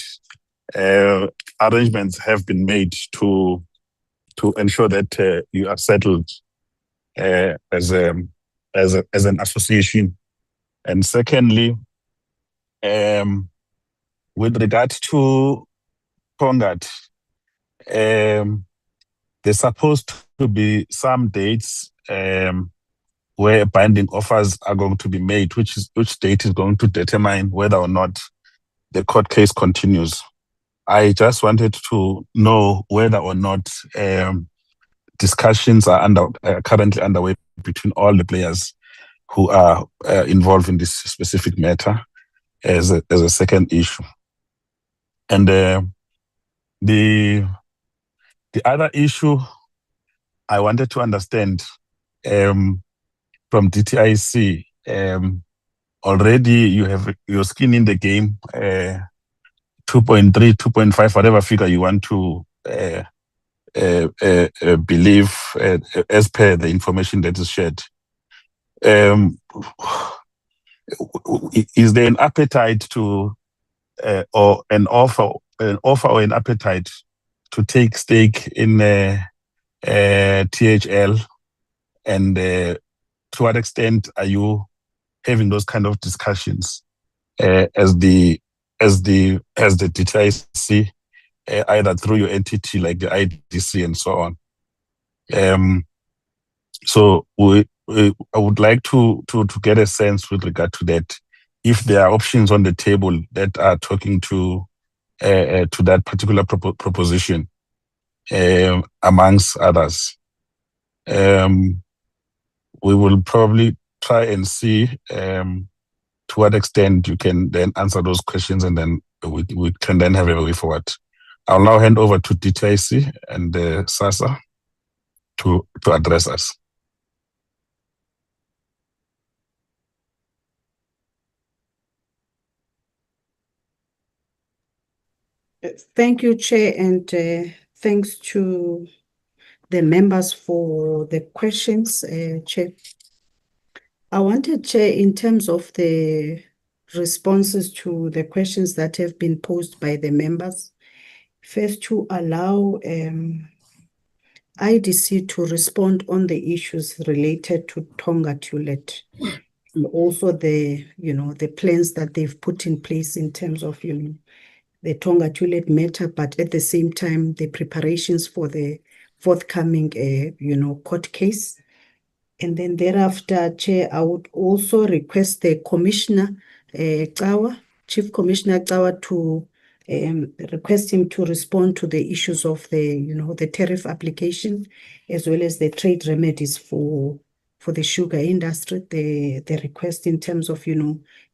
arrangements have been made to ensure that you are settled as an association. And secondly, with regard to Tongaat, there's supposed to be some dates where binding offers are going to be made, which date is going to determine whether or not the court case continues. I just wanted to know whether or not discussions are currently underway between all the players who are involved in this specific matter as a second issue. And the other issue I wanted to understand from DTIC, already you have your skin in the game, 2.3, 2.5, whatever figure you want to believe as per the information that is shared. Is there an appetite to or an offer or an appetite to take stake in THL, and to what extent are you having those kind of discussions as the DTIC, either through your entity like the IDC and so on? So I would like to get a sense with regard to that, if there are options on the table that are talking to that particular proposition, amongst others. We will probably try and see to what extent you can then answer those questions, and then we can then have a way forward. I'll now hand over to DTIC and SASSA to address us. Thank you, Chair, and thanks to the members for the questions, Chair. I wanted, Chair, in terms of the responses to the questions that have been posed by the members, first to allow IDC to respond on the issues related to Tongaat. also the, the plans that they've put in place in terms of, the Tonga Tulip matter, but at the same time, the preparations for the forthcoming, court case. And then thereafter, Chair, I would also request the Commissioner, Chief Commissioner Kawa, to request him to respond to the issues of the, the tariff application, as well as the trade remedies for the sugar industry, the request in terms of,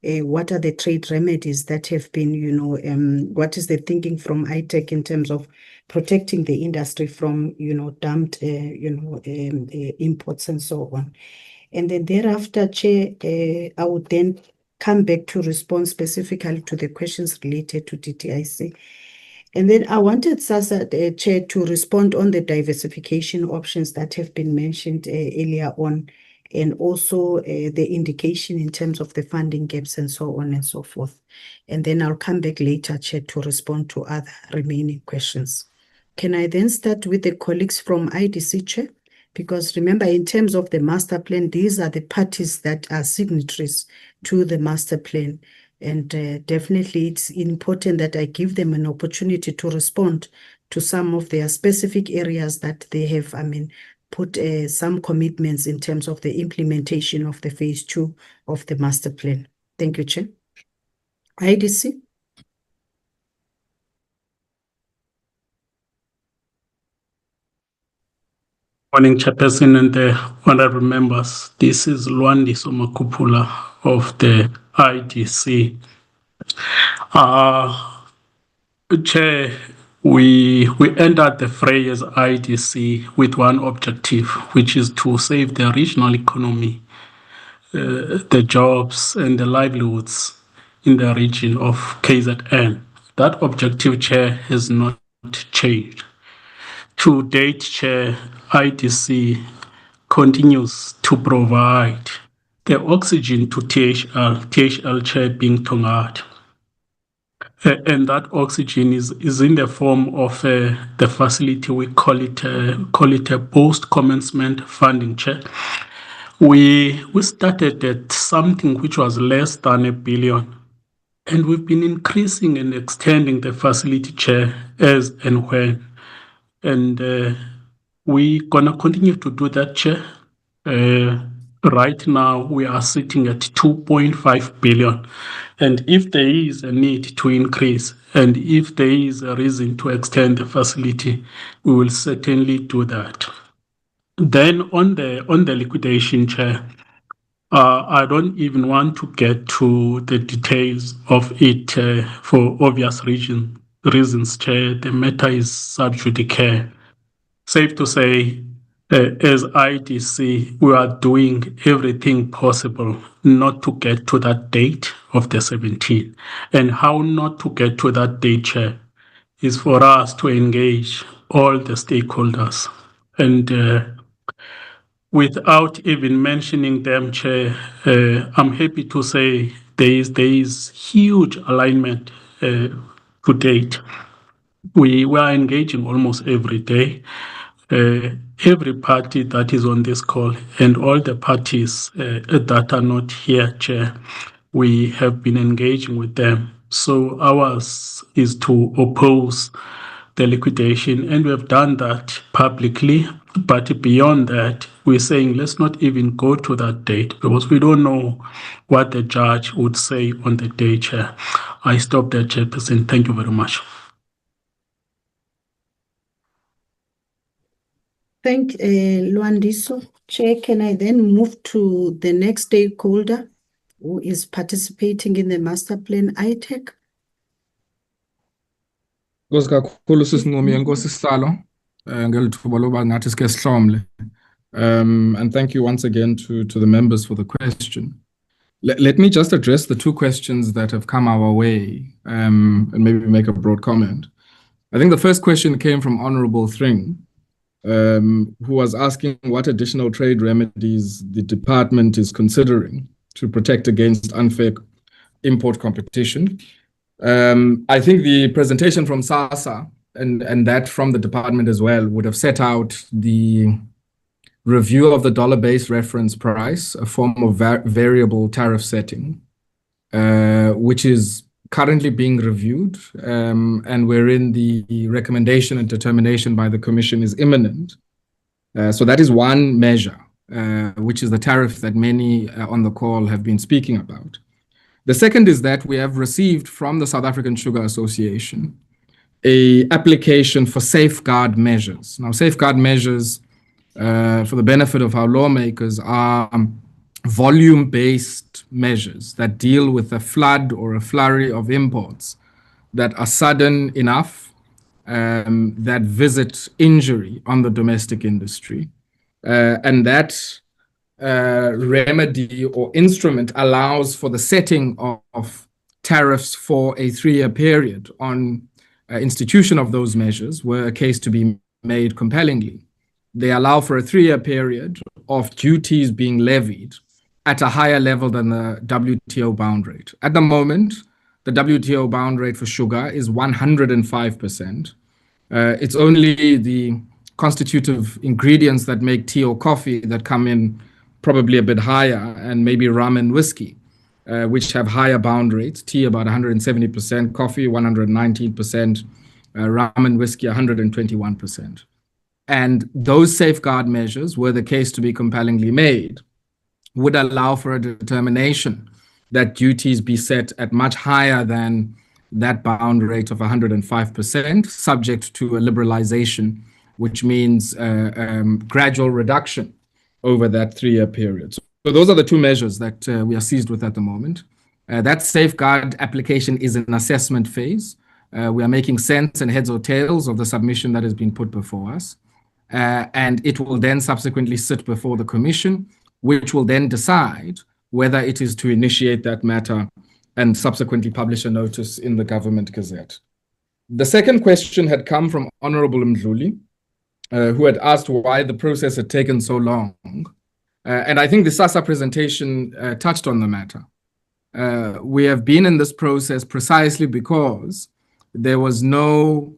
what are the trade remedies that have been, what is the thinking from ITEC in terms of protecting the industry from, dumped, imports and so on. And then thereafter, Chair, I would then come back to respond specifically to the questions related to DTIC. And then I wanted SASSA, Chair, to respond on the diversification options that have been mentioned earlier on, and also the indication in terms of the funding gaps and so on and so forth. And then I'll come back later, Chair, to respond to other remaining questions. Can I then start with the colleagues from IDC, Chair? Because remember, in terms of the master plan, these are the parties that are signatories to the master plan. And definitely it's important that I give them an opportunity to respond to some of their specific areas that they have, put some commitments in terms of the implementation of the phase 2 of the master plan. Thank you, Chair. IDC. Morning, Chairperson and the honorable members. This is Luandi Somakupula of the IDC. Chair, we entered the fray as IDC with one objective, which is to save the regional economy, the jobs and the livelihoods in the region of KZN. That objective, Chair, has not changed. To date, Chair, IDC continues to provide the oxygen to THL Chair being Tongat. And that oxygen is in the form of the facility. We call it a post-commencement funding, Chair. We started at something which was less than $1 billion, and we've been increasing and extending the facility, Chair, as and when. And we're gonna continue to do that, Chair. Right now, we are sitting at 2.5 billion. And if there is a need to increase, and if there is a reason to extend the facility, we will certainly do that. Then on the liquidation, Chair, I don't even want to get to the details of it for obvious reasons, Chair. The matter is sub judice. Safe to say, as IDC, we are doing everything possible not to get to that date of the 17th. And how not to get to that date, Chair, is for us to engage all the stakeholders. And without even mentioning them, Chair, I'm happy to say there is huge alignment to date. We are engaging almost every day. Every party that is on this call and all the parties that are not here, Chair, we have been engaging with them. So ours is to oppose the liquidation, and we have done that publicly. But beyond that, we're saying let's not even go to that date because we don't know what the judge would say on the day, Chair. I stop there, Chairperson. Thank you very much. Thank Luandiso. Chair, can I then move to the next stakeholder who is participating in the master plan, ITEC? Nkosi kakhulu sisinqumi yenkosi sihlalo ngeli thuba loba nathi sike sihlomle. And thank you once again to the members for the question. Let me just address the two questions that have come our way and maybe make a broad comment. I think the first question came from Honorable Thring, who was asking what additional trade remedies the department is considering to protect against unfair import competition. I think the presentation from SASSA and that from the department as well would have set out the review of the dollar-based reference price, a form of variable tariff setting, which is currently being reviewed, and wherein the recommendation and determination by the Commission is imminent. So that is one measure, which is the tariff that many on the call have been speaking about. The second is that we have received from the South African Sugar Association an application for safeguard measures. Now, safeguard measures, for the benefit of our lawmakers, are volume-based measures that deal with a flood or a flurry of imports that are sudden enough, that visit injury on the domestic industry. And that remedy or instrument allows for the setting of tariffs for a 3-year period on institution of those measures were a case to be made compellingly. They allow for a 3-year period of duties being levied at a higher level than the WTO bound rate. At the moment, the WTO bound rate for sugar is 105%. It's only the constitutive ingredients that make tea or coffee that come in probably a bit higher, and maybe rum and whiskey, which have higher bound rates. Tea about 170%, coffee 119%, rum and whiskey 121%. And those safeguard measures, were the case to be compellingly made, would allow for a determination that duties be set at much higher than that bound rate of 105%, subject to a liberalization, which means gradual reduction over that 3-year period. So those are the two measures that we are seized with at the moment. That safeguard application is in assessment phase. We are making sense and heads or tails of the submission that has been put before us. And it will then subsequently sit before the Commission, which will then decide whether it is to initiate that matter and subsequently publish a notice in the Government Gazette. The second question had come from Honorable Mdluli, who had asked why the process had taken so long. And I think the SASSA presentation touched on the matter. We have been in this process precisely because there was no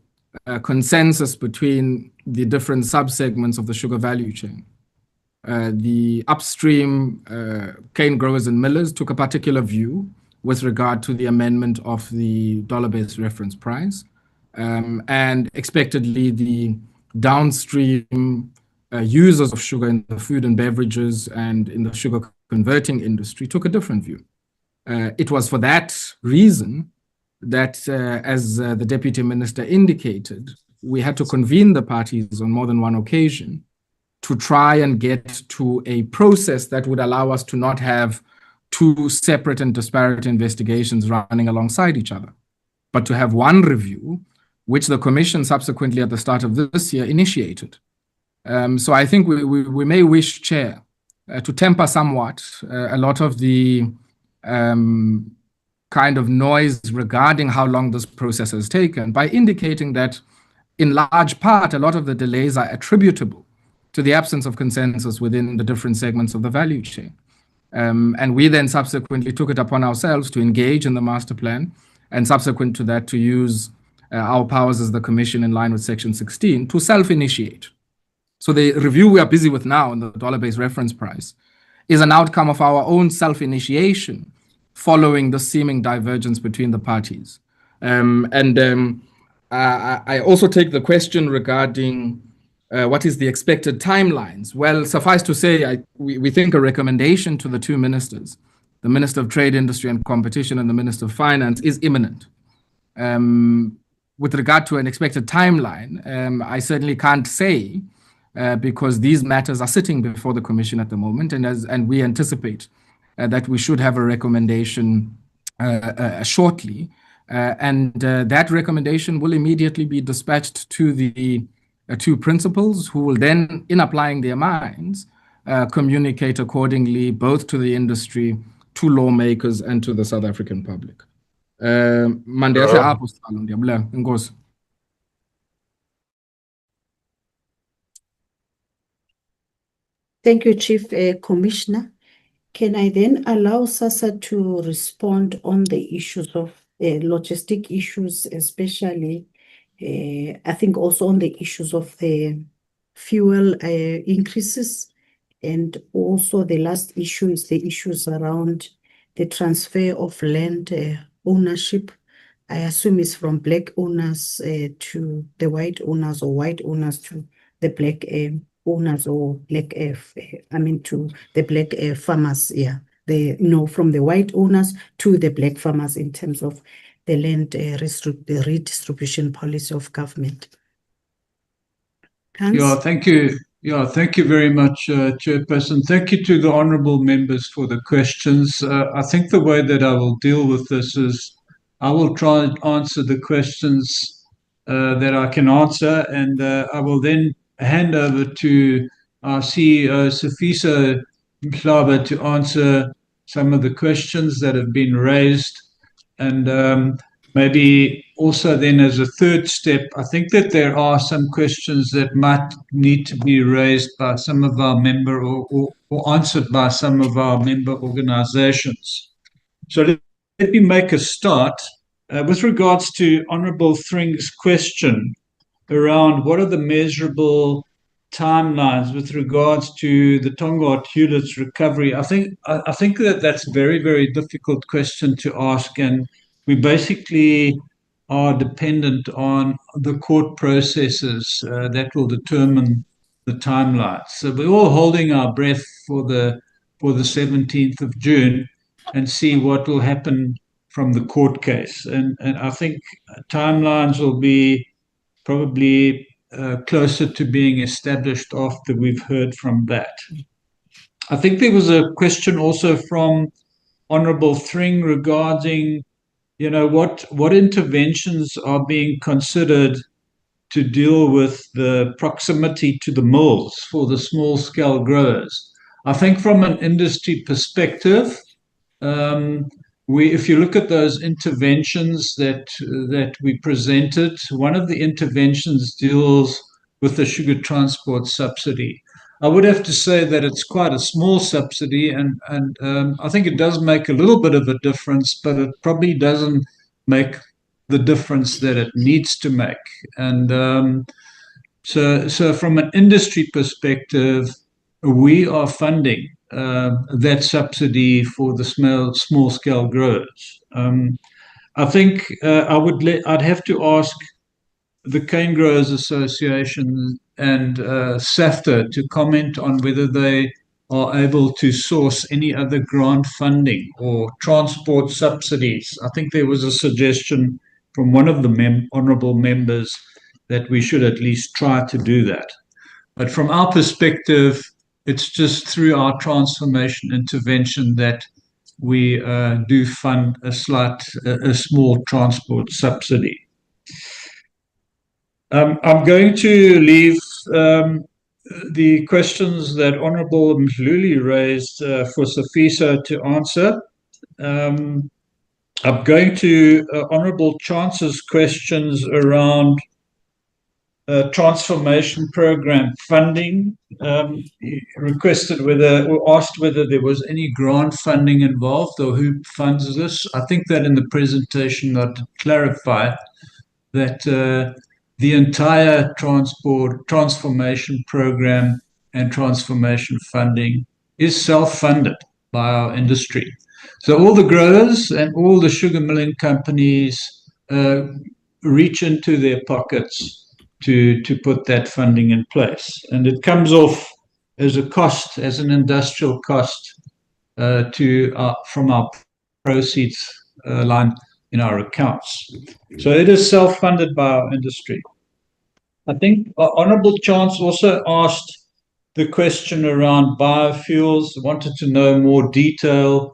consensus between the different subsegments of the sugar value chain. The upstream cane growers and millers took a particular view with regard to the amendment of the dollar-based reference price. And expectedly, the downstream users of sugar in the food and beverages and in the sugar converting industry took a different view. It was for that reason that, as the Deputy Minister indicated, we had to convene the parties on more than one occasion to try and get to a process that would allow us to not have two separate and disparate investigations running alongside each other, but to have one review, which the Commission subsequently at the start of this year initiated. So I think we may wish, Chair, to temper somewhat a lot of the kind of noise regarding how long this process has taken by indicating that in large part, a lot of the delays are attributable to the absence of consensus within the different segments of the value chain. And we then subsequently took it upon ourselves to engage in the master plan, and subsequent to that to use our powers as the Commission in line with Section 16 to self-initiate. So the review we are busy with now on the dollar-based reference price is an outcome of our own self-initiation following the seeming divergence between the parties. I also take the question regarding what is the expected timelines. Well, suffice to say, we think a recommendation to the two ministers, the Minister of Trade, Industry and Competition and the Minister of Finance, is imminent. With regard to an expected timeline, I certainly can't say because these matters are sitting before the Commission at the moment, and we anticipate that we should have a recommendation shortly. That recommendation will immediately be dispatched to the two principals, who will then, in applying their minds, communicate accordingly both to the industry, to lawmakers, and to the South African public. Thank you, Chief Commissioner. Can I then allow SASSA to respond on the issues of logistic issues, especially, I think also on the issues of the fuel increases And also the last issue is the issues around the transfer of land ownership. I assume it's from black owners to the white owners, or white owners to the black owners, or black, to the black farmers. Yeah, from the white owners to the black farmers in terms of the land the redistribution policy of government. Hans? Yeah, thank you. Yeah, thank you very much, Chairperson. Thank you to the honourable members for the questions. I think the way that I will deal with this is I will try and answer the questions that I can answer, and I will then hand over to our CEO, Sifiso Mhlaba, to answer some of the questions that have been raised. And maybe also then as a third step, I think that there are some questions that might need to be raised by some of our member or answered by some of our member organizations. So let me make a start with regards to Honourable Thring's question around what are the measurable timelines with regards to the Tongaat Hewlett's recovery. I think that that's a very, very difficult question to ask, and we basically are dependent on the court processes that will determine the timelines. So we're all holding our breath for the 17th of June and see what will happen from the court case. And I think timelines will be probably closer to being established after we've heard from that. I think there was a question also from Honourable Thring regarding, what interventions are being considered to deal with the proximity to the mills for the small-scale growers. I think from an industry perspective, if you look at those interventions that we presented, one of the interventions deals with the sugar transport subsidy. I would have to say that it's quite a small subsidy, and I think it does make a little bit of a difference, but it probably doesn't make the difference that it needs to make. And so from an industry perspective, we are funding that subsidy for the small-scale growers. I think I'd have to ask the Cane Growers Association and SAFTA to comment on whether they are able to source any other grant funding or transport subsidies. I think there was a suggestion from one of the honourable members that we should at least try to do that. But from our perspective, it's just through our transformation intervention that we do fund a small transport subsidy. I'm going to leave the questions that Honourable Mhluli raised for Sifiso to answer. I'm going to Honourable Chance's questions around transformation program funding. He requested or asked whether there was any grant funding involved or who funds this. I think that in the presentation I did clarify that the entire transformation program and transformation funding is self-funded by our industry. So all the growers and all the sugar milling companies reach into their pockets to put that funding in place. And it comes off as a cost, as an industrial cost from our proceeds line in our accounts. So it is self-funded by our industry. I think Honourable Chance also asked the question around biofuels, wanted to know more detail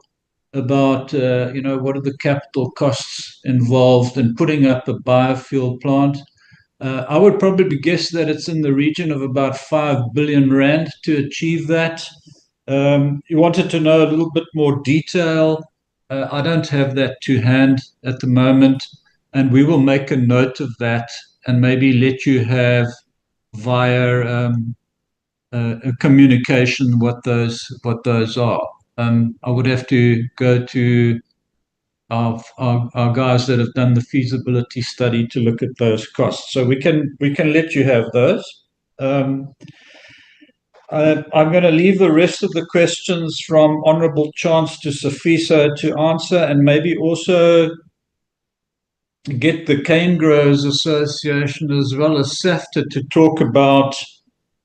about, what are the capital costs involved in putting up a biofuel plant. I would probably guess that it's in the region of about 5 billion rand to achieve that. You wanted to know a little bit more detail. I don't have that to hand at the moment, and we will make a note of that and maybe let you have via a communication what those are. I would have to go to our guys that have done the feasibility study to look at those costs. So we can let you have those. I'm going to leave the rest of the questions from Honourable Chance to Safiso to answer, and maybe also get the Cane Growers Association as well as SAFTA to talk about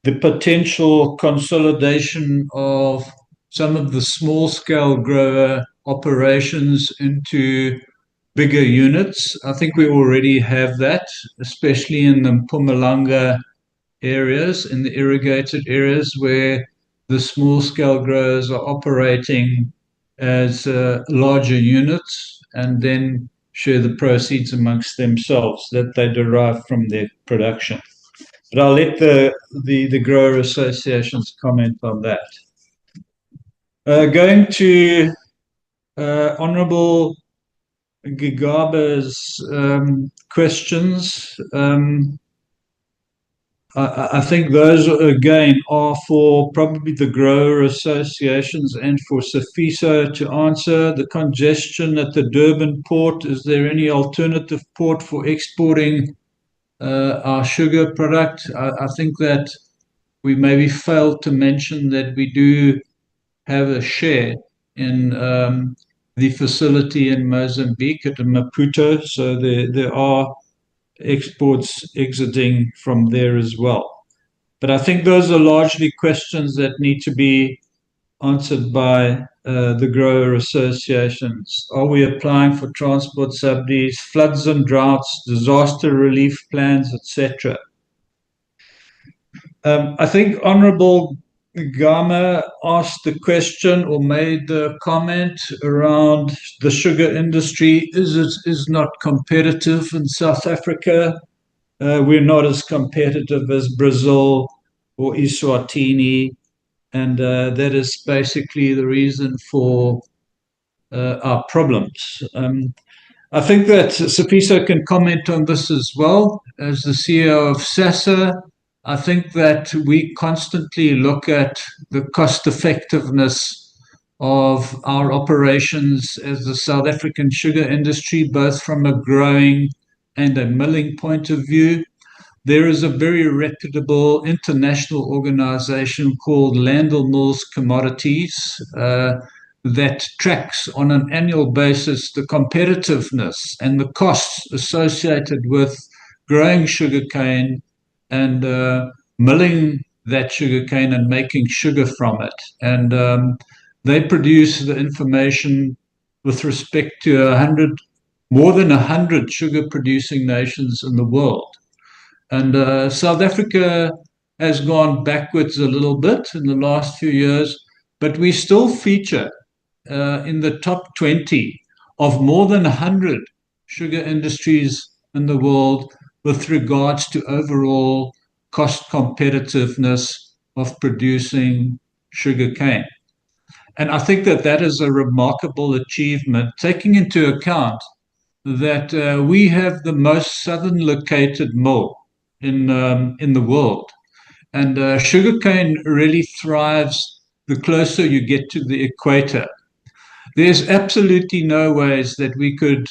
the potential consolidation of some of the small-scale grower operations into bigger units. I think we already have that, especially in the Mpumalanga areas, in the irrigated areas where the small-scale growers are operating as larger units and then share the proceeds amongst themselves that they derive from their production. But I'll let the grower associations comment on that. Going to Honourable Gigaba's questions. I think those, again, are for probably the grower associations and for Safiso to answer. The congestion at the Durban port, is there any alternative port for exporting our sugar product? I think that we maybe failed to mention that we do have a share in the facility in Mozambique at Maputo, so there are exports exiting from there as well. But I think those are largely questions that need to be answered by the grower associations. Are we applying for transport subsidies, floods and droughts, disaster relief plans, etc.? I think Honourable Gama asked the question or made the comment around the sugar industry is not competitive in South Africa. We're not as competitive as Brazil or Eswatini, and that is basically the reason for our problems. I think that Safiso can comment on this as well. As the CEO of SASA, I think that we constantly look at the cost effectiveness of our operations as the South African sugar industry, both from a growing and a milling point of view. There is a very reputable international organization called Landell Mills Commodities that tracks on an annual basis the competitiveness and the costs associated with growing sugarcane and milling that sugarcane and making sugar from it. And they produce the information with respect to more than 100 sugar-producing nations in the world. And South Africa has gone backwards a little bit in the last few years, but we still feature in the top 20 of more than 100 sugar industries in the world with regards to overall cost competitiveness of producing sugarcane. And I think that that is a remarkable achievement, taking into account that we have the most southern located mill in the world. And sugarcane really thrives the closer you get to the equator. There's absolutely no ways that we could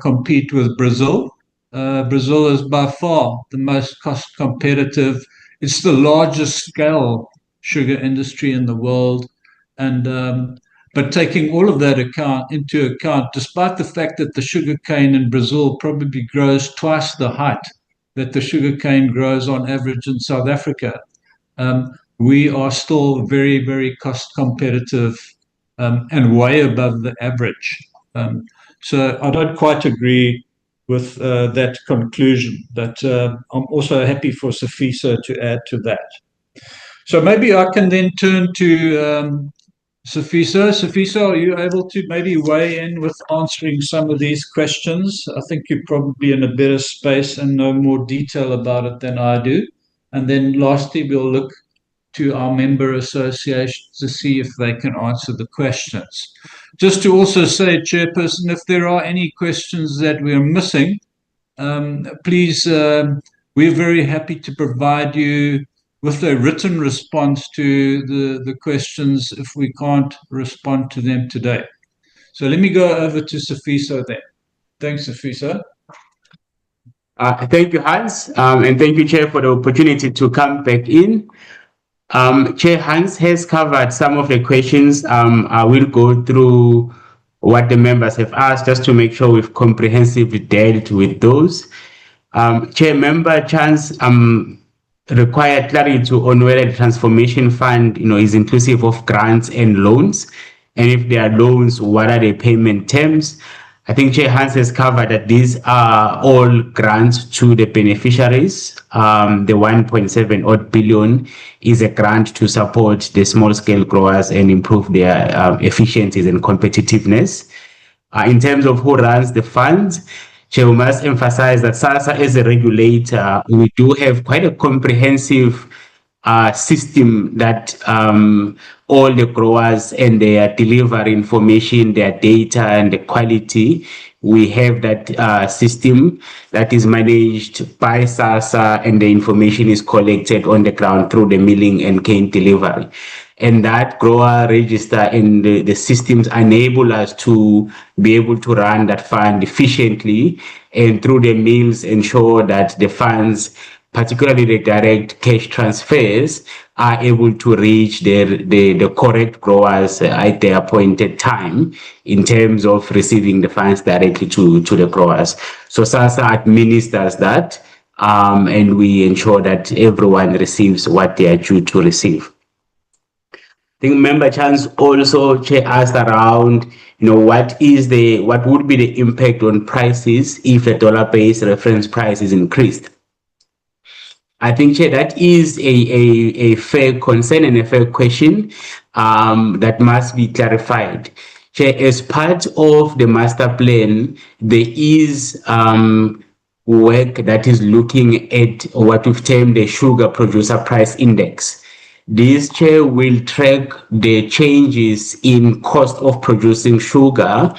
compete with Brazil. Brazil is by far the most cost competitive. It's the largest scale sugar industry in the world. And but taking all of that into account, despite the fact that the sugarcane in Brazil probably grows twice the height that the sugarcane grows on average in South Africa, we are still very, very cost competitive and way above the average. So I don't quite agree with that conclusion, but I'm also happy for Safiso to add to that. So maybe I can then turn to Safiso. Safiso, are you able to maybe weigh in with answering some of these questions? I think you're probably in a better space and know more detail about it than I do. And then lastly, we'll look to our member associations to see if they can answer the questions. Just to also say, Chairperson, if there are any questions that we're missing, please, we're very happy to provide you with a written response to the questions if we can't respond to them today. So let me go over to Safiso then. Thanks, Safiso. Thank you, Hans, and thank you, Chair, for the opportunity to come back in. Chair Hans has covered some of the questions. I will go through what the members have asked just to make sure we've comprehensively dealt with those. Chair, Member Chance required clarity on whether the transformation fund, is inclusive of grants and loans, and if there are loans, what are the payment terms? I think Chair Hans has covered that these are all grants to the beneficiaries. The 1.7 odd billion is a grant to support the small scale growers and improve their efficiencies and competitiveness. In terms of who runs the funds, Chair, we must emphasize that SASSA as a regulator, we do have quite a comprehensive system that all the growers and their delivery information, their data and the quality, we have that system that is managed by SASSA, and the information is collected on the ground through the milling and cane delivery. And that grower register and the systems enable us to be able to run that fund efficiently, and through the mills ensure that the funds, particularly the direct cash transfers, are able to reach the correct growers at the appointed time in terms of receiving the funds directly to the growers. So SASSA administers that, and we ensure that everyone receives what they are due to receive. I think Member Chance also asked around, what would be the impact on prices if the dollar-based reference price is increased? I think, Chair, that is a fair concern and a fair question that must be clarified. Chair, as part of the master plan, there is work that is looking at what we've termed the sugar producer price index. This, Chair, will track the changes in cost of producing sugar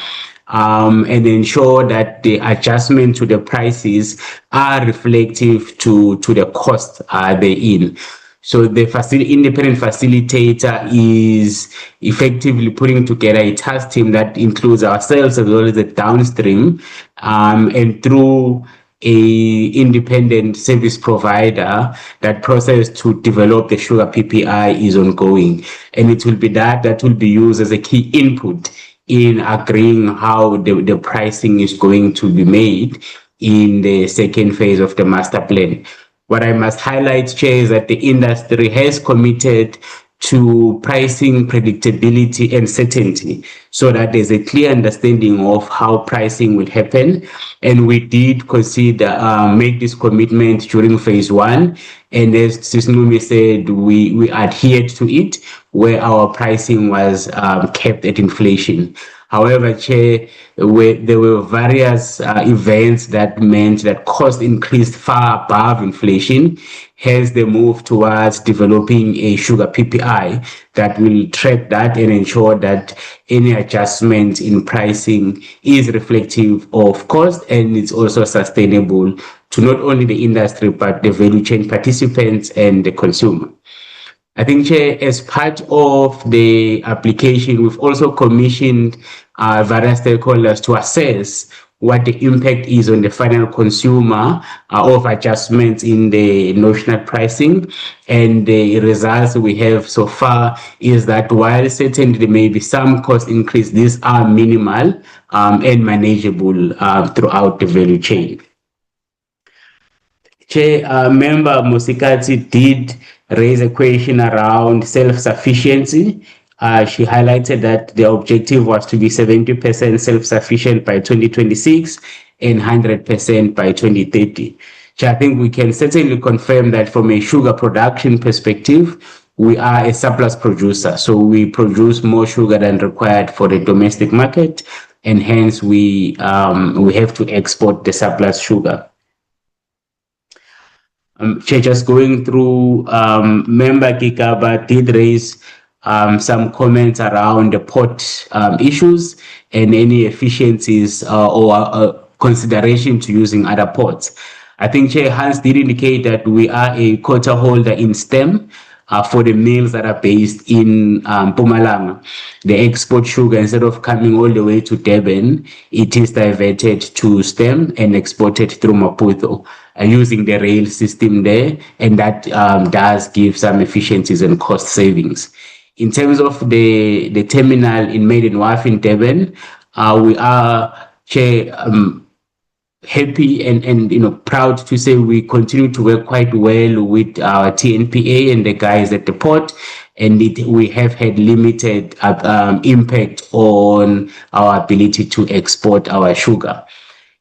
and ensure that the adjustment to the prices are reflective to the cost they're in. So the independent facilitator is effectively putting together a task team that includes ourselves as well as the downstream, and through a independent service provider, that process to develop the sugar PPI is ongoing, and it will be that will be used as a key input in agreeing how the pricing is going to be made in the second phase of the master plan. What I must highlight, Chair, is that the industry has committed to pricing predictability and certainty, so that there's a clear understanding of how pricing will happen. And we did consider make this commitment during phase one, and as Sisnumi said, we adhered to it, where our pricing was kept at inflation. However, Chair, there were various events that meant that cost increased far above inflation. Hence, the move towards developing a sugar PPI that will track that and ensure that any adjustment in pricing is reflective of cost, and it's also sustainable to not only the industry, but the value chain participants and the consumer. I think, Chair, as part of the application, we've also commissioned various stakeholders to assess what the impact is on the final consumer of adjustments in the notional pricing. And the results we have so far is that while certainly there may be some cost increase, these are minimal and manageable throughout the value chain. Chair, Member Musikati did raise a question around self-sufficiency. She highlighted that the objective was to be 70% self-sufficient by 2026 and 100% by 2030. Chair, I think we can certainly confirm that from a sugar production perspective, we are a surplus producer. So we produce more sugar than required for the domestic market, and hence we have to export the surplus sugar. Chair, just going through, Member Kikaba did raise some comments around the port issues and any efficiencies or consideration to using other ports. I think Chair Hans did indicate that we are a quota holder in STEM for the mills that are based in Mpumalanga. The export sugar, instead of coming all the way to Durban, it is diverted to STEM and exported through Maputo. using the rail system there, and that does give some efficiencies and cost savings. In terms of the terminal in Maiden Wharf in Durban, we are happy and proud to say we continue to work quite well with our TNPA and the guys at the port, and we have had limited impact on our ability to export our sugar.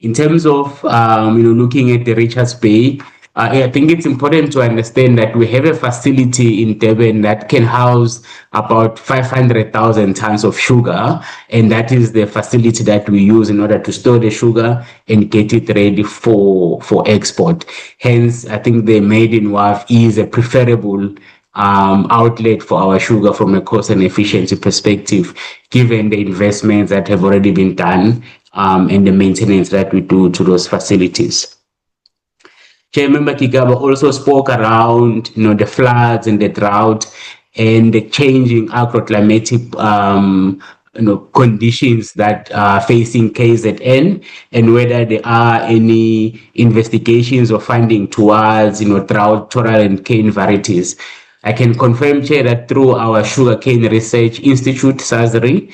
In terms of looking at the Richards Bay, I think it's important to understand that we have a facility in Durban that can house about 500,000 tons of sugar, and that is the facility that we use in order to store the sugar and get it ready for export. Hence, I think the Maiden Wharf is a preferable outlet for our sugar from a cost and efficiency perspective, given the investments that have already been done and the maintenance that we do to those facilities. Chairman Kigaba also spoke around the floods and the drought and the changing agroclimatic conditions that are facing KZN, and whether there are any investigations or funding towards drought tolerant cane varieties. I can confirm, Chair, that through our Sugarcane Research Institute, SASRI,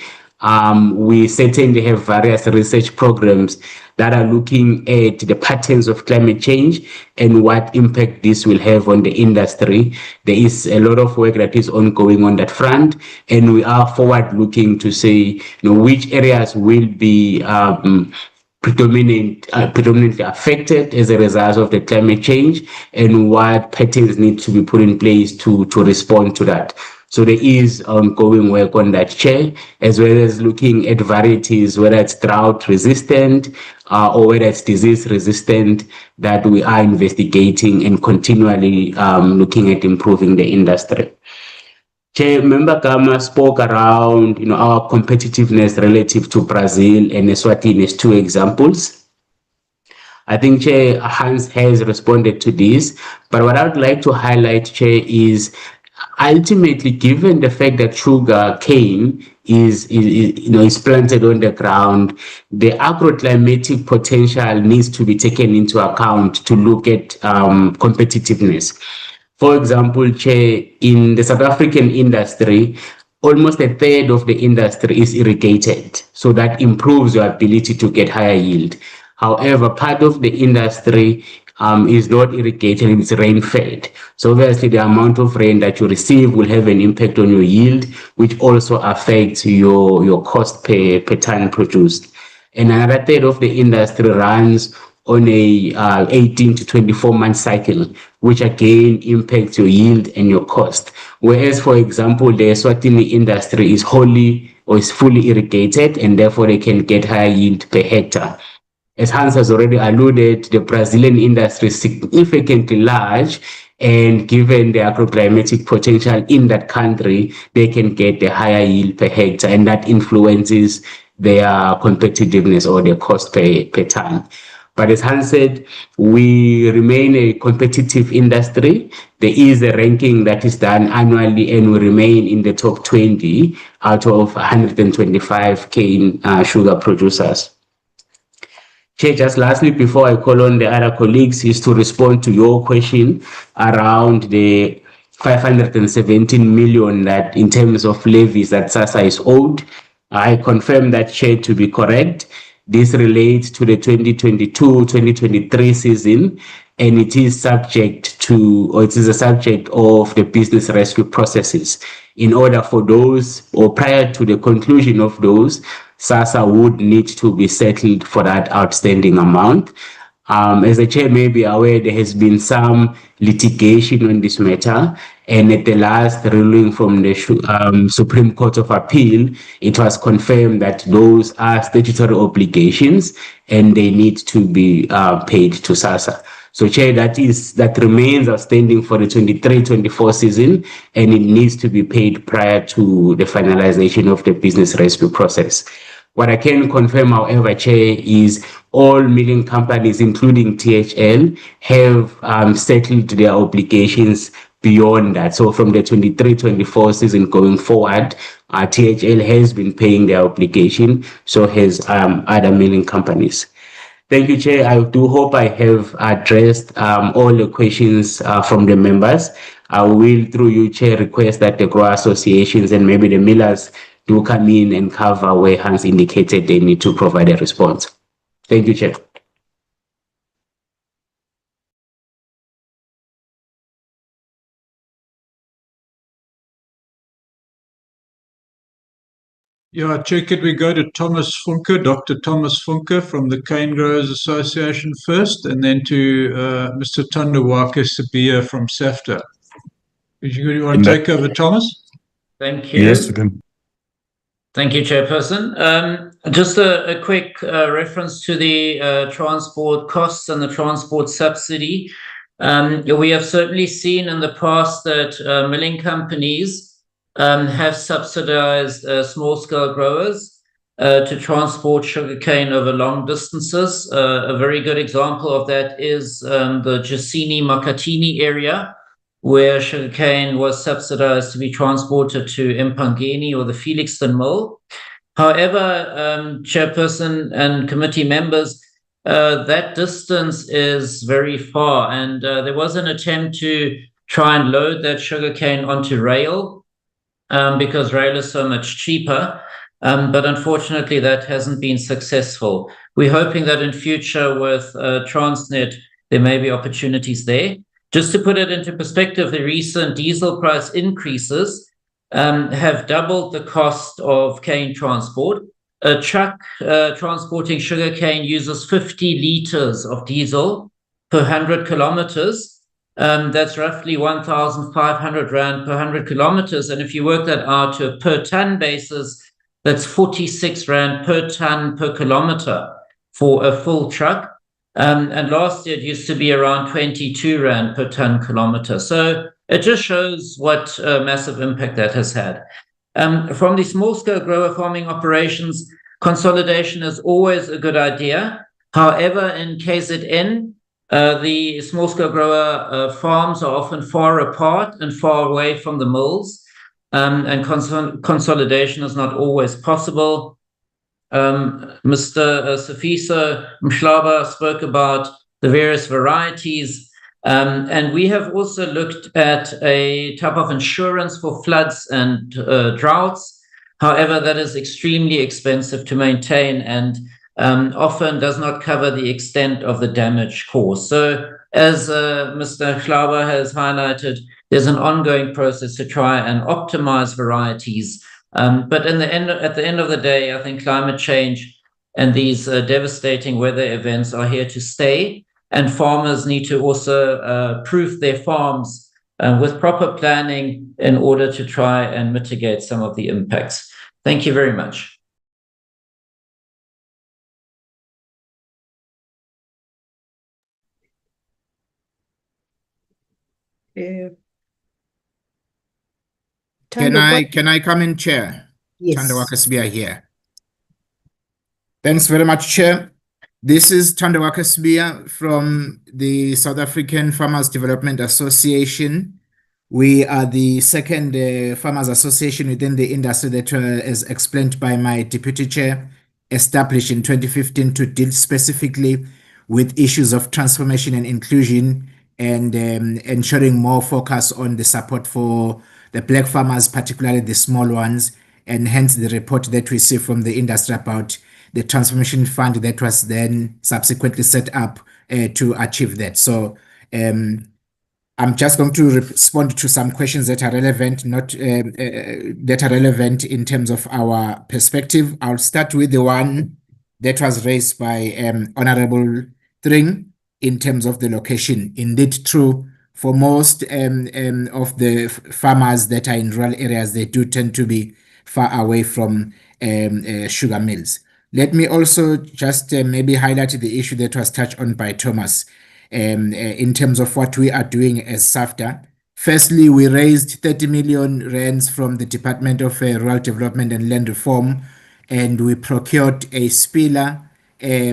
we certainly have various research programs that are looking at the patterns of climate change and what impact this will have on the industry. There is a lot of work that is ongoing on that front, and we are forward looking to say which areas will be predominantly affected as a result of the climate change and what patterns need to be put in place to respond to that. So there is ongoing work on that, Chair, as well as looking at varieties, whether it's drought resistant or whether it's disease resistant, that we are investigating and continually looking at improving the industry. Chair, Member Gama spoke around our competitiveness relative to Brazil and Eswatini as two examples. I think Chair Hans has responded to this, but what I would like to highlight, Chair, is ultimately, given the fact that sugar cane is planted on the ground, the agroclimatic potential needs to be taken into account to look at competitiveness. For example, Chair, in the South African industry, almost a third of the industry is irrigated, so that improves your ability to get higher yield. However, part of the industry is not irrigated, it's rain-fed. So obviously the amount of rain that you receive will have an impact on your yield, which also affects your cost per ton produced. And another third of the industry runs on a 18 to 24 month cycle, which again impacts your yield and your cost. Whereas, for example, the Eswatini industry is fully irrigated, and therefore they can get higher yield per hectare. As Hans has already alluded, the Brazilian industry is significantly large, and given the agroclimatic potential in that country, they can get a higher yield per hectare, and that influences their competitiveness or their cost per ton. But as Hans said, we remain a competitive industry. There is a ranking that is done annually, and we remain in the top 20 out of 125 cane sugar producers. Chair, just lastly, before I call on the other colleagues, is to respond to your question around the 517 million that in terms of levies that SASA is owed. I confirm that, Chair, to be correct. This relates to the 2022-2023 season, and it is subject to, or it is a subject of the business rescue processes. In order for those, or prior to the conclusion of those, SASA would need to be settled for that outstanding amount. As the Chair may be aware, there has been some litigation on this matter, and at the last ruling from the Supreme Court of Appeal, it was confirmed that those are statutory obligations and they need to be paid to SASA. So, Chair, that remains outstanding for the 23-24 season, and it needs to be paid prior to the finalization of the business rescue process. What I can confirm, however, Chair, is all milling companies, including THL, have settled their obligations beyond that. So from the 23-24 season going forward, THL has been paying their obligation, so has other milling companies. Thank you, Chair. I do hope I have addressed all the questions from the members. I will, through you, Chair, request that the grower associations and maybe the millers do come in and cover where Hans indicated they need to provide a response. Thank you, Chair. Yeah, Chair, could we go to Thomas Funke, Dr. Thomas Funke from the Cane Growers Association first, and then to Mr. Tandawaka Sabia from SAFTA. You want to take over, Thomas? Thank you. Yes, Thank you, Chairperson. Just a quick reference to the transport costs and the transport subsidy. We have certainly seen in the past that milling companies have subsidized small-scale growers to transport sugarcane over long distances. A very good example of that is the Jacini Makatini area, where sugarcane was subsidized to be transported to Empangeni or the Felixton Mill. However, Chairperson and committee members, that distance is very far, and there was an attempt to try and load that sugarcane onto rail because rail is so much cheaper. But unfortunately, that hasn't been successful. We're hoping that in future with Transnet, there may be opportunities there. Just to put it into perspective, the recent diesel price increases have doubled the cost of cane transport. A truck transporting sugarcane uses 50 liters of diesel per 100 kilometers. That's roughly 1,500 Rand per 100 kilometers. And if you work that out to a per ton basis, that's 46 Rand per ton per kilometer for a full truck. And last year it used to be around 22 Rand per ton kilometer. So it just shows what massive impact that has had. From the small-scale grower farming operations, consolidation is always a good idea. However, in KZN, the small-scale grower farms are often far apart and far away from the mills, and consolidation is not always possible. Mr. Sifiso Mhlaba spoke about the various varieties, and we have also looked at a type of insurance for floods and droughts. However, that is extremely expensive to maintain and often does not cover the extent of the damage caused. So as Mr. Mhlaba has highlighted, there's an ongoing process to try and optimize varieties. But at the end of the day, I think climate change and these devastating weather events are here to stay, and farmers need to also proof their farms with proper planning in order to try and mitigate some of the impacts. Thank you very much. Can I come in, Chair? Yes. Tandawaka Sibia here. Thanks very much, Chair. This is Tandawaka Sibia from the South African Farmers Development Association. We are the second farmers association within the industry that, as explained by my deputy chair, established in 2015 to deal specifically with issues of transformation and inclusion and ensuring more focus on the support for the black farmers, particularly the small ones, and hence the report that we see from the industry about the transformation fund that was then subsequently set up to achieve that. So I'm just going to respond to some questions that are relevant, that are relevant in terms of our perspective. I'll start with the one that was raised by Honorable Thring in terms of the location. Indeed, true. For most of the farmers that are in rural areas, they do tend to be far away from sugar mills. Let me also just maybe highlight the issue that was touched on by Thomas in terms of what we are doing as SAFTA. Firstly, we raised 30 million rands from the Department of Rural Development and Land Reform, and we procured a spiller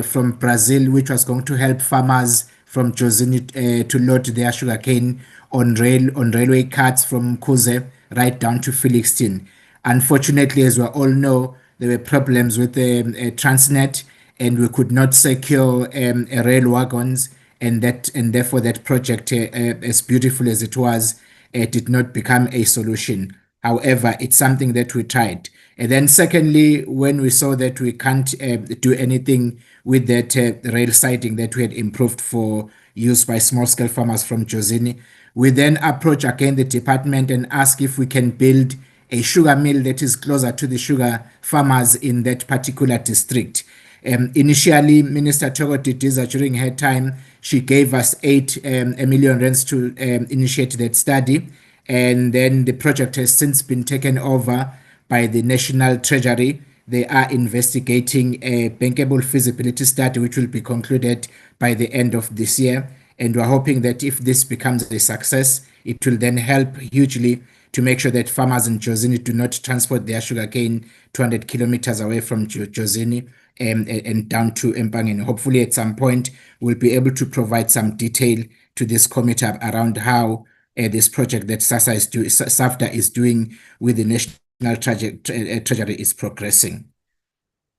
from Brazil, which was going to help farmers from Jozini to load their sugarcane on railway carts from Kuze right down to Felixton. Unfortunately, as we all know, there were problems with Transnet, and we could not secure rail wagons, and therefore that project, as beautiful as it was, did not become a solution. However, it's something that we tried. And then secondly, when we saw that we can't do anything with that rail siding that we had improved for use by small-scale farmers from Jozini, we then approach again the department and ask if we can build a sugar mill that is closer to the sugar farmers in that particular district. Initially, Minister Toko Didiza, during her time, she gave us 8 million rands to initiate that study. And then the project has since been taken over by the National Treasury. They are investigating a bankable feasibility study, which will be concluded by the end of this year. And we're hoping that if this becomes a success, it will then help hugely to make sure that farmers in Jozini do not transport their sugarcane 200 kilometers away from Jozini and down to Empangeni. Hopefully, at some point, we'll be able to provide some detail to this committee around how this project that SAFTA is doing with the National Treasury is progressing.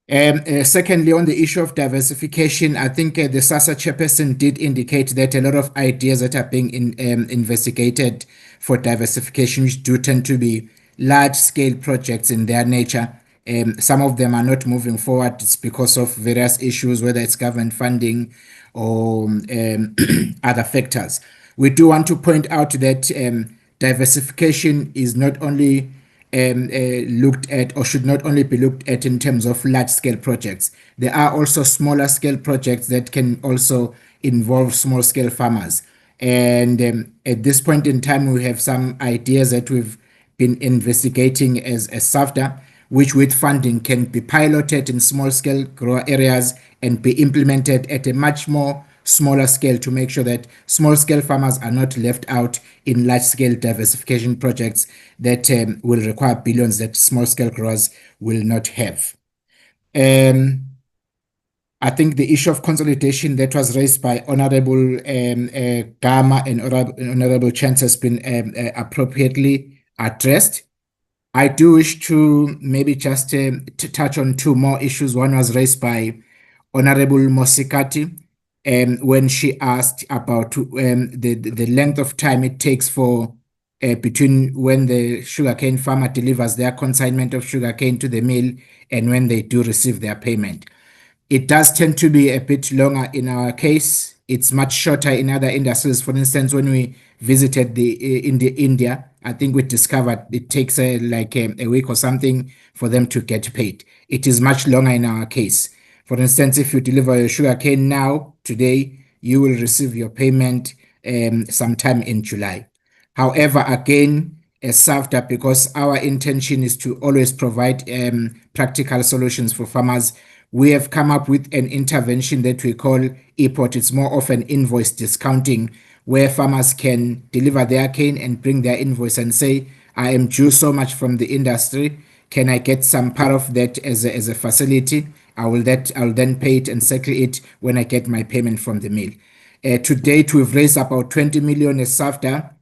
Secondly, on the issue of diversification, I think the SASA chairperson did indicate that a lot of ideas that are being investigated for diversification, which do tend to be large-scale projects in their nature, some of them are not moving forward. It's because of various issues, whether it's government funding or other factors. We do want to point out that diversification is not only looked at, or should not only be looked at in terms of large-scale projects. There are also smaller-scale projects that can also involve small-scale farmers. And at this point in time, we have some ideas that we've been investigating as SAFTA, which with funding can be piloted in small-scale grower areas and be implemented at a much more smaller scale to make sure that small-scale farmers are not left out in large-scale diversification projects that will require billions that small-scale growers will not have. I think the issue of consolidation that was raised by Honorable Gama and Honorable Chance has been appropriately addressed. I do wish to maybe just to touch on 2 more issues. One was raised by Honorable Mosikati when she asked about the length of time it takes for between when the sugarcane farmer delivers their consignment of sugarcane to the mill and when they do receive their payment. It does tend to be a bit longer in our case. It's much shorter in other industries. For instance, when we visited India, I think we discovered it takes like a week or something for them to get paid. It is much longer in our case. For instance, if you deliver your sugarcane now, today, you will receive your payment sometime in July. However, again, as SAFTA, because our intention is to always provide practical solutions for farmers, we have come up with an intervention that we call EPOT. It's more of an invoice discounting, where farmers can deliver their cane and bring their invoice and say, I am due so much from the industry. Can I get some part of that as a facility? I'll then pay it and settle it when I get my payment from the mill. To date, we've raised about 20 million as SAFTA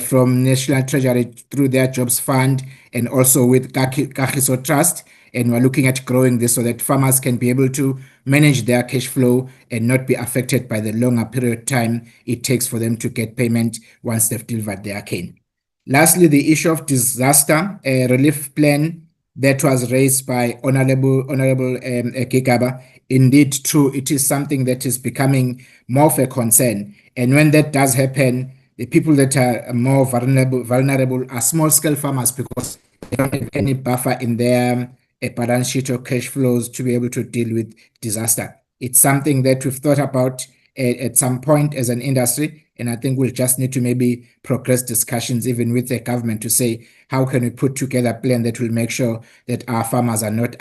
from National Treasury through their jobs fund and also with Kagiso Trust. And we're looking at growing this so that farmers can be able to manage their cash flow and not be affected by the longer period of time it takes for them to get payment once they've delivered their cane. Lastly, the issue of disaster relief plan that was raised by Honorable Gigaba. Indeed, true, it is something that is becoming more of a concern. And when that does happen, the people that are more vulnerable are small-scale farmers because they don't have any buffer in their balance sheet or cash flows to be able to deal with disaster. It's something that we've thought about at some point as an industry, and I think we'll just need to maybe progress discussions even with the government to say, how can we put together a plan that will make sure that our farmers are not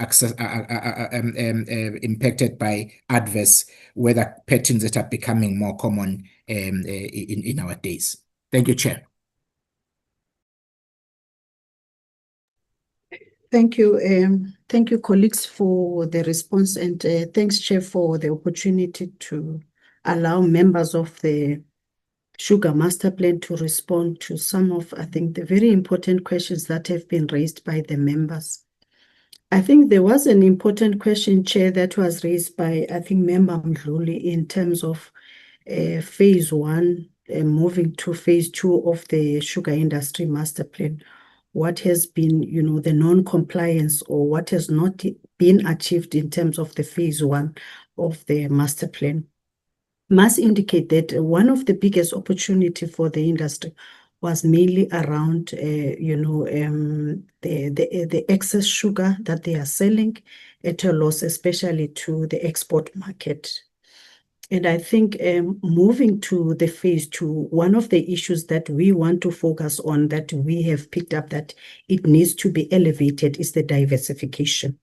impacted by adverse weather patterns that are becoming more common in our days. Thank you, Chair. Thank you, colleagues, for the response, and thanks, Chair, for the opportunity to allow members of the Sugar Master Plan to respond to some of, I think, the very important questions that have been raised by the members. I think there was an important question, Chair, that was raised by, I think, Member Mdluli in terms of phase one, moving to phase two of the sugar industry master plan. What has been, the non-compliance or what has not been achieved in terms of the phase one of the master plan. Must indicate that one of the biggest opportunity for the industry was mainly around, the excess sugar that they are selling at a loss, especially to the export market. And I think moving to the phase two, one of the issues that we want to focus on that we have picked up that it needs to be elevated is the diversification.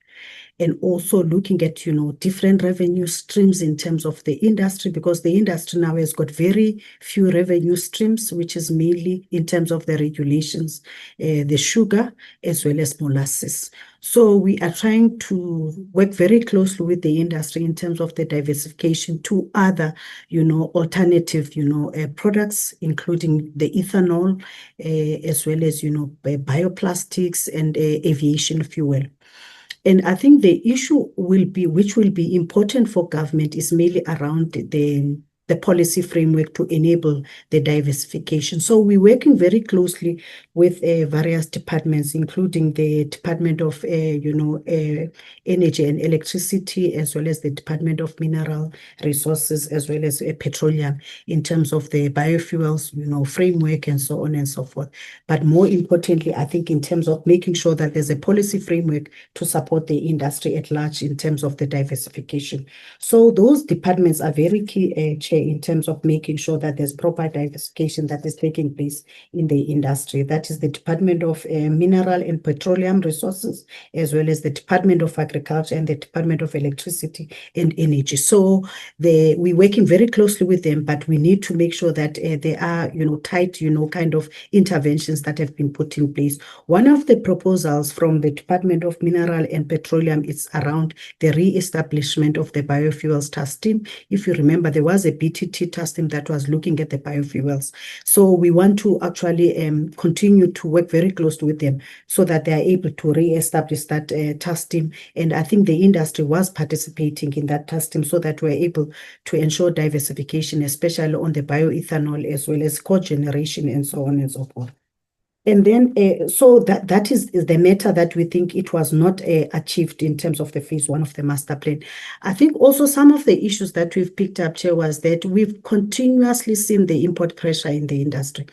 And also looking at, different revenue streams in terms of the industry, because the industry now has got very few revenue streams, which is mainly in terms of the regulations, the sugar as well as molasses. So we are trying to work very closely with the industry in terms of the diversification to other, alternative, products, including the ethanol, as well as, bioplastics and aviation fuel. And I think the issue which will be important for government is mainly around the policy framework to enable the diversification. So we're working very closely with various departments, including the Department of Energy and Electricity, as well as the Department of Mineral Resources, as well as Petroleum, in terms of the biofuels, framework and so on and so forth. But more importantly, I think in terms of making sure that there's a policy framework to support the industry at large in terms of the diversification. So those departments are very key, Chair, in terms of making sure that there's proper diversification that is taking place in the industry. That is the Department of Mineral and Petroleum Resources, as well as the Department of Agriculture and the Department of Electricity and Energy. So we're working very closely with them, but we need to make sure that there are, tight, kind of interventions that have been put in place. One of the proposals from the Department of Mineral and Petroleum is around the re-establishment of the biofuels task team. If you remember, there was a BTT task team that was looking at the biofuels. So we want to actually continue to work very closely with them so that they are able to re-establish that task team. And I think the industry was participating in that task team so that we're able to ensure diversification, especially on the bioethanol as well as cogeneration and so on and so forth. And then, so that is the matter that we think it was not achieved in terms of the phase one of the master plan. I think also some of the issues that we've picked up, Chair, was that we've continuously seen the import pressure in the industry.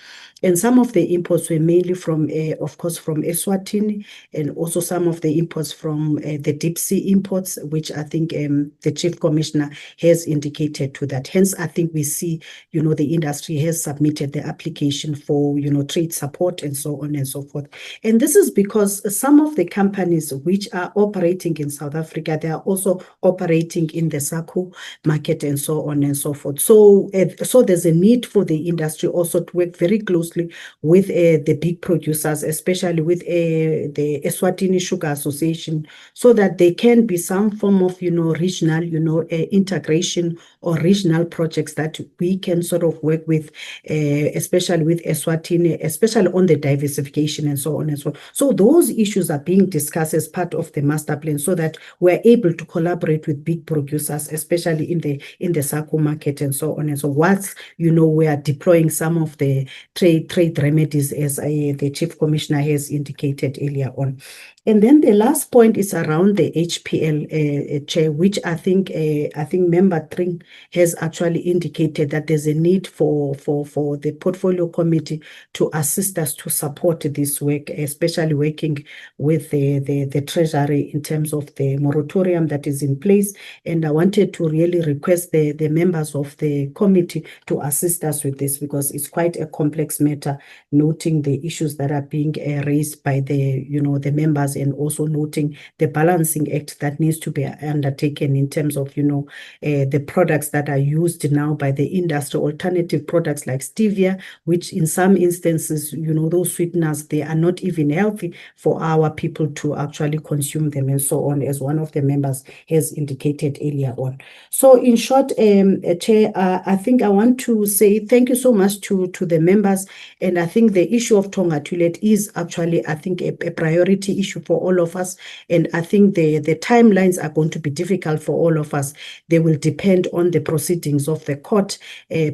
And some of the imports were mainly from, of course, from Eswatini, and also some of the imports from the deep sea imports, which I think the Chief Commissioner has indicated to that. Hence, I think we see, the industry has submitted the application for, trade support and so on and so forth. And this is because some of the companies which are operating in South Africa, they are also operating in the SACU market and so on and so forth. So, so there's a need for the industry also to work very closely with the big producers, especially with the Eswatini Sugar Association, so that there can be some form of, regional, integration or regional projects that we can sort of work with, especially with Eswatini, especially on the diversification and so on and so on. So those issues are being discussed as part of the master plan so that we're able to collaborate with big producers, especially in the SACU market and so on and so on. Whilst, we are deploying some of the trade remedies as the Chief Commissioner has indicated earlier on. And then the last point is around the HPL, Chair, which I think Member Tring has actually indicated that there's a need for the Portfolio Committee to assist us to support this work, especially working with the Treasury in terms of the moratorium that is in place. And I wanted to really request the members of the committee to assist us with this because it's quite a complex matter, noting the issues that are being raised by the members, and also noting the balancing act that needs to be undertaken in terms of, the products that are used now by the industry, alternative products like stevia, which in some instances, those those sweeteners, they are not even healthy for our people to actually consume them and so on, as one of the members has indicated earlier on. So in short, Chair, I think I want to say thank you so much to the members. And I think the issue of Tonga Tulet is actually, I think, a priority issue for all of us. And I think the timelines are going to be difficult for all of us. They will depend on the proceedings of the court.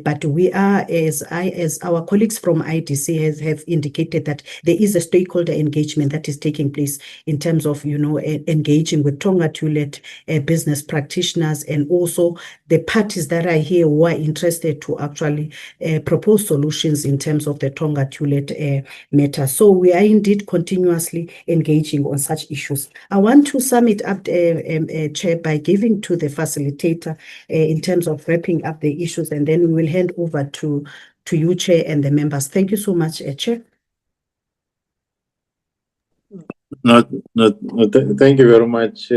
But we are, as our colleagues from IDC have indicated, that there is a stakeholder engagement that is taking place in terms of, engaging with Tonga Tulet business practitioners and also the parties that are here who are interested to actually propose solutions in terms of the Tonga Tulet matter. So we are indeed continuously engaging on such issues. I want to sum it up, Chair, by giving to the facilitator in terms of wrapping up the issues, and then we will hand over to you, Chair, and the members. Thank you so much, Chair. Thank you very much,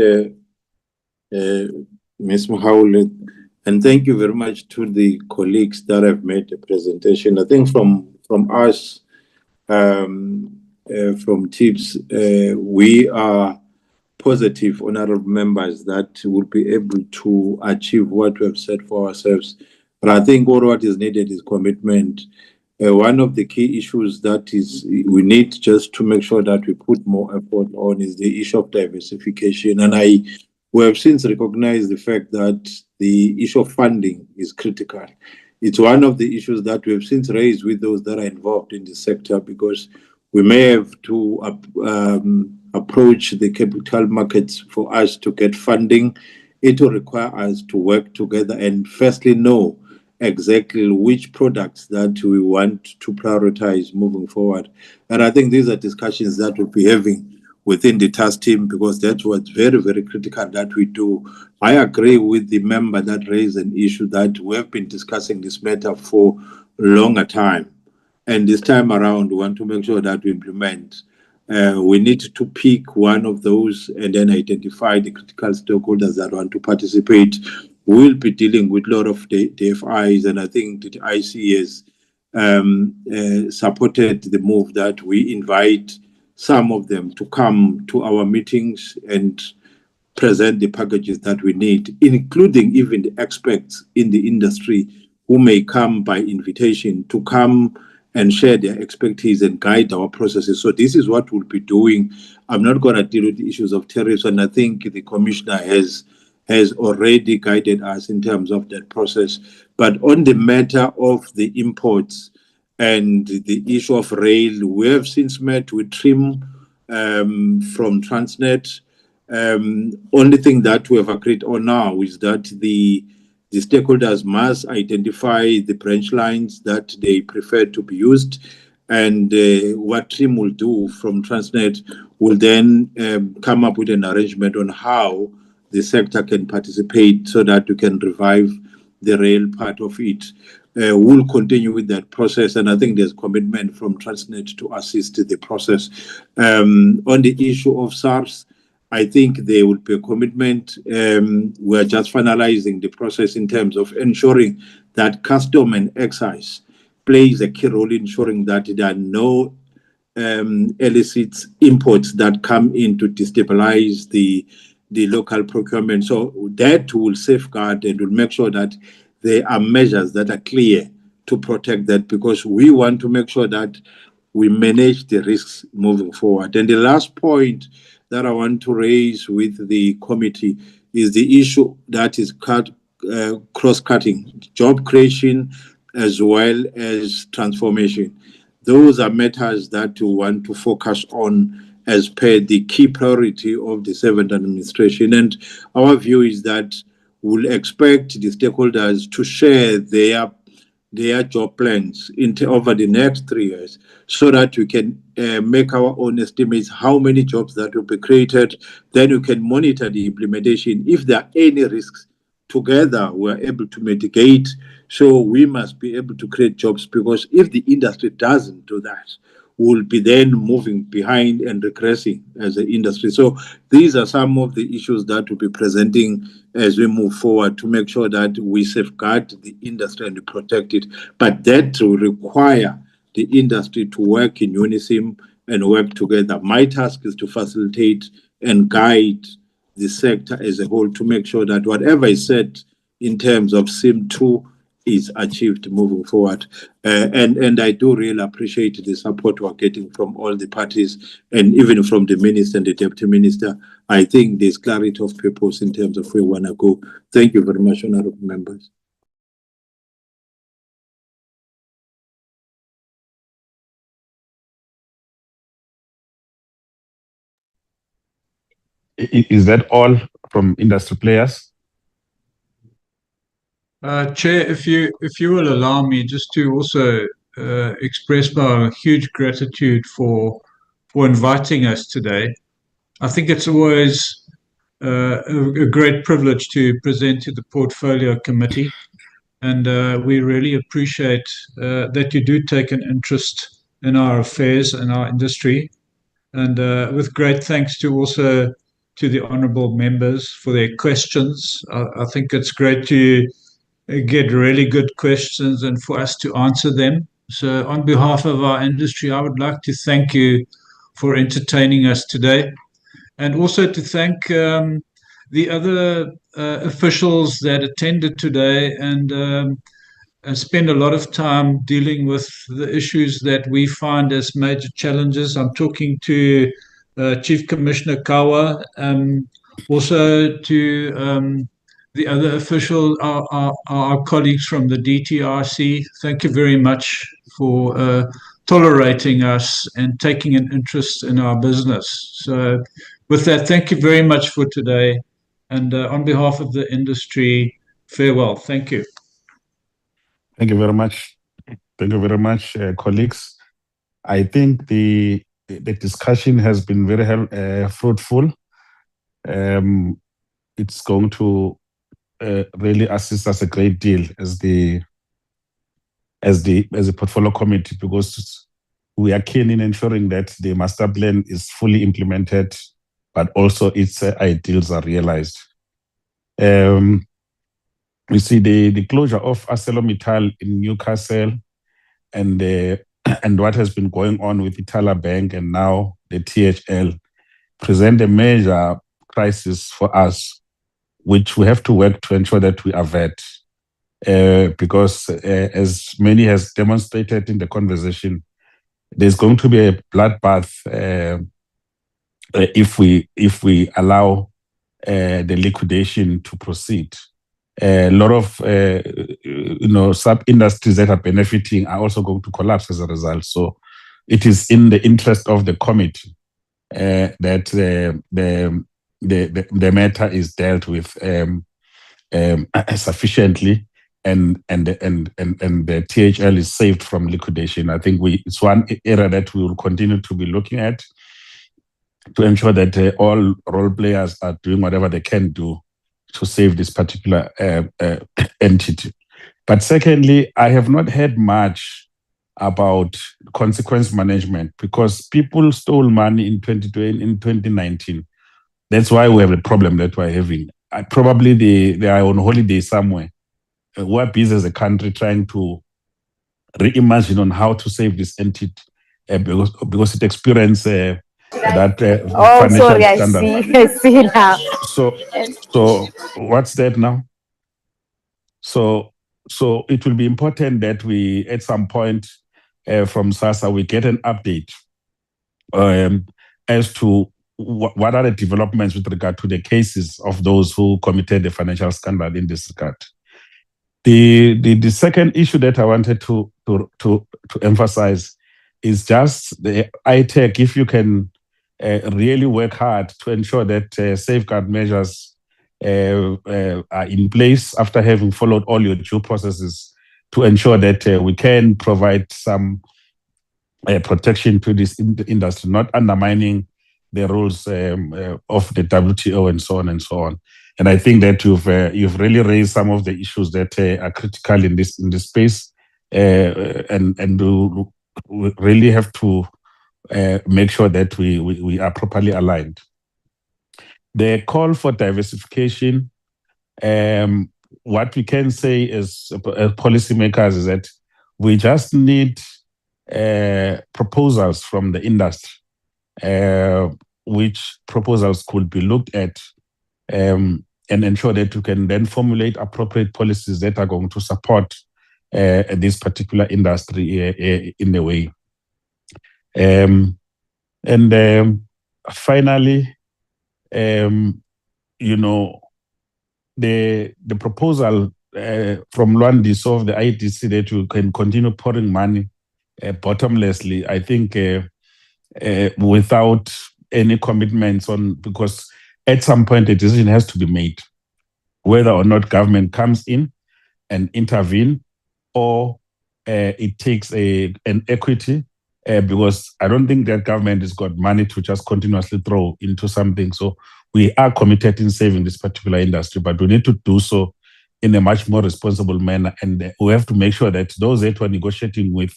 Ms. Mohaule, and thank you very much to the colleagues that have made the presentation. I think from us, from TIPS, we are positive, honorable members, that we'll be able to achieve what we have set for ourselves. But I think all what is needed is commitment. One of the key issues that is we need just to make sure that we put more effort on is the issue of diversification. And we have since recognized the fact that the issue of funding is critical. It's one of the issues that we have since raised with those that are involved in the sector, because we may have to approach the capital markets for us to get funding. It will require us to work together and firstly know exactly which products that we want to prioritize moving forward. And I think these are discussions that we'll be having within the task team, because that's what's very, very critical that we do. I agree with the member that raised an issue that we have been discussing this matter for a longer time. And this time around, we want to make sure that we implement. We need to pick one of those and then identify the critical stakeholders that want to participate. We'll be dealing with a lot of the FIs, and I think the IC has supported the move that we invite some of them to come to our meetings and present the packages that we need, including even the experts in the industry who may come by invitation to come and share their expertise and guide our processes. So this is what we'll be doing. I'm not going to deal with the issues of tariffs, and I think the commissioner has already guided us in terms of that process. But on the matter of the imports and the issue of rail, we have since met with TRIM from Transnet. Only thing that we have agreed on now is that the stakeholders must identify the branch lines that they prefer to be used, and what TRIM will do from Transnet will then come up with an arrangement on how the sector can participate so that we can revive the rail part of it. We'll continue with that process, and I think there's commitment from Transnet to assist the process. On the issue of SARS, I think there will be a commitment. We're just finalizing the process in terms of ensuring that custom and excise plays a key role in ensuring that there are no illicit imports that come in to destabilize the local procurement. So that will safeguard and will make sure that there are measures that are clear to protect that, because we want to make sure that we manage the risks moving forward. And the last point that I want to raise with the committee is the issue that is cross-cutting, job creation as well as transformation. Those are matters that we want to focus on as per the key priority of the seventh administration. And our view is that we'll expect the stakeholders to share their job plans over the next 3 years, so that we can make our own estimates how many jobs that will be created. Then we can monitor the implementation. If there are any risks, together we're able to mitigate. So we must be able to create jobs, because if the industry doesn't do that, we'll be then moving behind and regressing as an industry. So these are some of the issues that we'll be presenting as we move forward to make sure that we safeguard the industry and protect it. But that will require the industry to work in unison and work together. My task is to facilitate and guide the sector as a whole to make sure that whatever is said in terms of SIM2 is achieved moving forward. And I do really appreciate the support we're getting from all the parties and even from the minister and the deputy minister. I think there's clarity of purpose in terms of where we want to go. Thank you very much, honorable members. Is that all from industry players? Chair, if you will allow me just to also express my huge gratitude for inviting us today. I think it's always a great privilege to present to the Portfolio Committee, and we really appreciate that you do take an interest in our affairs and our industry. And with great thanks to also to the honourable members for their questions. I think it's great to get really good questions and for us to answer them. So on behalf of our industry, I would like to thank you for entertaining us today, and also to thank the other officials that attended today and spend a lot of time dealing with the issues that we find as major challenges. I'm talking to Chief Commissioner Kawa, also to the other officials, our colleagues from the DTRC. Thank you very much for tolerating us and taking an interest in our business. So with that, thank you very much for today. And on behalf of the industry, farewell. Thank you. Thank you very much. Thank you very much, colleagues. I think the discussion has been very fruitful. It's going to really assist us a great deal as the portfolio committee, because we are keen in ensuring that the master plan is fully implemented, but also its ideals are realized. We see the closure of ArcelorMittal in Newcastle and what has been going on with Itala Bank and now the THL present a major crisis for us, which we have to work to ensure that we avert. Because as many has demonstrated in the conversation, there's going to be a bloodbath if we allow the liquidation to proceed. A lot of sub industries that are benefiting are also going to collapse as a result. So it is in the interest of the committee that the matter is dealt with sufficiently, and the THL is saved from liquidation. I think it's one area that we will continue to be looking at to ensure that all role players are doing whatever they can do to save this particular entity. But secondly, I have not heard much about consequence management, because people stole money in 2019. That's why we have a problem that we're having. Probably they are on holiday somewhere. We're busy as a country trying to reimagine on how to save this entity because it experienced that financial sorry, scandal. I see now. So what's that now? So it will be important that we, at some point from SASSA, we get an update as to what are the developments with regard to the cases of those who committed the financial scandal in this regard. The second issue that I wanted to emphasize is just the ITEC. If you can really work hard to ensure that safeguard measures are in place after having followed all your due processes, to ensure that we can provide some protection to this industry, not undermining the rules of the WTO and so on and so on. And I think that you've really raised some of the issues that are critical in this space, and we really have to make sure that we are properly aligned. The call for diversification, what we can say as policymakers is that we just need proposals from the industry, which proposals could be looked at and ensure that you can then formulate appropriate policies that are going to support this particular industry in a way. Finally, you know, the proposal from Lwandiso of the IDC that you can continue pouring money bottomlessly, I think without any commitments on, because at some point a decision has to be made whether or not government comes in and intervene, or it takes an equity, because I don't think that government has got money to just continuously throw into something. So we are committed in saving this particular industry, but we need to do so in a much more responsible manner. And we have to make sure that those that we're negotiating with,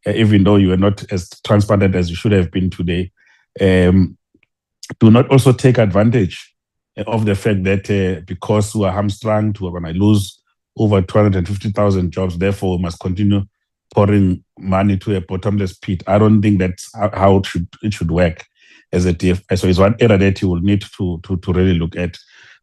even though you are not as transparent as you should have been today, do not also take advantage of the fact that because we are hamstrung, we're going to lose over 250,000 jobs, therefore we must continue pouring money to a bottomless pit. I don't think that's how it should work as a DFI. So it's one area that you will need to really look at.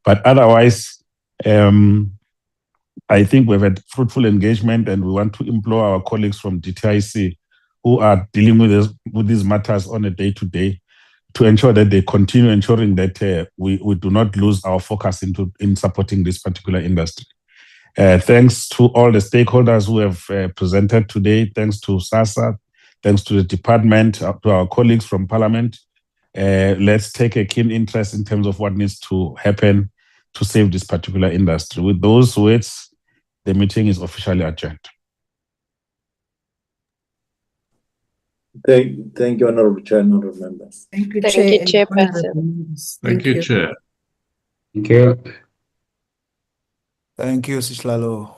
But otherwise, I think we've had fruitful engagement, and we want to implore our colleagues from DTIC who are dealing with these matters on a day-to-day to ensure that they continue ensuring that we do not lose our focus in supporting this particular industry. Thanks to all the stakeholders who have presented today. Thanks to SASSA. Thanks to the department, to our colleagues from Parliament. Let's take a keen interest in terms of what needs to happen to save this particular industry. With those words, the meeting is officially adjourned. Thank you, Honorable Chair, Honorable Members. Thank you, Thank Chair. you, and Chairperson. honorable members. Thank you, Chair. Thank you. Thank you, Sihlalo.